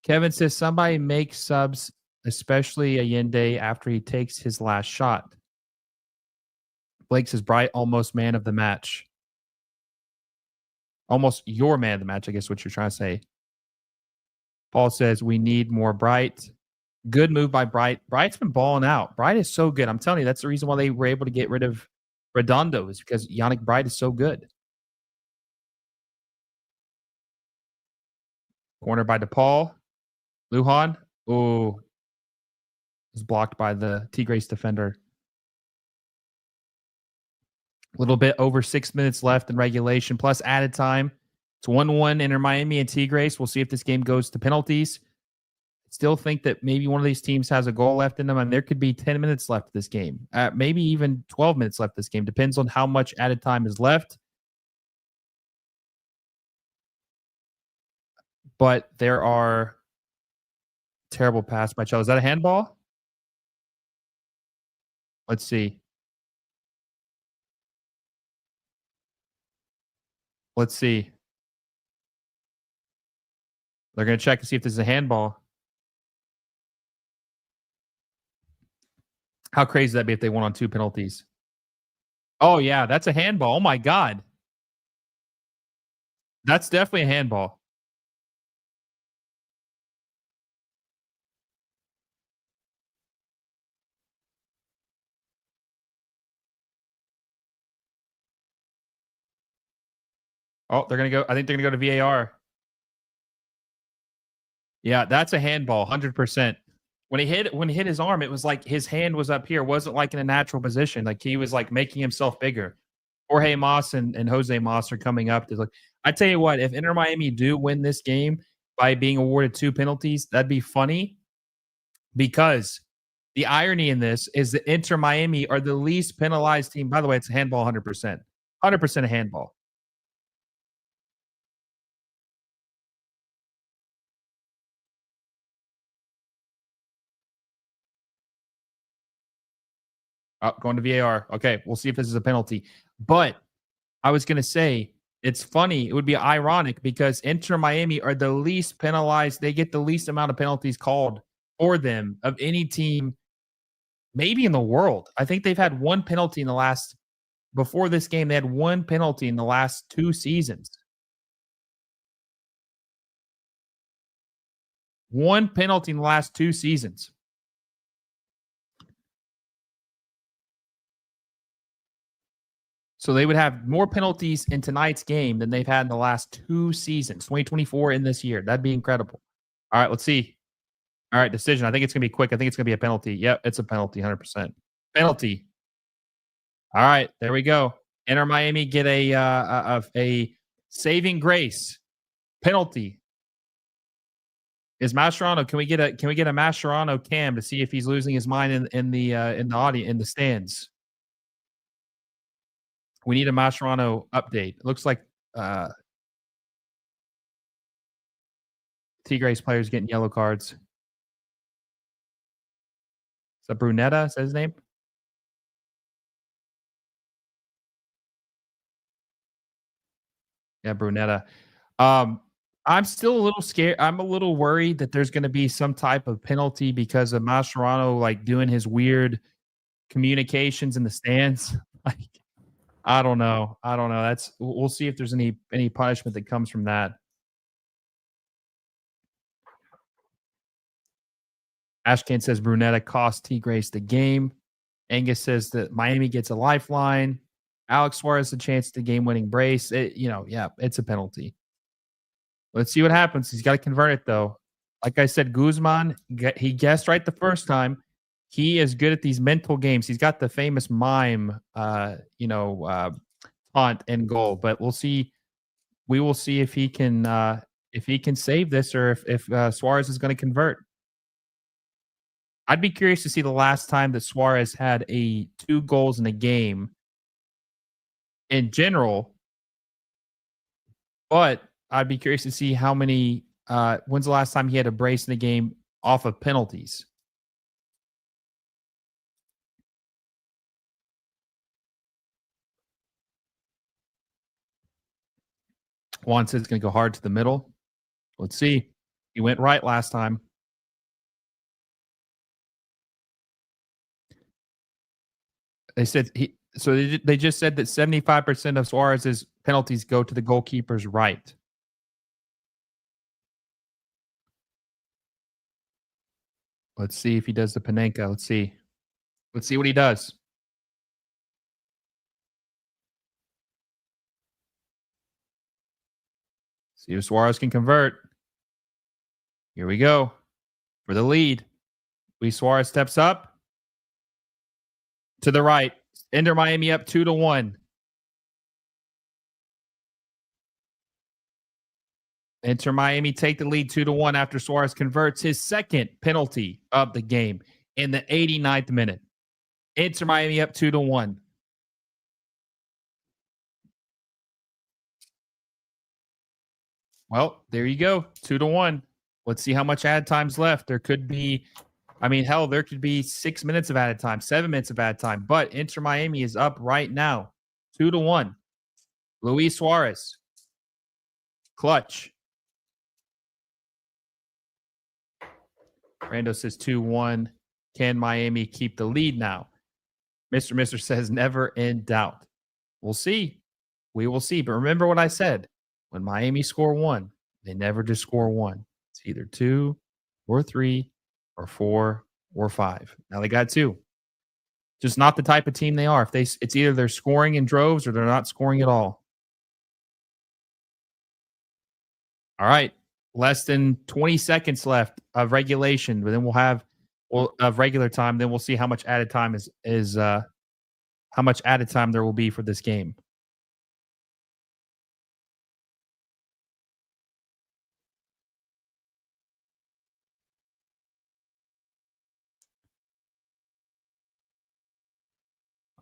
Kevin says, somebody make subs, especially Allende, after he takes his last shot. Blake says, Bright, almost man of the match. Almost your man of the match, I guess what you're trying to say. Paul says, we need more Bright. Good move by Bright. Bright's been balling out. Bright is so good. I'm telling you, that's the reason why they were able to get rid of Redondo, is because Yannick Bright is so good. Corner by DePaul. Lujan. Oh, was blocked by the Tigres defender. A little bit over 6 minutes left in regulation, plus added time. It's 1-1 Inter Miami and Tigres. We'll see if this game goes to penalties. Still think that maybe one of these teams has a goal left in them, and there could be 10 minutes left this game. Maybe even 12 minutes left this game. Depends on how much added time is left. But there are terrible pass by Chelsea. Is that a handball? Let's see. Let's see. They're going to check to see if this is a handball. How crazy would that be if they won on 2 penalties? Oh, yeah, that's a handball. Oh, my God. That's definitely a handball. Oh, they're going to go. I think they're going to go to VAR. Yeah, that's a handball, 100%. When he hit his arm, it was like his hand was up here. It wasn't like in a natural position. Like he was like making himself bigger. Jorge Mas and Jose Mas are coming up. I tell you what, if Inter Miami do win this game by being awarded 2 penalties, that'd be funny, because the irony in this is that Inter Miami are the least penalized team. By the way, it's a handball, 100%. 100% a handball. Oh, going to VAR. Okay, we'll see if this is a penalty. But I was going to say, it's funny. It would be ironic because Inter Miami are the least penalized. They get the least amount of penalties called for them of any team, maybe in the world. I think they've had 1 penalty in the last, before this game, they had 1 penalty in the last 2 seasons. 1 penalty in the last 2 seasons. So they would have more penalties in tonight's game than they've had in the last 2 seasons, 2024 and this year. That'd be incredible. All right, let's see. All right, decision. I think it's going to be quick. I think it's going to be a penalty. Yep, it's a penalty, 100%. Penalty. All right, there we go. Inter Miami get a saving grace penalty. Is Mascherano? Can we get a Mascherano cam to see if he's losing his mind in the audience, in the stands? We need a Mascherano update. It looks like Tigres players getting yellow cards. Is that Brunetta? Is that his name? Yeah, Brunetta. Um, I'm still a little scared. I'm a little worried that there's gonna be some type of penalty because of Mascherano, like, doing his weird communications in the stands. Like, I don't know. I don't know. That's we'll see if there's any punishment that comes from that. Ashcan says Brunetta cost Tigres the game. Angus says that Miami gets a lifeline. Alex Suarez a chance to game-winning brace. Yeah, it's a penalty. Let's see what happens. He's got to convert it though. Like I said, Guzman, he guessed right the first time. He is good at these mental games. He's got the famous mime, taunt and goal. But we'll see. We will see if he can save this or if Suarez is going to convert. I'd be curious to see the last time that Suarez had a 2 goals in a game in general, but I'd be curious to see how many when's the last time he had a brace in a game off of penalties? Juan says it's gonna go hard to the middle. Let's see. He went right last time. They said he so they just said that 75% of Suarez's penalties go to the goalkeeper's right. Let's see if he does the Panenka. Let's see. Let's see what he does. See if Suarez can convert. Here we go for the lead. Luis Suarez steps up to the right. Inter Miami up 2-1. Inter Miami take the lead 2-1 after Suarez converts his second penalty of the game in the 89th minute. Inter Miami up 2-1. Well, there you go. 2-1. Let's see how much added time's left. There could be, I mean, hell, there could be 6 minutes of added time, 7 minutes of added time. But Inter Miami is up right now, 2-1. Luis Suarez, clutch. Rando says 2-1. Can Miami keep the lead now? Mr. says never in doubt. We'll see. We will see. But remember what I said. When Miami score one, they never just score one. It's either 2 or 3 or 4 or 5. Now they got 2. Just not the type of team they are. It's either they're scoring in droves or they're not scoring at all. All right. Less than 20 seconds left of regulation, but then we'll have of regular time. Then we'll see how much added time is how much added time there will be for this game.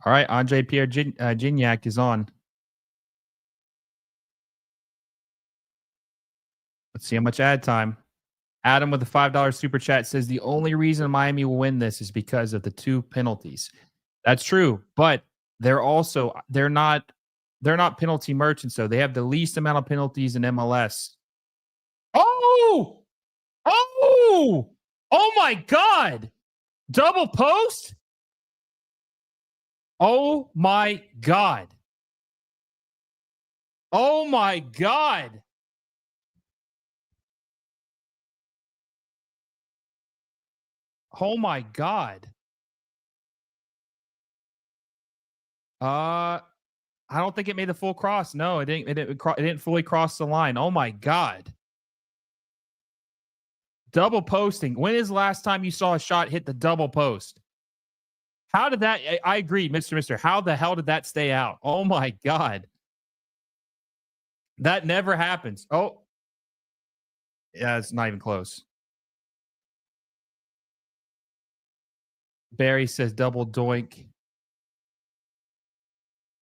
All right, Andre Pierre Gignac is on. Let's see how much added time. Adam with a $5 super chat says the only reason Miami will win this is because of the 2 penalties. That's true, but they're not penalty merchants, so they have the least amount of penalties in MLS. Oh! Oh! Oh my god! Double post? Oh my god. Oh my god. Oh my god. I don't think it made the full cross. No, it didn't fully cross the line. Oh my god. Double posting. When is the last time you saw a shot hit the double post? How did that I agree, Mr. How the hell did that stay out? Oh my god. That never happens. Oh, yeah, it's not even close. Barry says double doink.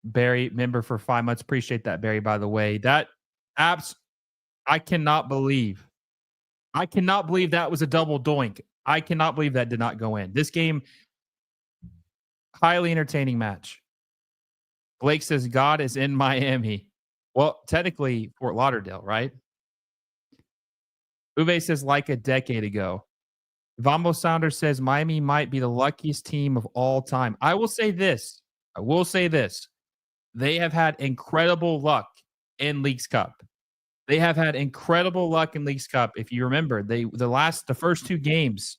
Barry, member for 5 months. Appreciate that, Barry, by the way. That apps I cannot believe. I cannot believe that was a double doink. I cannot believe that did not go in. This game, Highly entertaining match. Blake says God is in Miami. Well, technically Fort Lauderdale, right? Uwe says like a decade ago. Vamos Sounder says Miami might be the luckiest team of all time. I will say this. I will say this. They have had incredible luck in Leagues Cup. They have had incredible luck in Leagues Cup. If you remember, the first two games,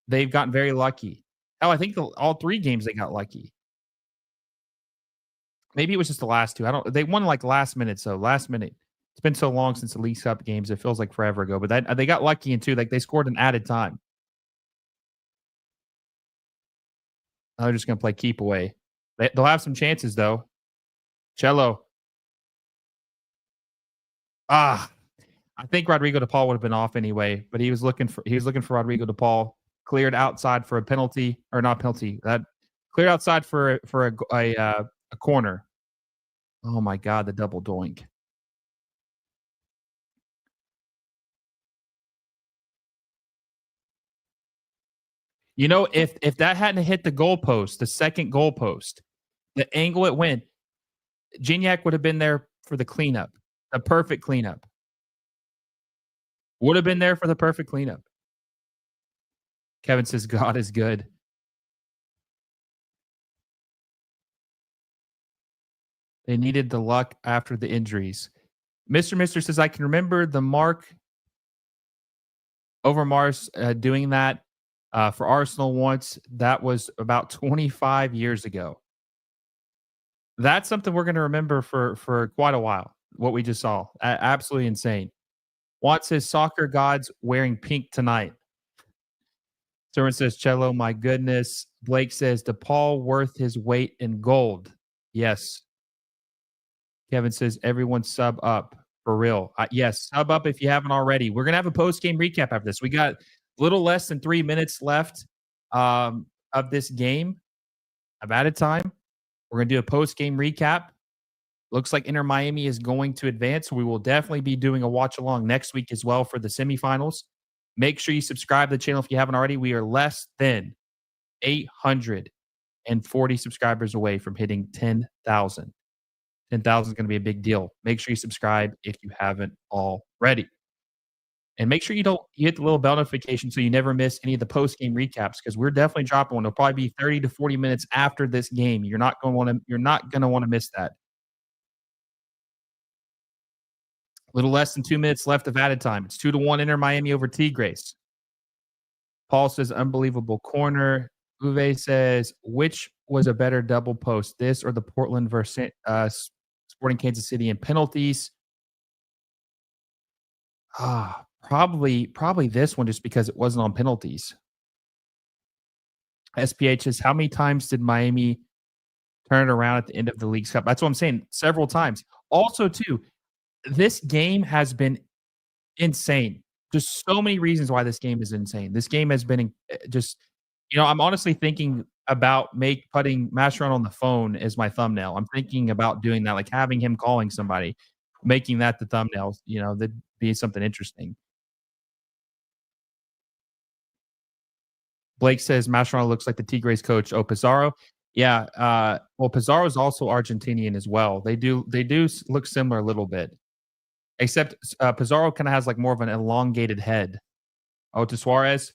they've gotten very lucky. Oh, I think all three games they got lucky. Maybe it was just the last two. I don't. They won like last minute. So last minute. It's been so long since the League Cup games. It feels like forever ago. But they got lucky in two. Like they scored an added time. They're just going to play keep away. They'll have some chances though. Cello. Ah, I think Rodrigo De Paul would have been off anyway. But he was looking for Rodrigo De Paul. Cleared outside for a penalty or not penalty. That cleared outside for a corner. Oh my God, the double doink. You know, if that hadn't hit the goalpost, the second goalpost, the angle it went, Gignac would have been there for the cleanup, the perfect cleanup. Would have been there for the perfect cleanup. Kevin says God is good. They needed the luck after the injuries. Mr. Mister says I can remember the Mark Overmars doing that for Arsenal once. That was about 25 years ago. That's something we're going to remember for quite a while. What we just saw, absolutely insane. Watt says soccer gods wearing pink tonight. Servant says cello. My goodness. Blake says DePaul worth his weight in gold. Yes. Kevin says everyone sub up for real. Yes, sub up if you haven't already. We're gonna have a post game recap after this. We got a little less than 3 minutes left of this game. I've added time. We're gonna do a post game recap. Looks like Inter Miami is going to advance. We will definitely be doing a watch along next week as well for the semifinals. Make sure you subscribe to the channel if you haven't already. We are less than 840 subscribers away from hitting 10,000. 10,000 is going to be a big deal. Make sure you subscribe if you haven't already. And make sure you hit the little bell notification so you never miss any of the post game recaps because we're definitely dropping one. It'll probably be 30 to 40 minutes after this game. You're not going to want to miss that. A little less than 2 minutes left of added time. It's 2-1 Inter Miami over Tigres. Paul says unbelievable corner. Uwe says which was a better double post, this or the Portland versus Sporting Kansas City in penalties? Probably this one just because it wasn't on penalties. SPH says how many times did Miami turn it around at the end of the Leagues Cup? That's what I'm saying. Several times. Also, too, this game has been insane. Just so many reasons why this game is insane. This game has been just, I'm honestly thinking about putting Masheron on the phone as my thumbnail. I'm thinking about doing that, like having him calling somebody, making that the thumbnail. That'd be something interesting. Blake says Mascherano looks like the Tigres coach. Oh, Pizarro. Yeah. Well, Pizarro is also Argentinian as well. They do look similar a little bit, except Pizarro kind of has like more of an elongated head. Oh, to Suarez.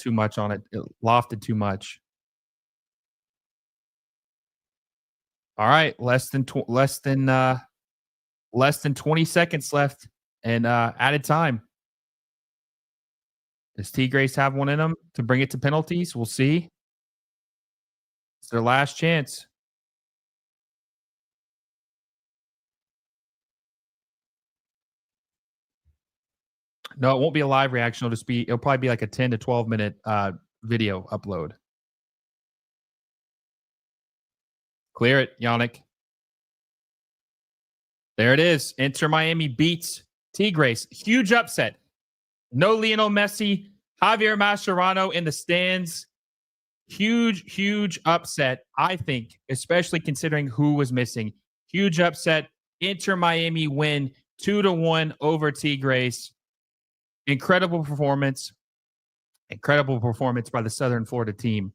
Too much on it. It lofted too much. All right, less than 20 seconds left and added time. Does Tigres have one in them to bring it to penalties? We'll see. It's their last chance. No, it won't be a live reaction. It'll probably be like a 10 to 12 minute video upload. Clear it, Yannick. There it is. Inter Miami beats Tigres. Huge upset. No Lionel Messi. Javier Mascherano in the stands. Huge upset, I think, especially considering who was missing. Huge upset. Inter Miami win 2-1 over Tigres. Incredible performance. Incredible performance by the Southern Florida team.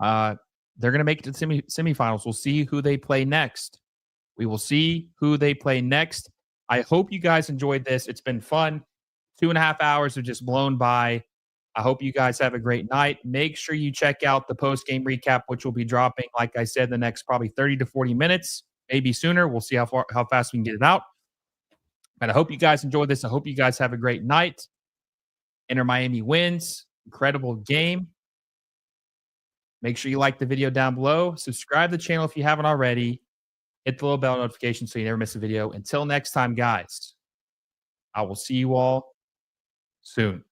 Uh, they're going to make it to the semifinals. We'll see who they play next. We will see who they play next. I hope you guys enjoyed this. It's been fun. 2.5 hours have just blown by. I hope you guys have a great night. Make sure you check out the post-game recap, which will be dropping, like I said, the next probably 30 to 40 minutes, maybe sooner. We'll see how fast we can get it out. But I hope you guys enjoyed this. I hope you guys have a great night. Inter Miami wins. Incredible game. Make sure you like the video down below. Subscribe to the channel if you haven't already. Hit the little bell notification so you never miss a video. Until next time, guys, I will see you all soon.